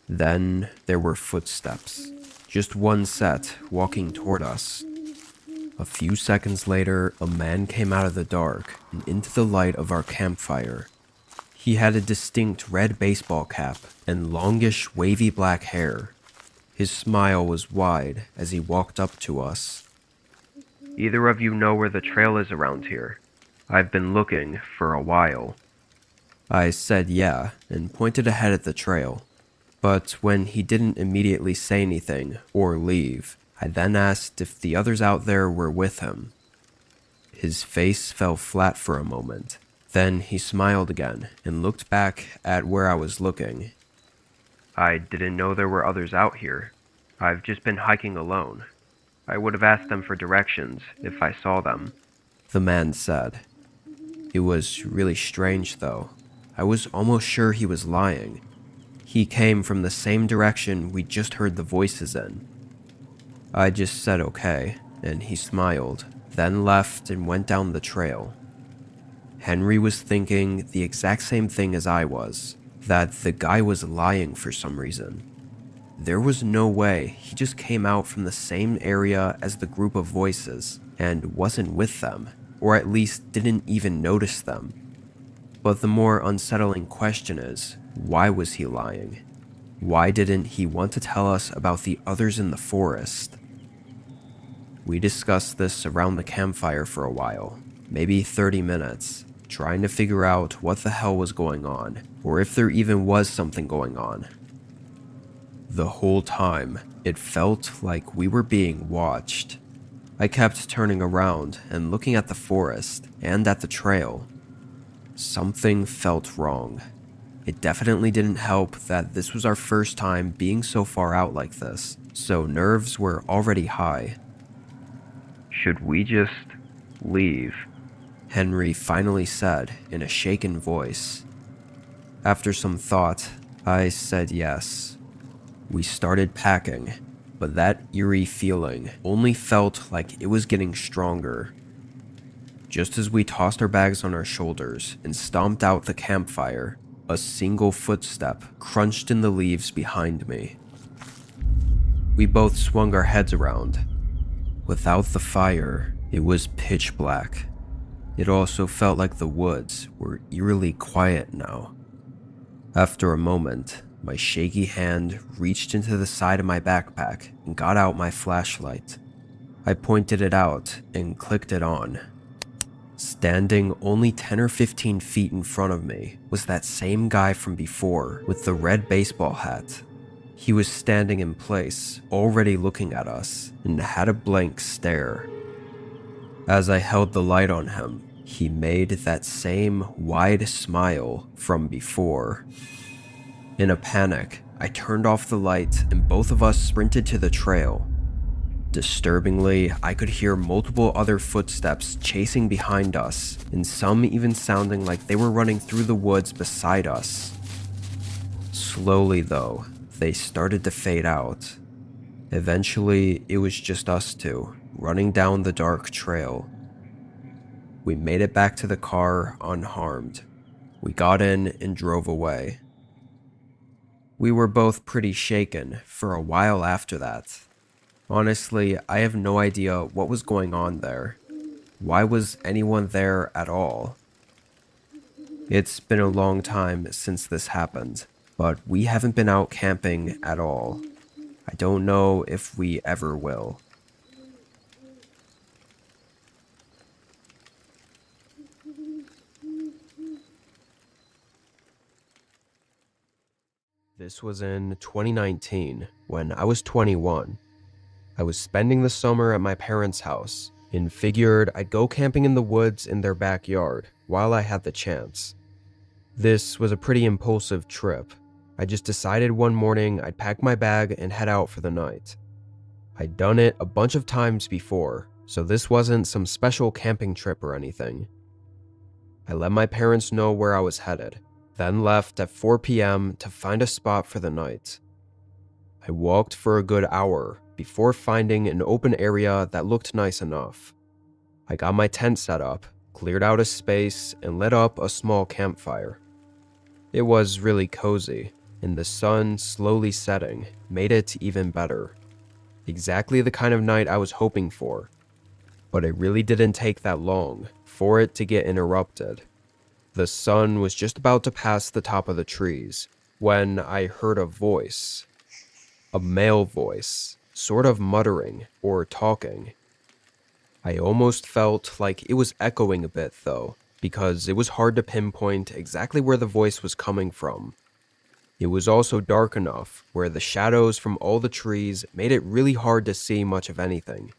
Then there were footsteps, just one set walking toward us. A few seconds later, a man came out of the dark and into the light of our campfire. He had a distinct red baseball cap and longish wavy black hair. His smile was wide as he walked up to us. Either of you know where the trail is around here? I've been looking for a while. I said yeah and pointed ahead at the trail. But when he didn't immediately say anything or leave, I then asked if the others out there were with him. His face fell flat for a moment. Then he smiled again and looked back at where I was looking. I didn't know there were others out here. I've just been hiking alone. I would have asked them for directions if I saw them, the man said. It was really strange though. I was almost sure he was lying. He came from the same direction we just heard the voices in. I just said okay, and he smiled, then left and went down the trail. Henry was thinking the exact same thing as I was, that the guy was lying for some reason. There was no way he just came out from the same area as the group of voices and wasn't with them, or at least didn't even notice them. But the more unsettling question is, why was he lying? Why didn't he want to tell us about the others in the forest? We discussed this around the campfire for a while, maybe 30 minutes, trying to figure out what the hell was going on, or if there even was something going on. The whole time, it felt like we were being watched. I kept turning around and looking at the forest and at the trail. Something felt wrong. It definitely didn't help that this was our first time being so far out like this, so nerves were already high. Should we just leave? Henry finally said in a shaken voice. After some thought, I said yes. We started packing, but that eerie feeling only felt like it was getting stronger. Just as we tossed our bags on our shoulders and stomped out the campfire, a single footstep crunched in the leaves behind me. We both swung our heads around. Without the fire, it was pitch black. It also felt like the woods were eerily quiet now. After a moment, my shaky hand reached into the side of my backpack and got out my flashlight. I pointed it out and clicked it on. Standing only 10 or 15 feet in front of me was that same guy from before with the red baseball hat. He was standing in place, already looking at us, and had a blank stare. As I held the light on him, he made that same wide smile from before. In a panic, I turned off the light and both of us sprinted to the trail. Disturbingly, I could hear multiple other footsteps chasing behind us, and some even sounding like they were running through the woods beside us. Slowly though, they started to fade out. Eventually, it was just us two, running down the dark trail. We made it back to the car unharmed. We got in and drove away. We were both pretty shaken for a while after that. Honestly, I have no idea what was going on there. Why was anyone there at all? It's been a long time since this happened, but we haven't been out camping at all. I don't know if we ever will. This was in 2019, when I was 21. I was spending the summer at my parents' house, and figured I'd go camping in the woods in their backyard while I had the chance. This was a pretty impulsive trip. I just decided one morning I'd pack my bag and head out for the night. I'd done it a bunch of times before, so this wasn't some special camping trip or anything. I let my parents know where I was headed, then left at 4 p.m. to find a spot for the night. I walked for a good hour before finding an open area that looked nice enough. I got my tent set up, cleared out a space, and lit up a small campfire. It was really cozy, and the sun slowly setting made it even better. Exactly the kind of night I was hoping for. But it really didn't take that long for it to get interrupted. The sun was just about to pass the top of the trees when I heard a voice. A male voice, sort of muttering or talking. I almost felt like it was echoing a bit though, because it was hard to pinpoint exactly where the voice was coming from. It was also dark enough where the shadows from all the trees made it really hard to see much of anything.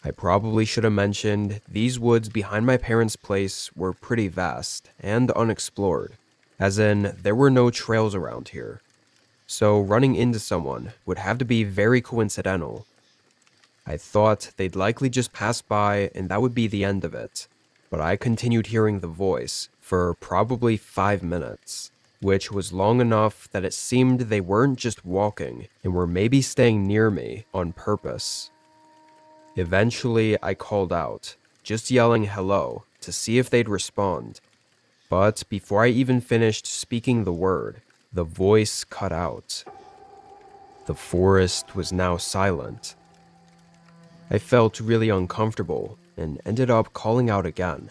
I probably should have mentioned these woods behind my parents' place were pretty vast and unexplored, as in there were no trails around here. So running into someone would have to be very coincidental. I thought they'd likely just pass by and that would be the end of it, but I continued hearing the voice for probably 5 minutes, which was long enough that it seemed they weren't just walking and were maybe staying near me on purpose. Eventually, I called out, just yelling hello to see if they'd respond. But before I even finished speaking the word, the voice cut out. The forest was now silent. I felt really uncomfortable and ended up calling out again.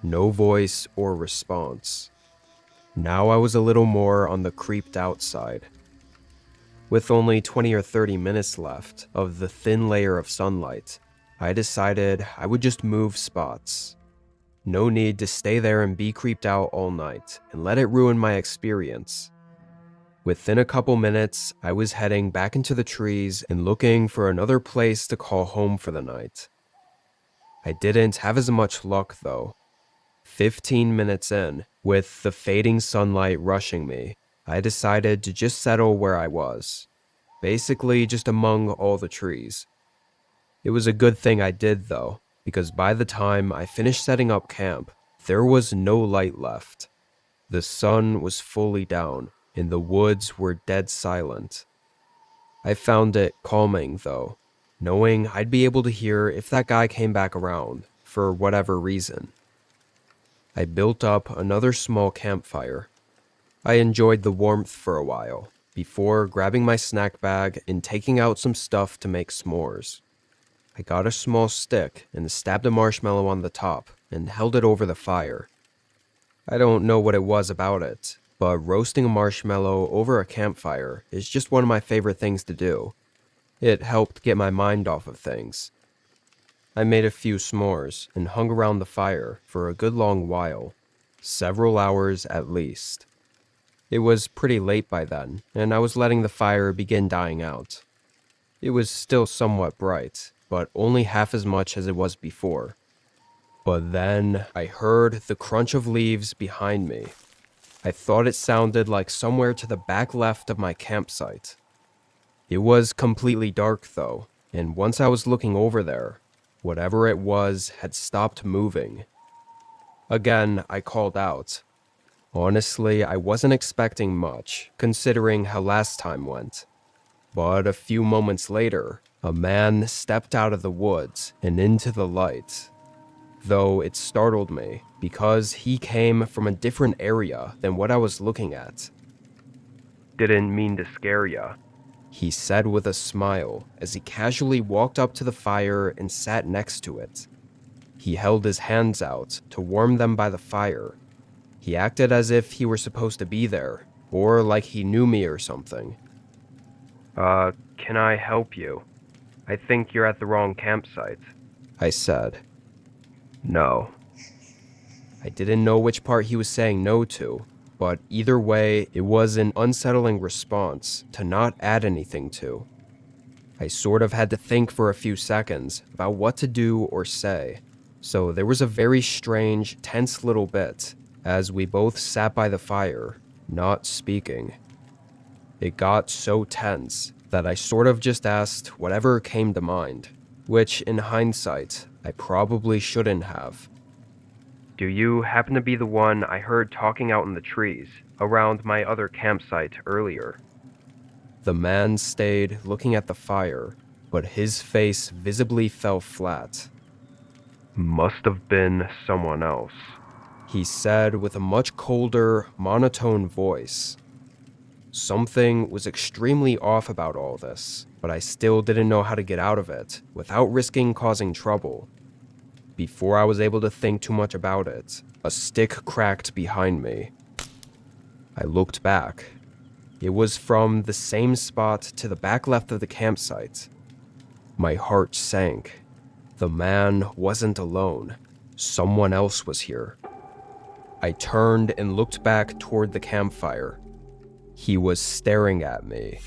No voice or response. Now I was a little more on the creeped out side. With only 20 or 30 minutes left of the thin layer of sunlight, I decided I would just move spots. No need to stay there and be creeped out all night and let it ruin my experience. Within a couple minutes, I was heading back into the trees and looking for another place to call home for the night. I didn't have as much luck though. 15 minutes in, with the fading sunlight rushing me, I decided to just settle where I was, basically just among all the trees. It was a good thing I did though, because by the time I finished setting up camp, there was no light left. The sun was fully down, and the woods were dead silent. I found it calming though, knowing I'd be able to hear if that guy came back around, for whatever reason. I built up another small campfire. I enjoyed the warmth for a while, before grabbing my snack bag and taking out some stuff to make s'mores. I got a small stick and stabbed a marshmallow on the top and held it over the fire. I don't know what it was about it, but roasting a marshmallow over a campfire is just one of my favorite things to do. It helped get my mind off of things. I made a few s'mores and hung around the fire for a good long while, several hours at least. It was pretty late by then, and I was letting the fire begin dying out. It was still somewhat bright, but only half as much as it was before. But then I heard the crunch of leaves behind me. I thought it sounded like somewhere to the back left of my campsite. It was completely dark though, and once I was looking over there, whatever it was had stopped moving. Again, I called out. Honestly, I wasn't expecting much, considering how last time went. But a few moments later, a man stepped out of the woods and into the light. Though it startled me, because he came from a different area than what I was looking at. Didn't mean to scare ya. He said with a smile as he casually walked up to the fire and sat next to it. He held his hands out to warm them by the fire. He acted as if he were supposed to be there, or like he knew me or something. Can I help you? I think you're at the wrong campsite, I said. No. I didn't know which part he was saying no to, but either way, it was an unsettling response to not add anything to. I sort of had to think for a few seconds about what to do or say, so there was a very strange, tense little bit as we both sat by the fire, not speaking. It got so tense that I sort of just asked whatever came to mind, which in hindsight, I probably shouldn't have. Do you happen to be the one I heard talking out in the trees around my other campsite earlier? The man stayed looking at the fire, but his face visibly fell flat. Must have been someone else, He said with a much colder, monotone voice. Something was extremely off about all this, but I still didn't know how to get out of it without risking causing trouble. Before I was able to think too much about it, a stick cracked behind me. I looked back. It was from the same spot to the back left of the campsite. My heart sank. The man wasn't alone. Someone else was here. I turned and looked back toward the campfire. He was staring at me.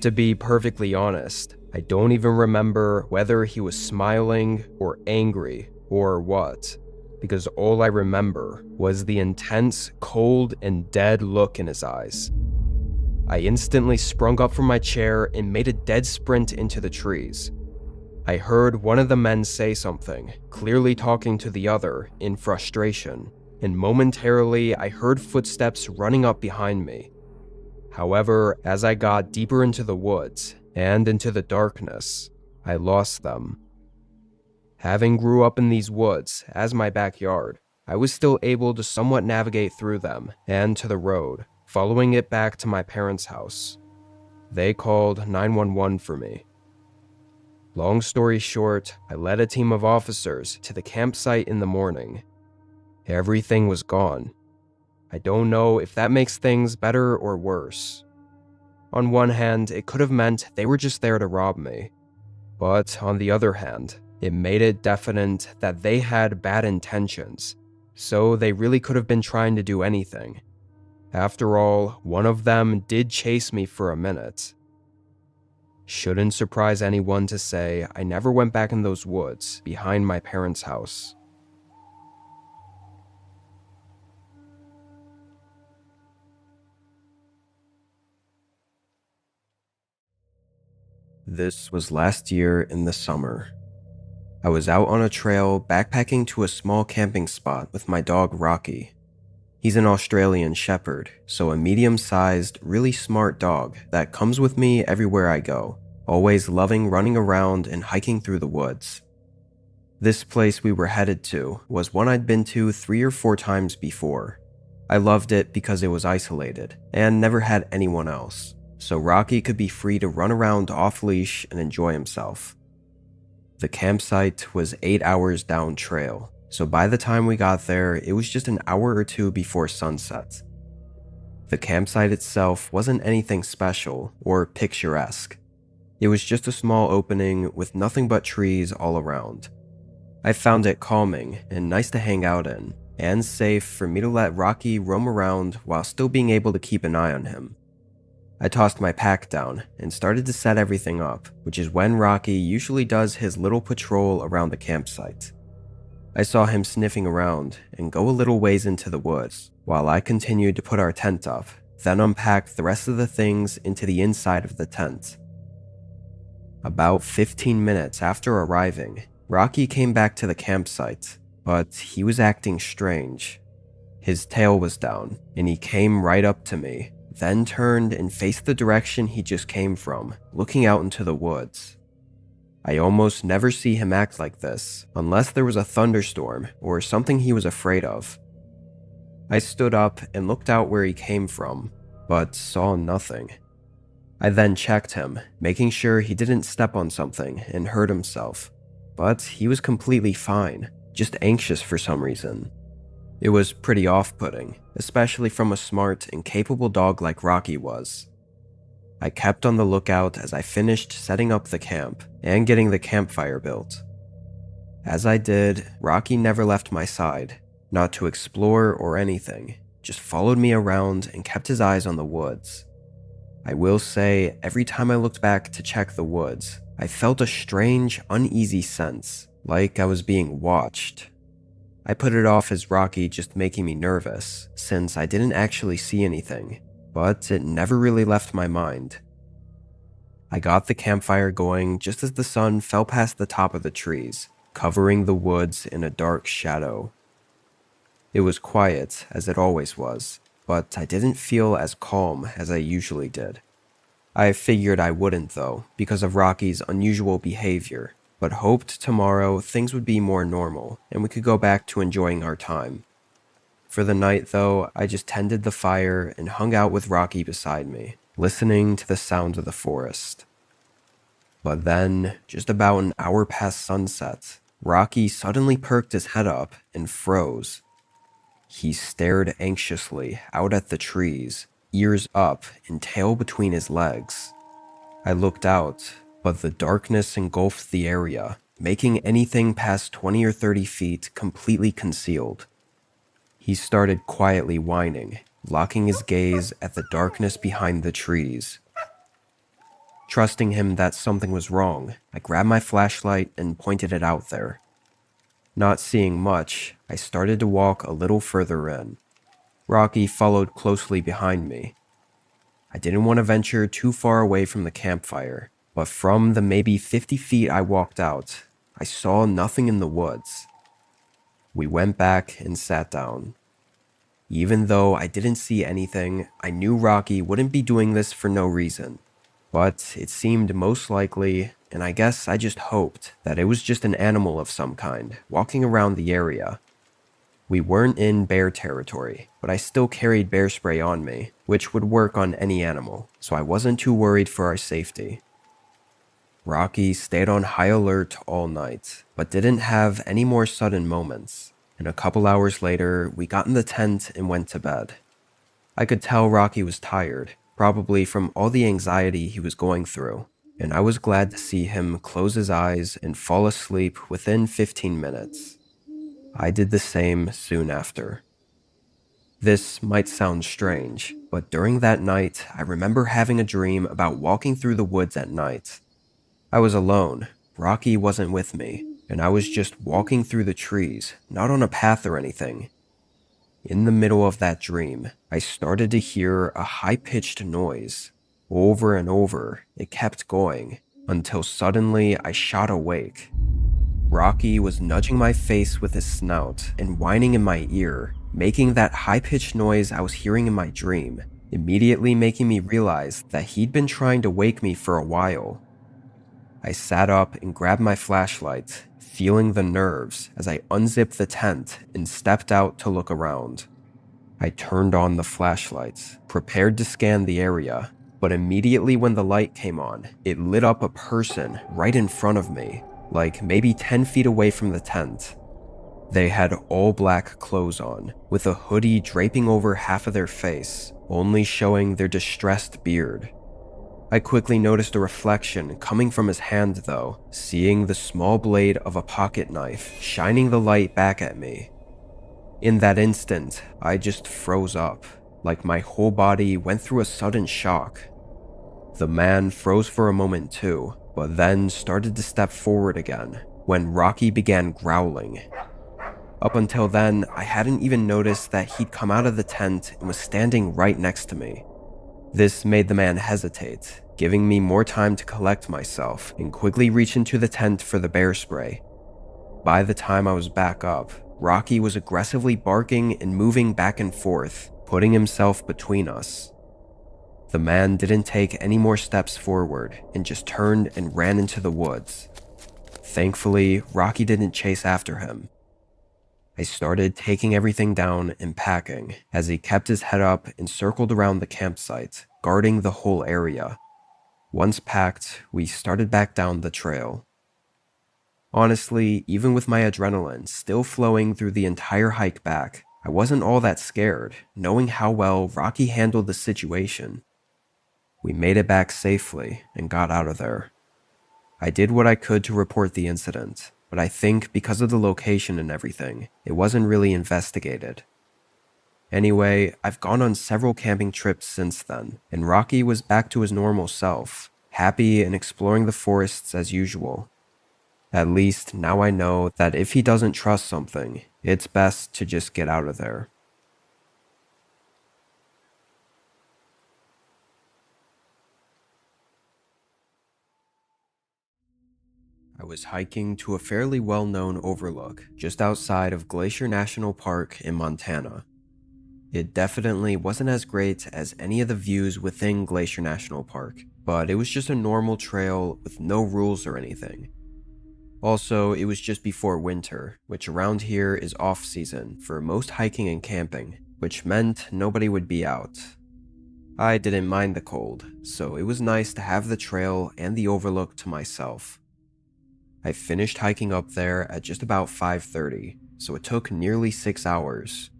To be perfectly honest, I don't even remember whether he was smiling or angry or what, because all I remember was the intense, cold, and dead look in his eyes. I instantly sprung up from my chair and made a dead sprint into the trees. I heard one of the men say something, clearly talking to the other in frustration, and momentarily I heard footsteps running up behind me. However, as I got deeper into the woods and into the darkness, I lost them. Having grew up in these woods as my backyard, I was still able to somewhat navigate through them and to the road, following it back to my parents' house. They called 911 for me. Long story short, I led a team of officers to the campsite in the morning. Everything was gone. I don't know if that makes things better or worse. On one hand, it could have meant they were just there to rob me. But on the other hand, it made it definite that they had bad intentions, so they really could have been trying to do anything. After all, one of them did chase me for a minute. Shouldn't surprise anyone to say I never went back in those woods behind my parents' house. This was last year in the summer. I was out on a trail backpacking to a small camping spot with my dog Rocky. He's an Australian Shepherd, so a medium-sized, really smart dog that comes with me everywhere I go, always loving running around and hiking through the woods. This place we were headed to was one I'd been to 3 or 4 times before. I loved it because it was isolated and never had anyone else, so Rocky could be free to run around off-leash and enjoy himself. The campsite was 8 hours down trail, so by the time we got there, it was just an hour or two before sunset. The campsite itself wasn't anything special or picturesque. It was just a small opening with nothing but trees all around. I found it calming and nice to hang out in, and safe for me to let Rocky roam around while still being able to keep an eye on him. I tossed my pack down and started to set everything up, which is when Rocky usually does his little patrol around the campsite. I saw him sniffing around and go a little ways into the woods, while I continued to put our tent up, then unpack the rest of the things into the inside of the tent. About 15 minutes after arriving, Rocky came back to the campsite, but he was acting strange. His tail was down, and he came right up to me, then turned and faced the direction he just came from, looking out into the woods. I almost never see him act like this, unless there was a thunderstorm or something he was afraid of. I stood up and looked out where he came from, but saw nothing. I then checked him, making sure he didn't step on something and hurt himself, but he was completely fine, just anxious for some reason. It was pretty off-putting, especially from a smart and capable dog like Rocky was. I kept on the lookout as I finished setting up the camp and getting the campfire built. As I did, Rocky never left my side, not to explore or anything, just followed me around and kept his eyes on the woods. I will say, every time I looked back to check the woods, I felt a strange, uneasy sense, like I was being watched. I put it off as Rocky just making me nervous, since I didn't actually see anything, but it never really left my mind. I got the campfire going just as the sun fell past the top of the trees, covering the woods in a dark shadow. It was quiet, as it always was, but I didn't feel as calm as I usually did. I figured I wouldn't though, because of Rocky's unusual behavior, but hoped tomorrow things would be more normal and we could go back to enjoying our time. For the night though, I just tended the fire and hung out with Rocky beside me, listening to the sounds of the forest. But then, just about an hour past sunset, Rocky suddenly perked his head up and froze. He stared anxiously out at the trees, ears up and tail between his legs. I looked out, but the darkness engulfed the area, making anything past 20 or 30 feet completely concealed. He started quietly whining, locking his gaze at the darkness behind the trees. Trusting him that something was wrong, I grabbed my flashlight and pointed it out there. Not seeing much, I started to walk a little further in. Rocky followed closely behind me. I didn't want to venture too far away from the campfire, but from the maybe 50 feet I walked out, I saw nothing in the woods. We went back and sat down. Even though I didn't see anything, I knew Rocky wouldn't be doing this for no reason. But it seemed most likely, and I guess I just hoped, that it was just an animal of some kind, walking around the area. We weren't in bear territory, but I still carried bear spray on me, which would work on any animal, so I wasn't too worried for our safety. Rocky stayed on high alert all night, but didn't have any more sudden moments, and a couple hours later, we got in the tent and went to bed. I could tell Rocky was tired, probably from all the anxiety he was going through, and I was glad to see him close his eyes and fall asleep within 15 minutes. I did the same soon after. This might sound strange, but during that night, I remember having a dream about walking through the woods at night. I was alone, Rocky wasn't with me, and I was just walking through the trees, not on a path or anything. In the middle of that dream, I started to hear a high-pitched noise. Over and over, it kept going, until suddenly I shot awake. Rocky was nudging my face with his snout and whining in my ear, making that high-pitched noise I was hearing in my dream, immediately making me realize that he'd been trying to wake me for a while. I sat up and grabbed my flashlight, feeling the nerves as I unzipped the tent and stepped out to look around. I turned on the flashlight, prepared to scan the area, but immediately when the light came on, it lit up a person right in front of me, like maybe 10 feet away from the tent. They had all black clothes on, with a hoodie draping over half of their face, only showing their distressed beard. I quickly noticed a reflection coming from his hand though, seeing the small blade of a pocket knife shining the light back at me. In that instant, I just froze up, like my whole body went through a sudden shock. The man froze for a moment too, but then started to step forward again, when Rocky began growling. Up until then, I hadn't even noticed that he'd come out of the tent and was standing right next to me. This made the man hesitate, giving me more time to collect myself and quickly reach into the tent for the bear spray. By the time I was back up, Rocky was aggressively barking and moving back and forth, putting himself between us. The man didn't take any more steps forward and just turned and ran into the woods. Thankfully, Rocky didn't chase after him. I started taking everything down and packing as he kept his head up and circled around the campsite, guarding the whole area. Once packed, we started back down the trail. Honestly, even with my adrenaline still flowing through the entire hike back, I wasn't all that scared, knowing how well Rocky handled the situation. We made it back safely and got out of there. I did what I could to report the incident, but I think because of the location and everything, it wasn't really investigated. Anyway, I've gone on several camping trips since then, and Rocky was back to his normal self, happy and exploring the forests as usual. At least now I know that if he doesn't trust something, it's best to just get out of there. I was hiking to a fairly well-known overlook just outside of Glacier National Park in Montana. It definitely wasn't as great as any of the views within Glacier National Park, but it was just a normal trail with no rules or anything. Also, it was just before winter, which around here is off-season for most hiking and camping, which meant nobody would be out. I didn't mind the cold, so it was nice to have the trail and the overlook to myself. I finished hiking up there at just about 5:30, so it took nearly 6 hours.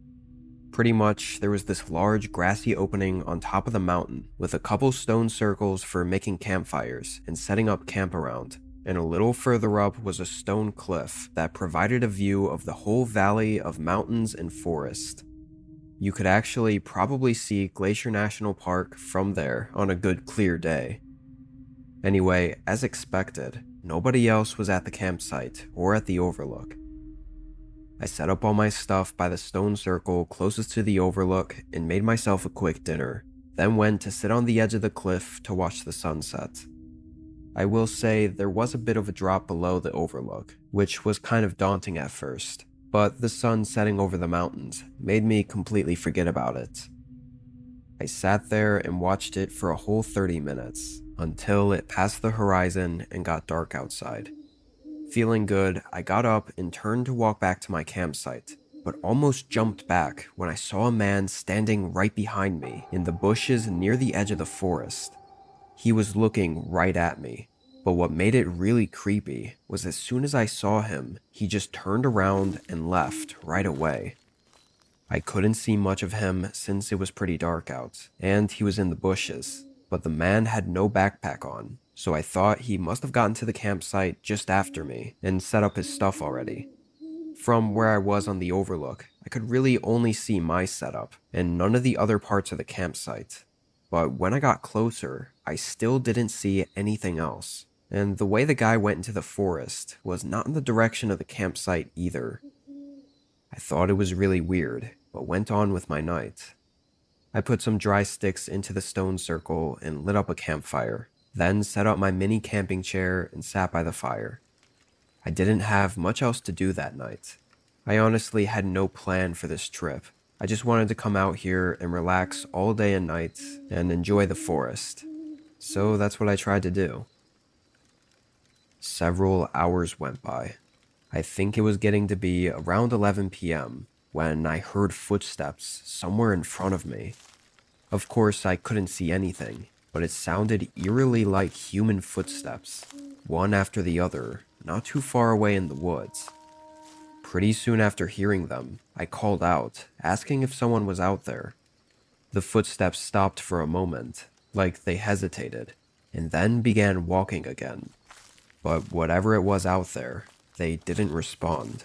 Pretty much, there was this large grassy opening on top of the mountain with a couple stone circles for making campfires and setting up camp around, and a little further up was a stone cliff that provided a view of the whole valley of mountains and forest. You could actually probably see Glacier National Park from there on a good clear day. Anyway, as expected, nobody else was at the campsite or at the overlook. I set up all my stuff by the stone circle closest to the overlook and made myself a quick dinner, then went to sit on the edge of the cliff to watch the sunset. I will say there was a bit of a drop below the overlook, which was kind of daunting at first, but the sun setting over the mountains made me completely forget about it. I sat there and watched it for a whole 30 minutes, until it passed the horizon and got dark outside. Feeling good, I got up and turned to walk back to my campsite, but almost jumped back when I saw a man standing right behind me in the bushes near the edge of the forest. He was looking right at me, but what made it really creepy was as soon as I saw him, he just turned around and left right away. I couldn't see much of him since it was pretty dark out, and he was in the bushes, but the man had no backpack on, so I thought he must have gotten to the campsite just after me and set up his stuff already. From where I was on the overlook, I could really only see my setup and none of the other parts of the campsite. But when I got closer, I still didn't see anything else. And the way the guy went into the forest was not in the direction of the campsite either. I thought it was really weird, but went on with my night. I put some dry sticks into the stone circle and lit up a campfire, then set up my mini camping chair and sat by the fire. I didn't have much else to do that night. I honestly had no plan for this trip. I just wanted to come out here and relax all day and night and enjoy the forest. So that's what I tried to do. Several hours went by. I think it was getting to be around 11 p.m. when I heard footsteps somewhere in front of me. Of course, I couldn't see anything, but it sounded eerily like human footsteps, one after the other, not too far away in the woods. Pretty soon after hearing them, I called out, asking if someone was out there. The footsteps stopped for a moment, like they hesitated, and then began walking again. But whatever it was out there, they didn't respond.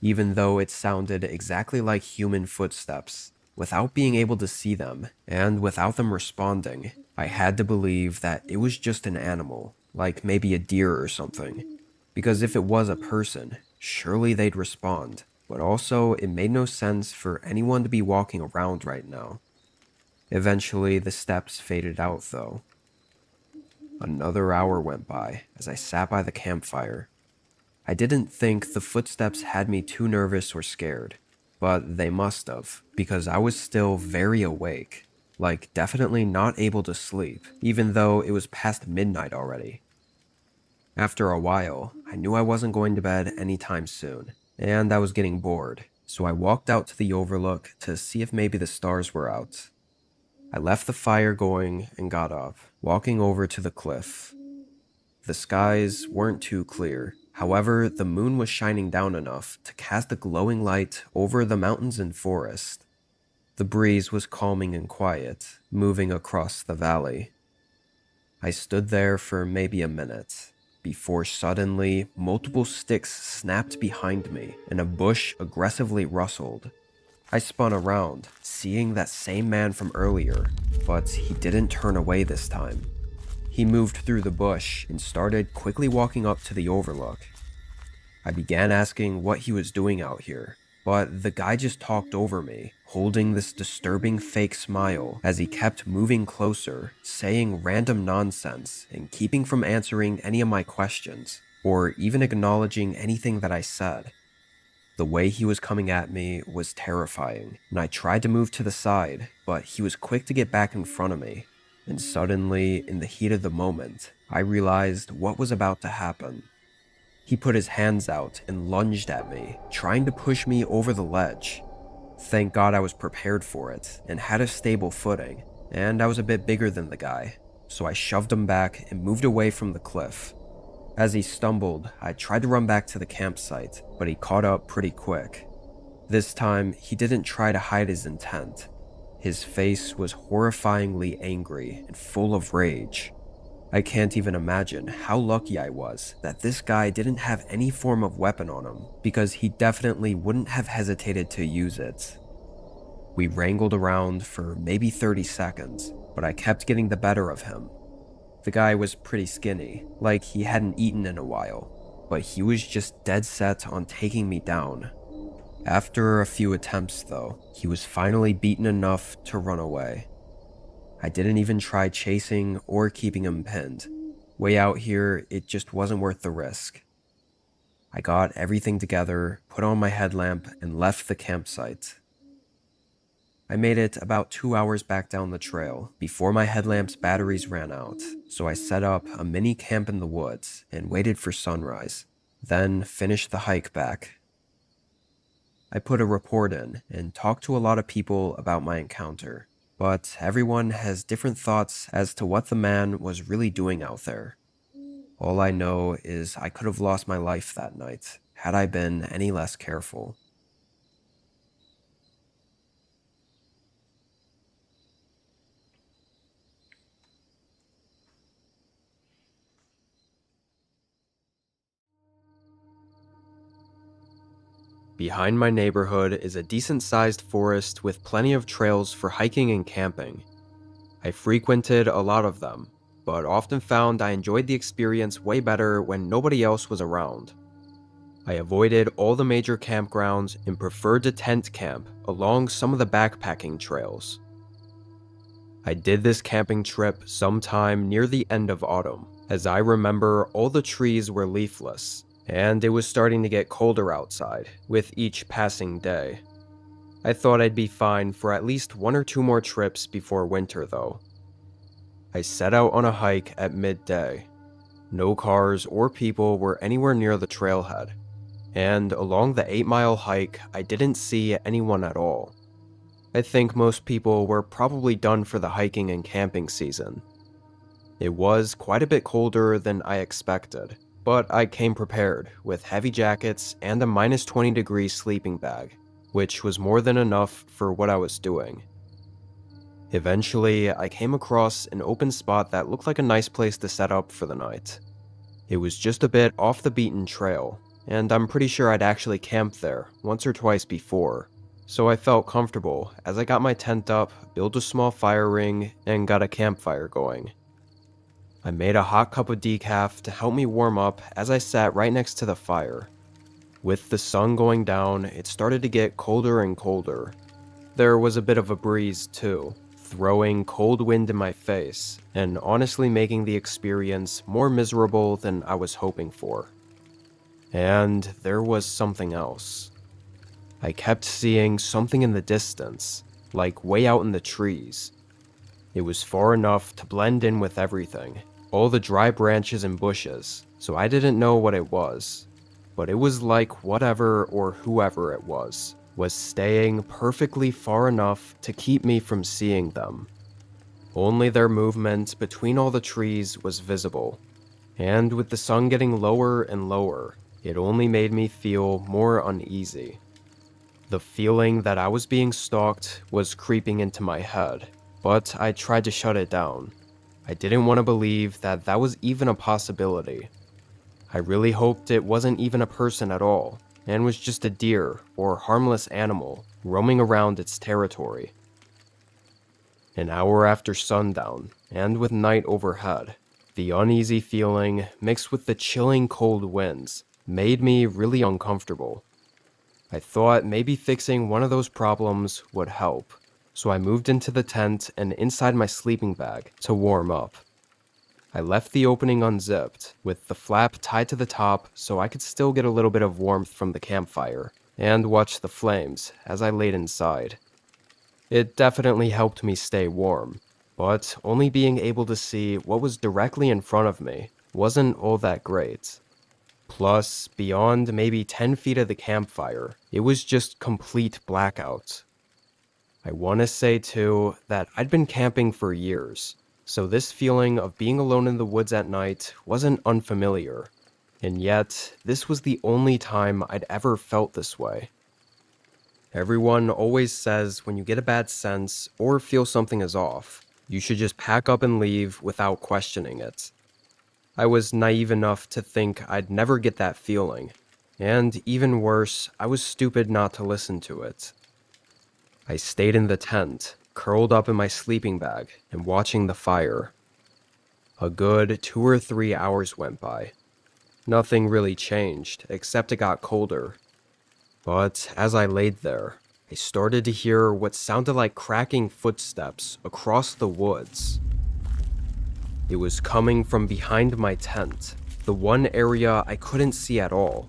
Even though it sounded exactly like human footsteps, without being able to see them, and without them responding, I had to believe that it was just an animal, like maybe a deer or something. Because if it was a person, surely they'd respond. But also, it made no sense for anyone to be walking around right now. Eventually, the steps faded out though. Another hour went by as I sat by the campfire. I didn't think the footsteps had me too nervous or scared, but they must have, because I was still very awake, like definitely not able to sleep, even though it was past midnight already. After a while, I knew I wasn't going to bed anytime soon, and I was getting bored, so I walked out to the overlook to see if maybe the stars were out. I left the fire going and got up, walking over to the cliff. The skies weren't too clear. However, the moon was shining down enough to cast a glowing light over the mountains and forest. The breeze was calming and quiet, moving across the valley. I stood there for maybe a minute, before suddenly multiple sticks snapped behind me and a bush aggressively rustled. I spun around, seeing that same man from earlier, but he didn't turn away this time. He moved through the bush and started quickly walking up to the overlook. I began asking what he was doing out here, but the guy just talked over me, holding this disturbing fake smile as he kept moving closer, saying random nonsense and keeping from answering any of my questions, or even acknowledging anything that I said. The way he was coming at me was terrifying, and I tried to move to the side, but he was quick to get back in front of me. And suddenly, in the heat of the moment, I realized what was about to happen. He put his hands out and lunged at me, trying to push me over the ledge. Thank God I was prepared for it and had a stable footing, and I was a bit bigger than the guy, so I shoved him back and moved away from the cliff. As he stumbled, I tried to run back to the campsite, but he caught up pretty quick. This time, he didn't try to hide his intent. His face was horrifyingly angry and full of rage. I can't even imagine how lucky I was that this guy didn't have any form of weapon on him, because he definitely wouldn't have hesitated to use it. We wrangled around for maybe 30 seconds, but I kept getting the better of him. The guy was pretty skinny, like he hadn't eaten in a while, but he was just dead set on taking me down. After a few attempts though, he was finally beaten enough to run away. I didn't even try chasing or keeping him pinned. Way out here, it just wasn't worth the risk. I got everything together, put on my headlamp, and left the campsite. I made it about 2 hours back down the trail before my headlamp's batteries ran out, so I set up a mini camp in the woods and waited for sunrise, then finished the hike back. I put a report in and talked to a lot of people about my encounter, but everyone has different thoughts as to what the man was really doing out there. All I know is I could have lost my life that night had I been any less careful. Behind my neighborhood is a decent-sized forest with plenty of trails for hiking and camping. I frequented a lot of them, but often found I enjoyed the experience way better when nobody else was around. I avoided all the major campgrounds and preferred to tent camp along some of the backpacking trails. I did this camping trip sometime near the end of autumn, as I remember all the trees were leafless, and it was starting to get colder outside with each passing day. I thought I'd be fine for at least 1 or 2 more trips before winter though. I set out on a hike at midday. No cars or people were anywhere near the trailhead, and along the 8-mile hike I didn't see anyone at all. I think most people were probably done for the hiking and camping season. It was quite a bit colder than I expected, but I came prepared with heavy jackets and a -20-degree sleeping bag, which was more than enough for what I was doing. Eventually, I came across an open spot that looked like a nice place to set up for the night. It was just a bit off the beaten trail, and I'm pretty sure I'd actually camped there once or twice before, so I felt comfortable as I got my tent up, built a small fire ring, and got a campfire going. I made a hot cup of decaf to help me warm up as I sat right next to the fire. With the sun going down, it started to get colder and colder. There was a bit of a breeze too, throwing cold wind in my face, and honestly making the experience more miserable than I was hoping for. And there was something else. I kept seeing something in the distance, like way out in the trees. It was far enough to blend in with everything, all the dry branches and bushes, so I didn't know what it was. But it was like whatever or whoever it was staying perfectly far enough to keep me from seeing them. Only their movement between all the trees was visible, and with the sun getting lower and lower, it only made me feel more uneasy. The feeling that I was being stalked was creeping into my head, but I tried to shut it down. I didn't want to believe that that was even a possibility. I really hoped it wasn't even a person at all, and was just a deer or harmless animal roaming around its territory. An hour after sundown, and with night overhead, the uneasy feeling mixed with the chilling cold winds made me really uncomfortable. I thought maybe fixing one of those problems would help, so I moved into the tent and inside my sleeping bag to warm up. I left the opening unzipped, with the flap tied to the top so I could still get a little bit of warmth from the campfire, and watch the flames as I laid inside. It definitely helped me stay warm, but only being able to see what was directly in front of me wasn't all that great. Plus, beyond maybe 10 feet of the campfire, it was just complete blackout. I want to say too that I'd been camping for years, so this feeling of being alone in the woods at night wasn't unfamiliar, and yet this was the only time I'd ever felt this way. Everyone always says when you get a bad sense or feel something is off, you should just pack up and leave without questioning it. I was naive enough to think I'd never get that feeling, and even worse, I was stupid not to listen to it. I stayed in the tent, curled up in my sleeping bag and watching the fire. A good 2 or 3 hours went by. Nothing really changed, except it got colder. But as I laid there, I started to hear what sounded like cracking footsteps across the woods. It was coming from behind my tent, the one area I couldn't see at all.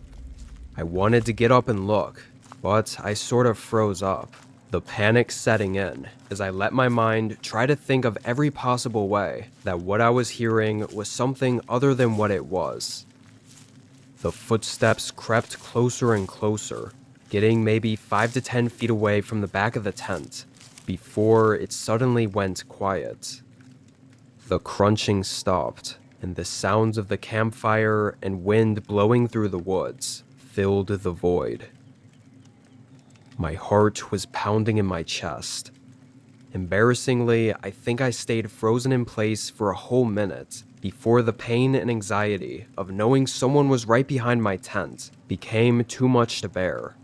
I wanted to get up and look, but I sort of froze up, the panic setting in as I let my mind try to think of every possible way that what I was hearing was something other than what it was. The footsteps crept closer and closer, getting maybe 5 to 10 feet away from the back of the tent, before it suddenly went quiet. The crunching stopped, and the sounds of the campfire and wind blowing through the woods filled the void. My heart was pounding in my chest. Embarrassingly, I think I stayed frozen in place for a whole minute before the pain and anxiety of knowing someone was right behind my tent became too much to bear.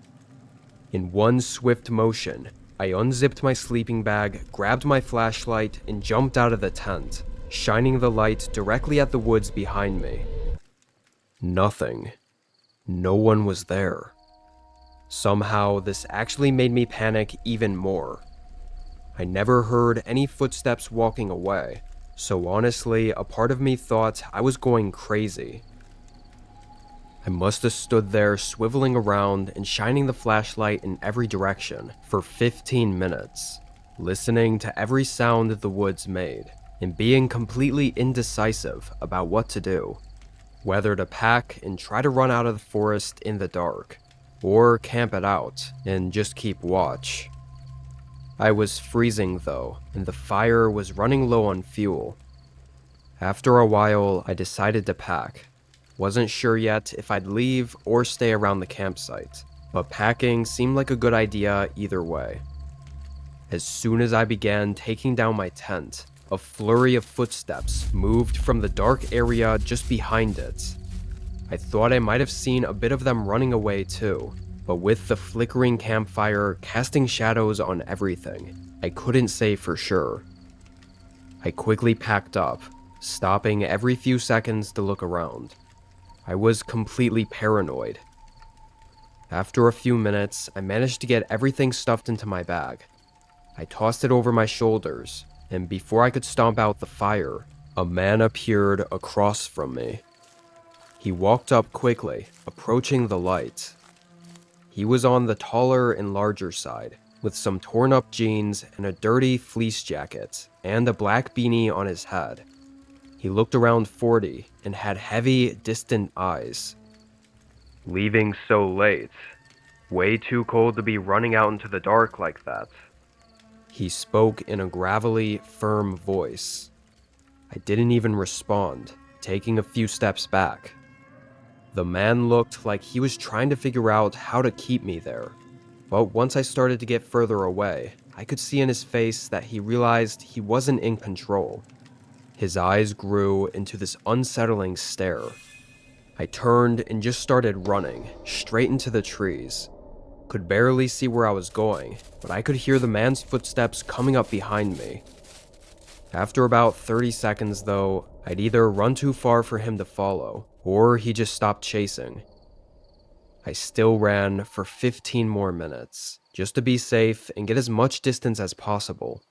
In one swift motion, I unzipped my sleeping bag, grabbed my flashlight, and jumped out of the tent, shining the light directly at the woods behind me. Nothing. No one was there. Somehow, this actually made me panic even more. I never heard any footsteps walking away, so honestly, a part of me thought I was going crazy. I must have stood there swiveling around and shining the flashlight in every direction for 15 minutes, listening to every sound the woods made, and being completely indecisive about what to do. Whether to pack and try to run out of the forest in the dark, or camp it out and just keep watch. I was freezing though, and the fire was running low on fuel. After a while, I decided to pack. Wasn't sure yet if I'd leave or stay around the campsite, but packing seemed like a good idea either way. As soon as I began taking down my tent, a flurry of footsteps moved from the dark area just behind it. I thought I might have seen a bit of them running away too, but with the flickering campfire casting shadows on everything, I couldn't say for sure. I quickly packed up, stopping every few seconds to look around. I was completely paranoid. After a few minutes, I managed to get everything stuffed into my bag. I tossed it over my shoulders, and before I could stomp out the fire, a man appeared across from me. He walked up quickly, approaching the light. He was on the taller and larger side, with some torn up jeans and a dirty fleece jacket, and a black beanie on his head. He looked around 40 and had heavy, distant eyes. Leaving so late. Way too cold to be running out into the dark like that. He spoke in a gravelly, firm voice. I didn't even respond, taking a few steps back. The man looked like he was trying to figure out how to keep me there. But once I started to get further away, I could see in his face that he realized he wasn't in control. His eyes grew into this unsettling stare. I turned and just started running, straight into the trees. Could barely see where I was going, but I could hear the man's footsteps coming up behind me. After about 30 seconds though, I'd either run too far for him to follow, or he just stopped chasing. I still ran for 15 more minutes, just to be safe and get as much distance as possible.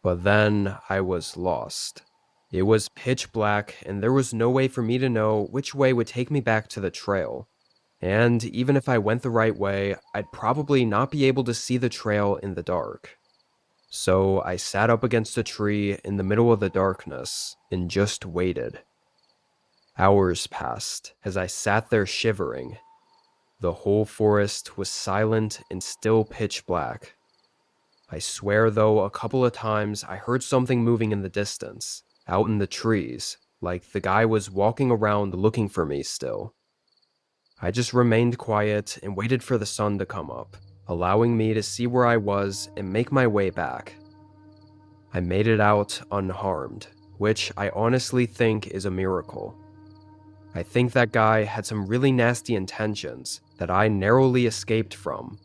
But then I was lost. It was pitch black, and there was no way for me to know which way would take me back to the trail. And even if I went the right way, I'd probably not be able to see the trail in the dark. So I sat up against a tree in the middle of the darkness and just waited. Hours passed as I sat there shivering. The whole forest was silent and still pitch black. I swear though, a couple of times I heard something moving in the distance, out in the trees, like the guy was walking around looking for me still. I just remained quiet and waited for the sun to come up, allowing me to see where I was and make my way back. I made it out unharmed, which I honestly think is a miracle. I think that guy had some really nasty intentions that I narrowly escaped from.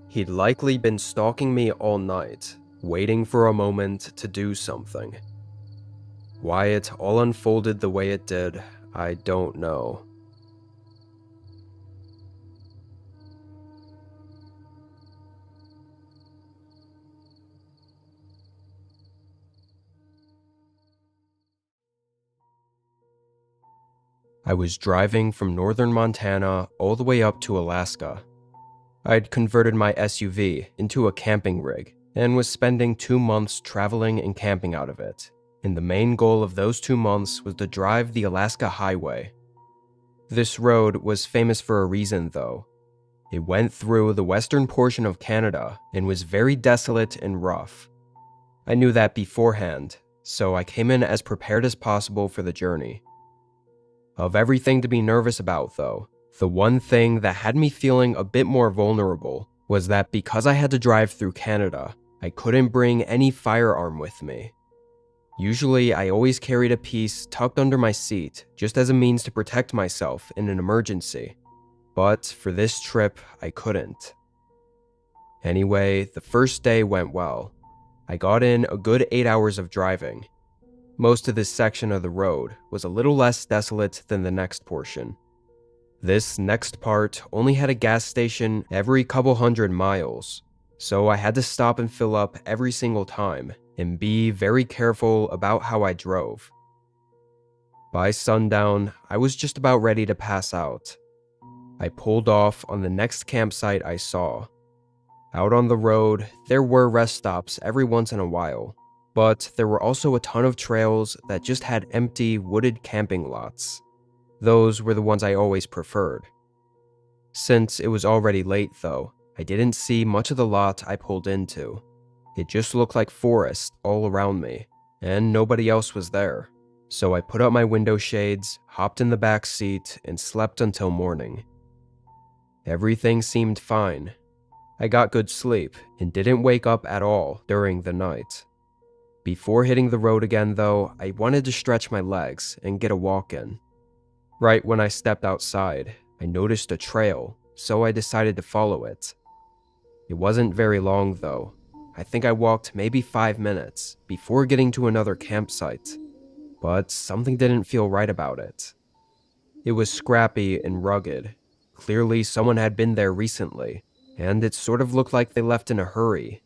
He'd likely been stalking me all night, waiting for a moment to do something. Why it all unfolded the way it did, I don't know. I was driving from northern Montana all the way up to Alaska. I'd converted my SUV into a camping rig and was spending 2 months traveling and camping out of it. And the main goal of those 2 months was to drive the Alaska Highway. This road was famous for a reason though. It went through the western portion of Canada and was very desolate and rough. I knew that beforehand, so I came in as prepared as possible for the journey. Of everything to be nervous about though, the one thing that had me feeling a bit more vulnerable was that because I had to drive through Canada, I couldn't bring any firearm with me. Usually, I always carried a piece tucked under my seat just as a means to protect myself in an emergency. But for this trip, I couldn't. Anyway, the first day went well. I got in a good 8 hours of driving. Most of this section of the road was a little less desolate than the next portion. This next part only had a gas station every couple hundred miles, so I had to stop and fill up every single time and be very careful about how I drove. By sundown, I was just about ready to pass out. I pulled off on the next campsite I saw. Out on the road, there were rest stops every once in a while, but there were also a ton of trails that just had empty, wooded camping lots. Those were the ones I always preferred. Since it was already late, though, I didn't see much of the lot I pulled into. It just looked like forest all around me, and nobody else was there. So I put up my window shades, hopped in the back seat, and slept until morning. Everything seemed fine. I got good sleep and didn't wake up at all during the night. Before hitting the road again, though, I wanted to stretch my legs and get a walk in. Right when I stepped outside, I noticed a trail, so I decided to follow it. It wasn't very long, though. I think I walked maybe 5 minutes before getting to another campsite, but something didn't feel right about it. It was scrappy and rugged. Clearly someone had been there recently, and it sort of looked like they left in a hurry.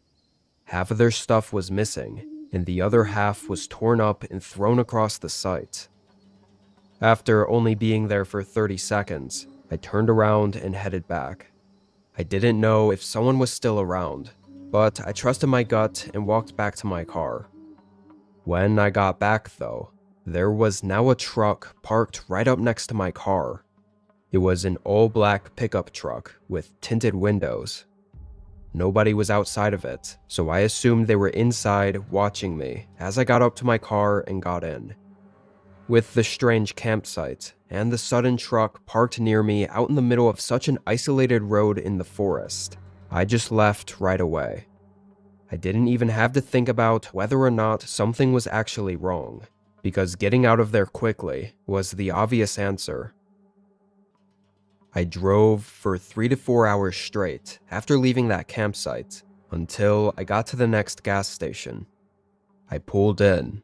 Half of their stuff was missing, and the other half was torn up and thrown across the site. After only being there for 30 seconds, I turned around and headed back. I didn't know if someone was still around, but I trusted my gut and walked back to my car. When I got back, though, there was now a truck parked right up next to my car. It was an all-black pickup truck with tinted windows. Nobody was outside of it, so I assumed they were inside watching me as I got up to my car and got in. With the strange campsite and the sudden truck parked near me out in the middle of such an isolated road in the forest, I just left right away. I didn't even have to think about whether or not something was actually wrong, because getting out of there quickly was the obvious answer. I drove for 3 to 4 hours straight after leaving that campsite until I got to the next gas station. I pulled in.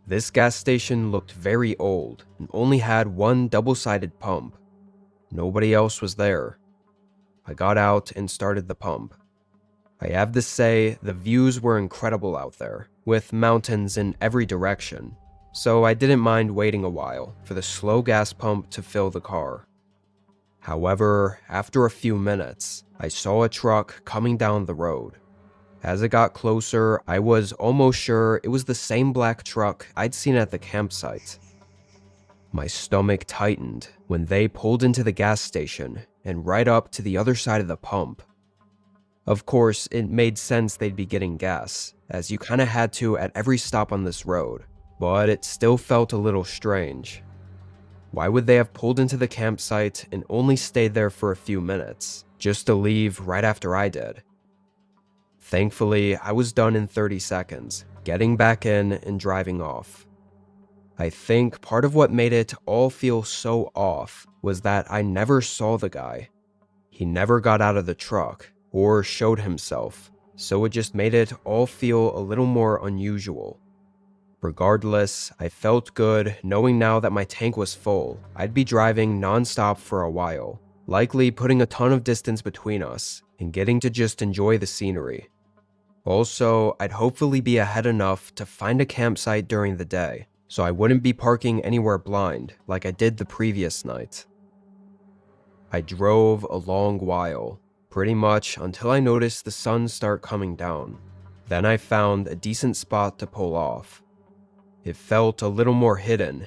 This gas station looked very old and only had one double-sided pump. Nobody else was there. I got out and started the pump. I have to say, the views were incredible out there, with mountains in every direction, so I didn't mind waiting a while for the slow gas pump to fill the car. However, after a few minutes, I saw a truck coming down the road. As it got closer, I was almost sure it was the same black truck I'd seen at the campsite. My stomach tightened when they pulled into the gas station and right up to the other side of the pump. Of course, it made sense they'd be getting gas, as you kinda had to at every stop on this road, but it still felt a little strange. Why would they have pulled into the campsite and only stayed there for a few minutes, just to leave right after I did? Thankfully, I was done in 30 seconds, getting back in and driving off. I think part of what made it all feel so off was that I never saw the guy. He never got out of the truck or showed himself, so it just made it all feel a little more unusual. Regardless, I felt good knowing now that my tank was full. I'd be driving non-stop for a while, likely putting a ton of distance between us and getting to just enjoy the scenery. Also, I'd hopefully be ahead enough to find a campsite during the day, so I wouldn't be parking anywhere blind like I did the previous night. I drove a long while, pretty much until I noticed the sun start coming down. Then I found a decent spot to pull off. It felt a little more hidden.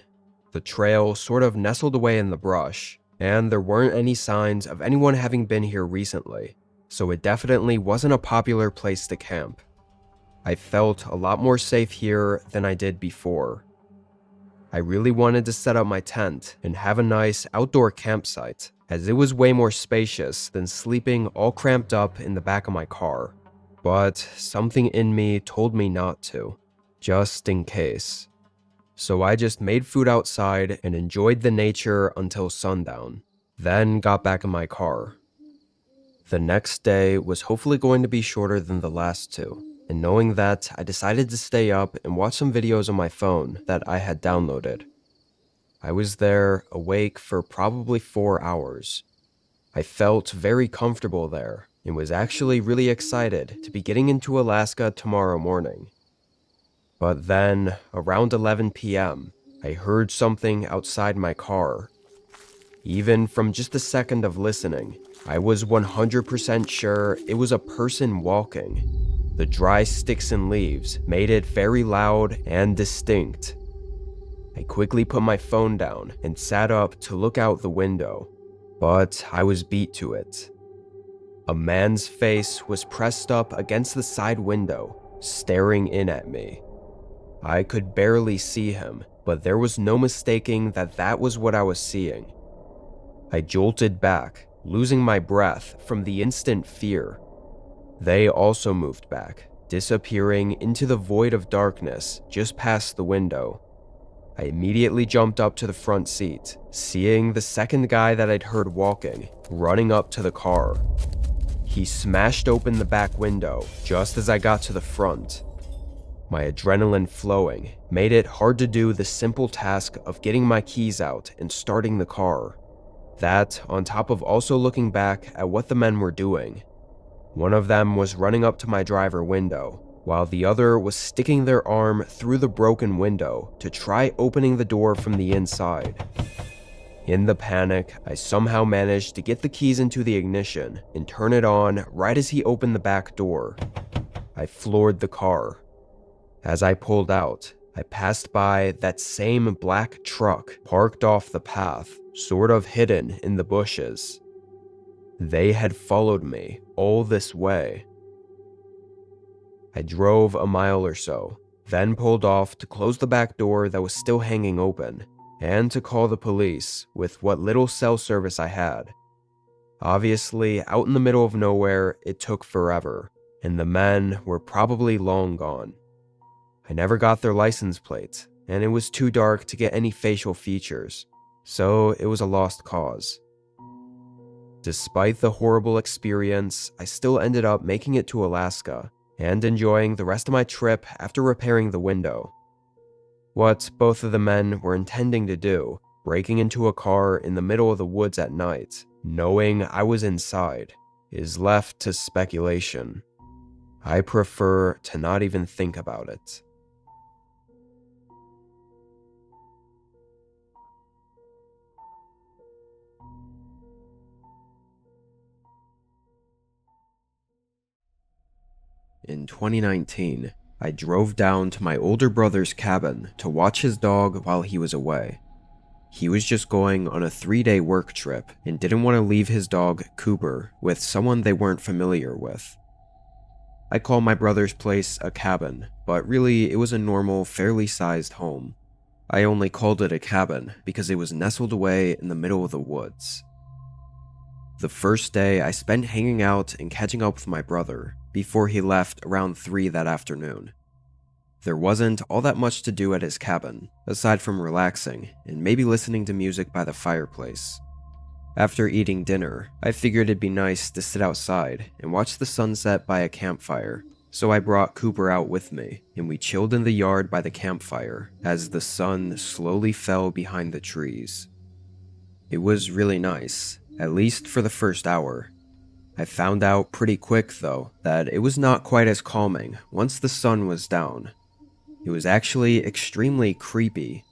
The trail sort of nestled away in the brush, and there weren't any signs of anyone having been here recently, so it definitely wasn't a popular place to camp. I felt a lot more safe here than I did before. I really wanted to set up my tent and have a nice outdoor campsite, as it was way more spacious than sleeping all cramped up in the back of my car, but something in me told me not to, just in case. So I just made food outside and enjoyed the nature until sundown, then got back in my car. The next day was hopefully going to be shorter than the last two, and knowing that, I decided to stay up and watch some videos on my phone that I had downloaded. I was there, awake for probably 4 hours. I felt very comfortable there, and was actually really excited to be getting into Alaska tomorrow morning. But then, around 11 p.m., I heard something outside my car. Even from just a second of listening, I was 100% sure it was a person walking. The dry sticks and leaves made it very loud and distinct. I quickly put my phone down and sat up to look out the window, but I was beat to it. A man's face was pressed up against the side window, staring in at me. I could barely see him, but there was no mistaking that that was what I was seeing. I jolted back, losing my breath from the instant fear. They also moved back, disappearing into the void of darkness just past the window. I immediately jumped up to the front seat, seeing the second guy that I'd heard walking, running up to the car. He smashed open the back window just as I got to the front. My adrenaline flowing made it hard to do the simple task of getting my keys out and starting the car. That, on top of also looking back at what the men were doing. One of them was running up to my driver window, while the other was sticking their arm through the broken window to try opening the door from the inside. In the panic, I somehow managed to get the keys into the ignition and turn it on right as he opened the back door. I floored the car. As I pulled out, I passed by that same black truck parked off the path, sort of hidden in the bushes. They had followed me all this way. I drove a mile or so, then pulled off to close the back door that was still hanging open, and to call the police with what little cell service I had. Obviously, out in the middle of nowhere, it took forever, and the men were probably long gone. I never got their license plates, and it was too dark to get any facial features, so it was a lost cause. Despite the horrible experience, I still ended up making it to Alaska and enjoying the rest of my trip after repairing the window. What both of the men were intending to do, breaking into a car in the middle of the woods at night, knowing I was inside, is left to speculation. I prefer to not even think about it. In 2019, I drove down to my older brother's cabin to watch his dog while he was away. He was just going on a 3-day work trip and didn't want to leave his dog, Cooper, with someone they weren't familiar with. I call my brother's place a cabin, but really it was a normal, fairly sized home. I only called it a cabin because it was nestled away in the middle of the woods. The first day I spent hanging out and catching up with my brother before he left around 3 that afternoon. There wasn't all that much to do at his cabin, aside from relaxing and maybe listening to music by the fireplace. After eating dinner, I figured it'd be nice to sit outside and watch the sunset by a campfire, so I brought Cooper out with me, and we chilled in the yard by the campfire as the sun slowly fell behind the trees. It was really nice, at least for the first hour. I found out pretty quick, though, that it was not quite as calming once the sun was down. It was actually extremely creepy.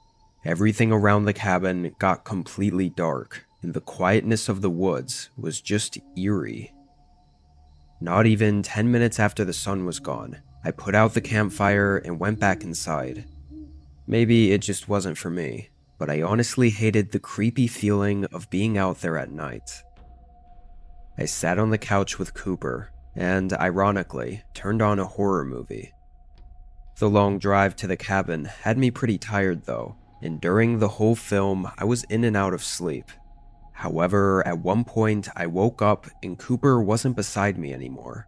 Everything around the cabin got completely dark, and the quietness of the woods was just eerie. Not even 10 minutes after the sun was gone, I put out the campfire and went back inside. Maybe it just wasn't for me, but I honestly hated the creepy feeling of being out there at night. I sat on the couch with Cooper, and ironically, turned on a horror movie. The long drive to the cabin had me pretty tired though, and during the whole film I was in and out of sleep. However, at one point I woke up and Cooper wasn't beside me anymore.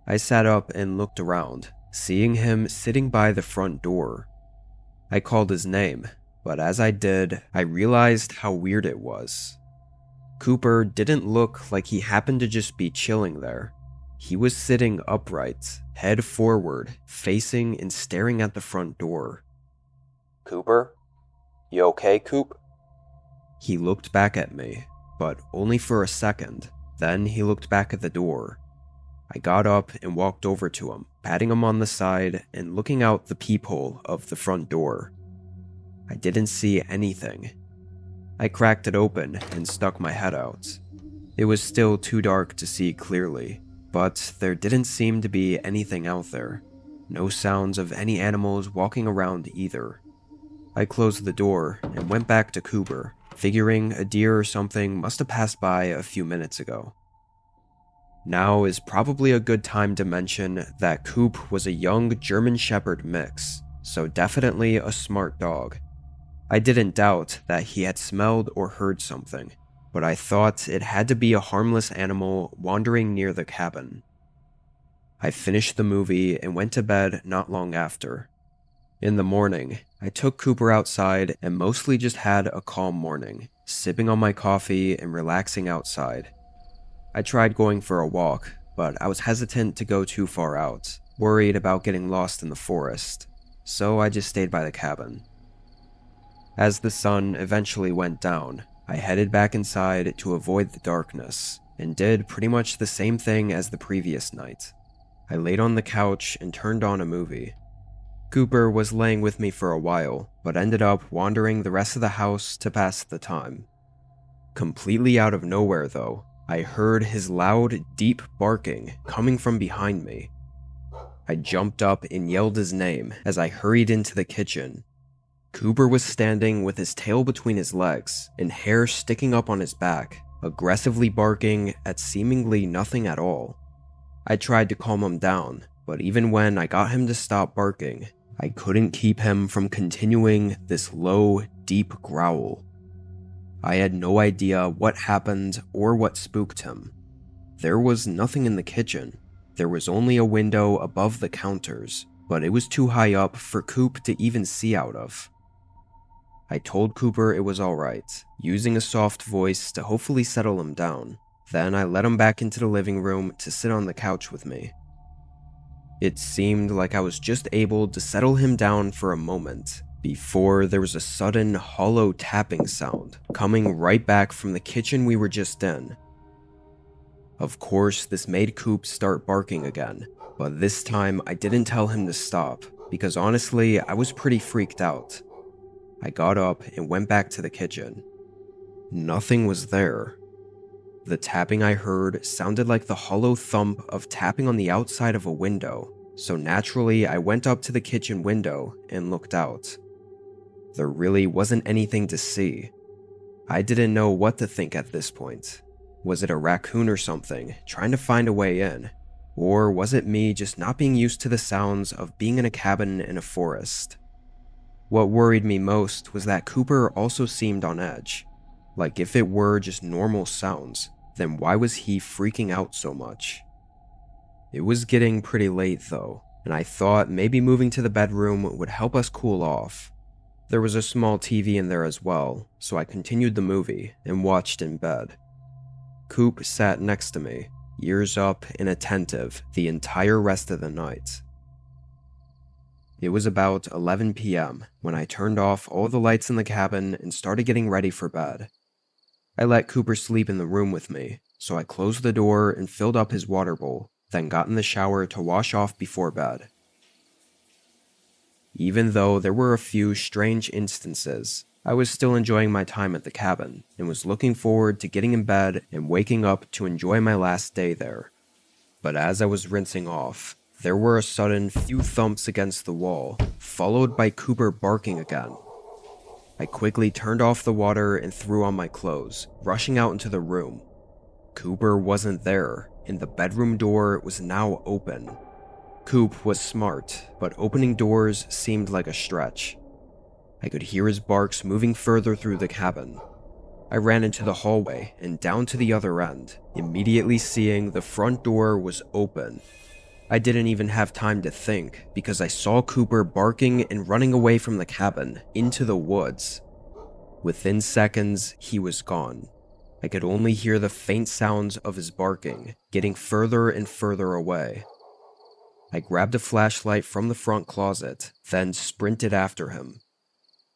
I sat up and looked around, seeing him sitting by the front door. I called his name, but as I did, I realized how weird it was. Cooper didn't look like he happened to just be chilling there. He was sitting upright, head forward, facing and staring at the front door. Cooper? You okay, Coop? He looked back at me, but only for a second. Then he looked back at the door. I got up and walked over to him, patting him on the side and looking out the peephole of the front door. I didn't see anything. I cracked it open and stuck my head out. It was still too dark to see clearly, but there didn't seem to be anything out there. No sounds of any animals walking around either. I closed the door and went back to Cooper, figuring a deer or something must have passed by a few minutes ago. Now is probably a good time to mention that Coop was a young German Shepherd mix, so definitely a smart dog. I didn't doubt that he had smelled or heard something, but I thought it had to be a harmless animal wandering near the cabin. I finished the movie and went to bed not long after. In the morning, I took Cooper outside and mostly just had a calm morning, sipping on my coffee and relaxing outside. I tried going for a walk, but I was hesitant to go too far out, worried about getting lost in the forest, so I just stayed by the cabin. As the sun eventually went down, I headed back inside to avoid the darkness, and did pretty much the same thing as the previous night. I laid on the couch and turned on a movie. Cooper was laying with me for a while, but ended up wandering the rest of the house to pass the time. Completely out of nowhere though, I heard his loud, deep barking coming from behind me. I jumped up and yelled his name as I hurried into the kitchen. Cooper was standing with his tail between his legs and hair sticking up on his back, aggressively barking at seemingly nothing at all. I tried to calm him down, but even when I got him to stop barking, I couldn't keep him from continuing this low, deep growl. I had no idea what happened or what spooked him. There was nothing in the kitchen. There was only a window above the counters, but it was too high up for Coop to even see out of. I told Cooper it was alright, using a soft voice to hopefully settle him down. Then I led him back into the living room to sit on the couch with me. It seemed like I was just able to settle him down for a moment, before there was a sudden hollow tapping sound coming right back from the kitchen we were just in. Of course, this made Coop start barking again, but this time I didn't tell him to stop, because honestly, I was pretty freaked out. I got up and went back to the kitchen. Nothing was there. The tapping I heard sounded like the hollow thump of tapping on the outside of a window, so naturally I went up to the kitchen window and looked out. There really wasn't anything to see. I didn't know what to think at this point. Was it a raccoon or something trying to find a way in? Or was it me just not being used to the sounds of being in a cabin in a forest? What worried me most was that Cooper also seemed on edge. Like if it were just normal sounds, then why was he freaking out so much? It was getting pretty late though, and I thought maybe moving to the bedroom would help us cool off. There was a small TV in there as well, so I continued the movie and watched in bed. Coop sat next to me, ears up and attentive the entire rest of the night. It was about 11 p.m. when I turned off all the lights in the cabin and started getting ready for bed. I let Cooper sleep in the room with me, so I closed the door and filled up his water bowl, then got in the shower to wash off before bed. Even though there were a few strange instances, I was still enjoying my time at the cabin and was looking forward to getting in bed and waking up to enjoy my last day there. But as I was rinsing off, there were a sudden few thumps against the wall, followed by Cooper barking again. I quickly turned off the water and threw on my clothes, rushing out into the room. Cooper wasn't there, and the bedroom door was now open. Coop was smart, but opening doors seemed like a stretch. I could hear his barks moving further through the cabin. I ran into the hallway and down to the other end, immediately seeing the front door was open. I didn't even have time to think because I saw Cooper barking and running away from the cabin into the woods. Within seconds, he was gone. I could only hear the faint sounds of his barking, getting further and further away. I grabbed a flashlight from the front closet, then sprinted after him.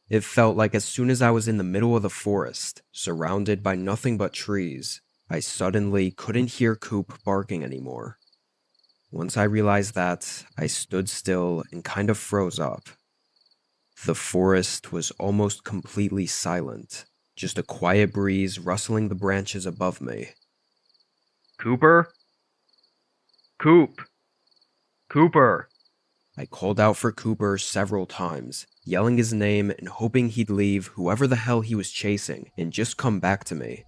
It felt like as soon as I was in the middle of the forest, surrounded by nothing but trees, I suddenly couldn't hear Coop barking anymore. Once I realized that, I stood still and kind of froze up. The forest was almost completely silent, just a quiet breeze rustling the branches above me. Cooper? Coop! Cooper! I called out for Cooper several times, yelling his name and hoping he'd leave whoever the hell he was chasing and just come back to me.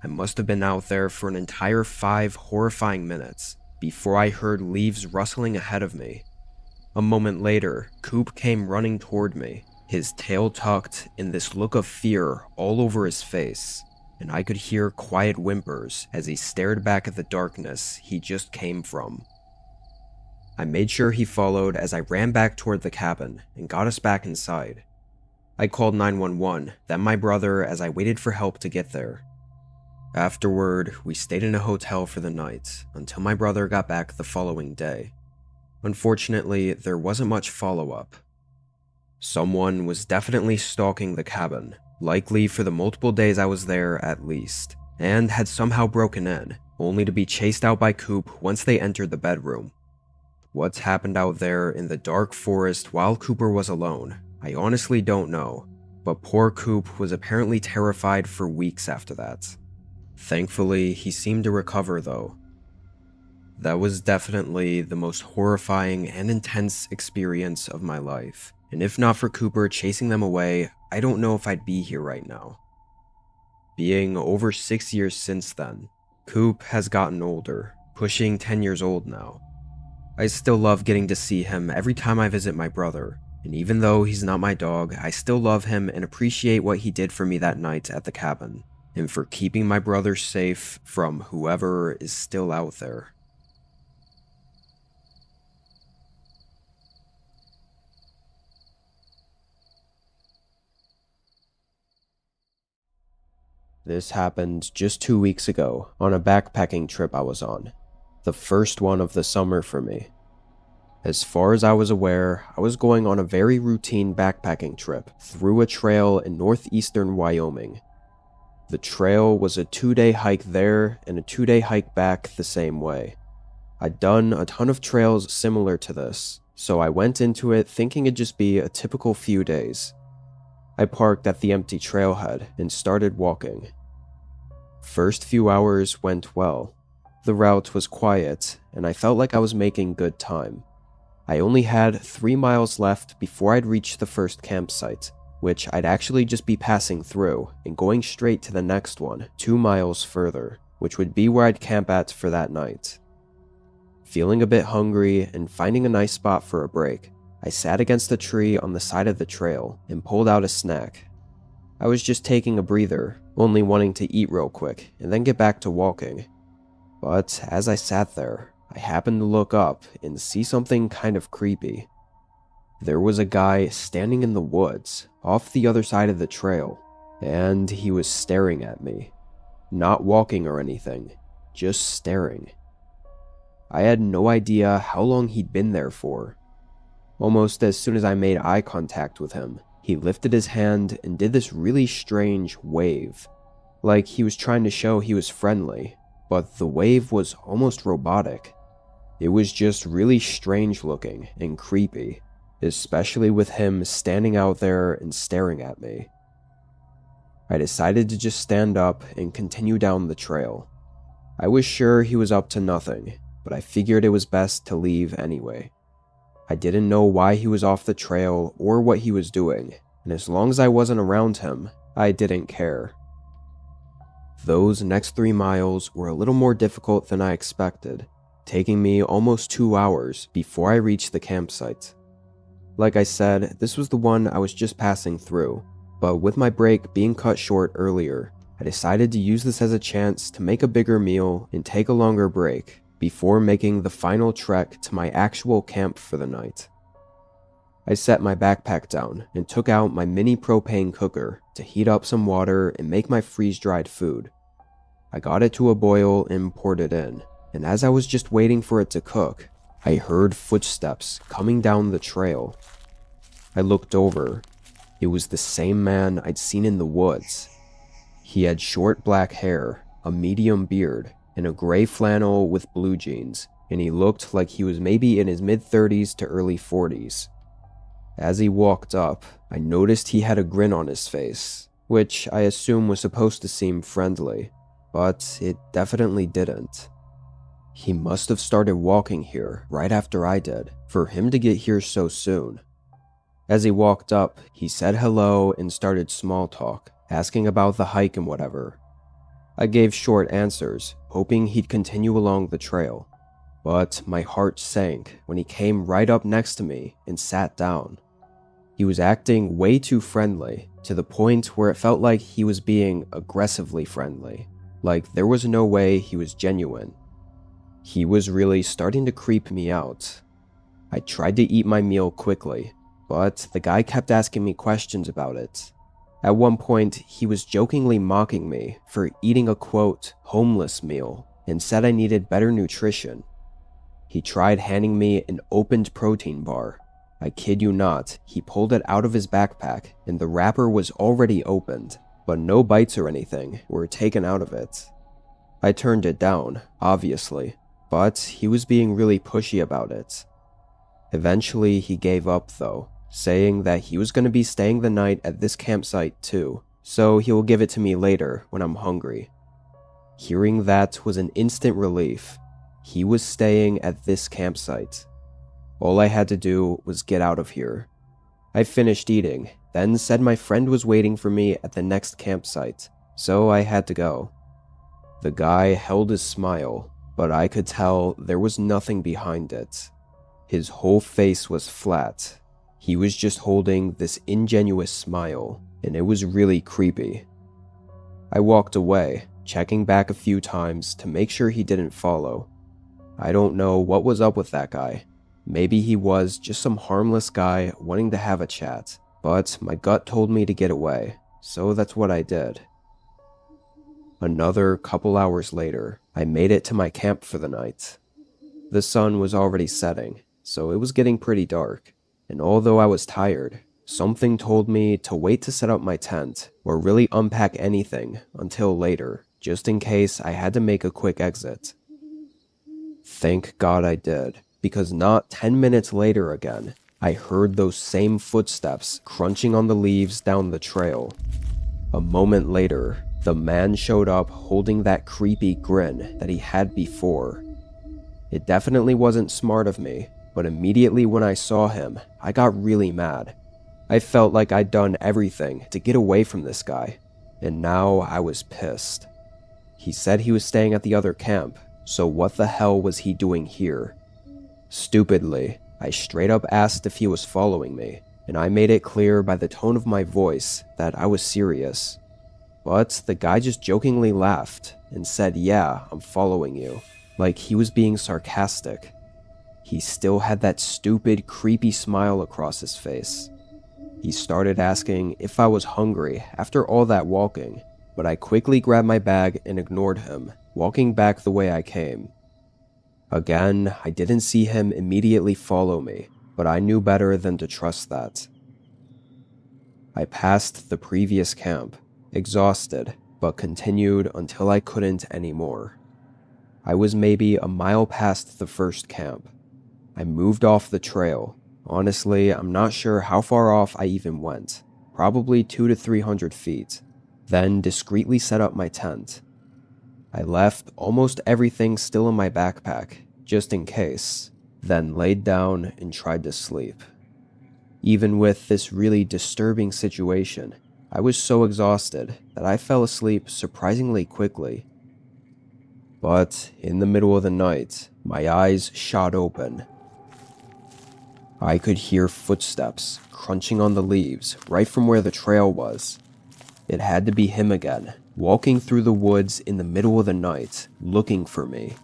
I must have been out there for an entire 5 horrifying minutes before I heard leaves rustling ahead of me. A moment later, Coop came running toward me, his tail tucked and this look of fear all over his face, and I could hear quiet whimpers as he stared back at the darkness he just came from. I made sure he followed as I ran back toward the cabin and got us back inside. I called 911, then my brother as I waited for help to get there. Afterward, we stayed in a hotel for the night until my brother got back the following day. Unfortunately, there wasn't much follow-up. Someone was definitely stalking the cabin, likely for the multiple days I was there at least, and had somehow broken in, only to be chased out by Coop once they entered the bedroom. What's happened out there in the dark forest while Cooper was alone, I honestly don't know, but poor Coop was apparently terrified for weeks after that. Thankfully, he seemed to recover though. That was definitely the most horrifying and intense experience of my life, and if not for Cooper chasing them away, I don't know if I'd be here right now. Being over 6 years since then, Coop has gotten older, pushing 10 years old now. I still love getting to see him every time I visit my brother, and even though he's not my dog, I still love him and appreciate what he did for me that night at the cabin, and for keeping my brother safe from whoever is still out there. This happened just 2 weeks ago on a backpacking trip I was on, the first one of the summer for me. As far as I was aware, I was going on a very routine backpacking trip through a trail in northeastern Wyoming. The trail was a 2-day hike there and a 2-day hike back the same way. I'd done a ton of trails similar to this, so I went into it thinking it'd just be a typical few days. I parked at the empty trailhead and started walking. First few hours went well. The route was quiet, and I felt like I was making good time. I only had 3 miles left before I'd reach the first campsite, which I'd actually just be passing through and going straight to the next one 2 miles further, which would be where I'd camp at for that night. Feeling a bit hungry and finding a nice spot for a break, I sat against a tree on the side of the trail and pulled out a snack. I was just taking a breather, only wanting to eat real quick and then get back to walking. But as I sat there, I happened to look up and see something kind of creepy. There was a guy standing in the woods, off the other side of the trail, and he was staring at me. Not walking or anything, just staring. I had no idea how long he'd been there for. Almost as soon as I made eye contact with him, he lifted his hand and did this really strange wave. Like he was trying to show he was friendly, but the wave was almost robotic. It was just really strange looking and creepy, especially with him standing out there and staring at me. I decided to just stand up and continue down the trail. I was sure he was up to nothing, but I figured it was best to leave anyway. I didn't know why he was off the trail or what he was doing, and as long as I wasn't around him, I didn't care. Those next 3 miles were a little more difficult than I expected, taking me almost 2 hours before I reached the campsite. Like I said, this was the one I was just passing through, but with my break being cut short earlier, I decided to use this as a chance to make a bigger meal and take a longer break before making the final trek to my actual camp for the night. I set my backpack down and took out my mini propane cooker to heat up some water and make my freeze-dried food. I got it to a boil and poured it in, and as I was just waiting for it to cook, I heard footsteps coming down the trail. I looked over. It was the same man I'd seen in the woods. He had short black hair, a medium beard, and a gray flannel with blue jeans, and he looked like he was maybe in his mid-30s to early 40s. As he walked up, I noticed he had a grin on his face, which I assume was supposed to seem friendly, but it definitely didn't. He must have started walking here right after I did, for him to get here so soon. As he walked up, he said hello and started small talk, asking about the hike and whatever. I gave short answers, hoping he'd continue along the trail, but my heart sank when he came right up next to me and sat down. He was acting way too friendly, to the point where it felt like he was being aggressively friendly, like there was no way he was genuine. He was really starting to creep me out. I tried to eat my meal quickly, but the guy kept asking me questions about it. At one point, he was jokingly mocking me for eating a quote, homeless meal, and said I needed better nutrition. He tried handing me an opened protein bar. I kid you not, he pulled it out of his backpack and the wrapper was already opened, but no bites or anything were taken out of it. I turned it down, obviously, but he was being really pushy about it. Eventually, he gave up though, saying that he was going to be staying the night at this campsite too, so he will give it to me later when I'm hungry. Hearing that was an instant relief. He was staying at this campsite. All I had to do was get out of here. I finished eating, then said my friend was waiting for me at the next campsite, so I had to go. The guy held his smile, but I could tell there was nothing behind it. His whole face was flat. He was just holding this ingenuous smile, and it was really creepy. I walked away, checking back a few times to make sure he didn't follow. I don't know what was up with that guy. Maybe he was just some harmless guy wanting to have a chat, but my gut told me to get away, so that's what I did. Another couple hours later, I made it to my camp for the night. The sun was already setting, so it was getting pretty dark, and although I was tired, something told me to wait to set up my tent or really unpack anything until later, just in case I had to make a quick exit. Thank God I did, because not 10 minutes later again, I heard those same footsteps crunching on the leaves down the trail. A moment later, the man showed up holding that creepy grin that he had before. It definitely wasn't smart of me, but immediately when I saw him, I got really mad. I felt like I'd done everything to get away from this guy, and now I was pissed. He said he was staying at the other camp, so what the hell was he doing here? Stupidly, I straight up asked if he was following me, and I made it clear by the tone of my voice that I was serious. But the guy just jokingly laughed and said, "Yeah, I'm following you," like he was being sarcastic. He still had that stupid, creepy smile across his face. He started asking if I was hungry after all that walking, but I quickly grabbed my bag and ignored him, walking back the way I came. Again, I didn't see him immediately follow me, but I knew better than to trust that. I passed the previous camp, exhausted, but continued until I couldn't anymore. I was maybe a mile past the first camp. I moved off the trail. Honestly, I'm not sure how far off I even went, probably 200 to 300 feet, then discreetly set up my tent. I left almost everything still in my backpack, just in case, then laid down and tried to sleep. Even with this really disturbing situation, I was so exhausted that I fell asleep surprisingly quickly. But in the middle of the night, my eyes shot open. I could hear footsteps crunching on the leaves right from where the trail was. It had to be him again, walking through the woods in the middle of the night, looking for me.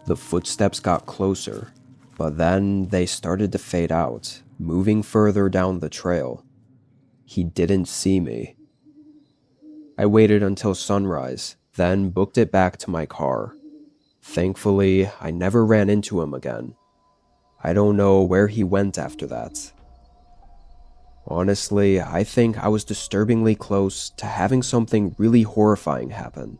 The footsteps got closer, but then they started to fade out, moving further down the trail. He didn't see me. I waited until sunrise, then booked it back to my car. Thankfully, I never ran into him again. I don't know where he went after that. Honestly, I think I was disturbingly close to having something really horrifying happen.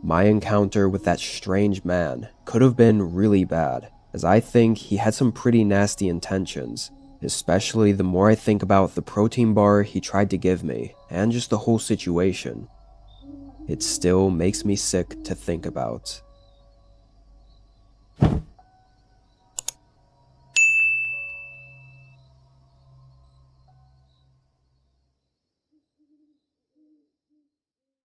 My encounter with that strange man could have been really bad, as I think he had some pretty nasty intentions, especially the more I think about the protein bar he tried to give me, and just the whole situation. It still makes me sick to think about.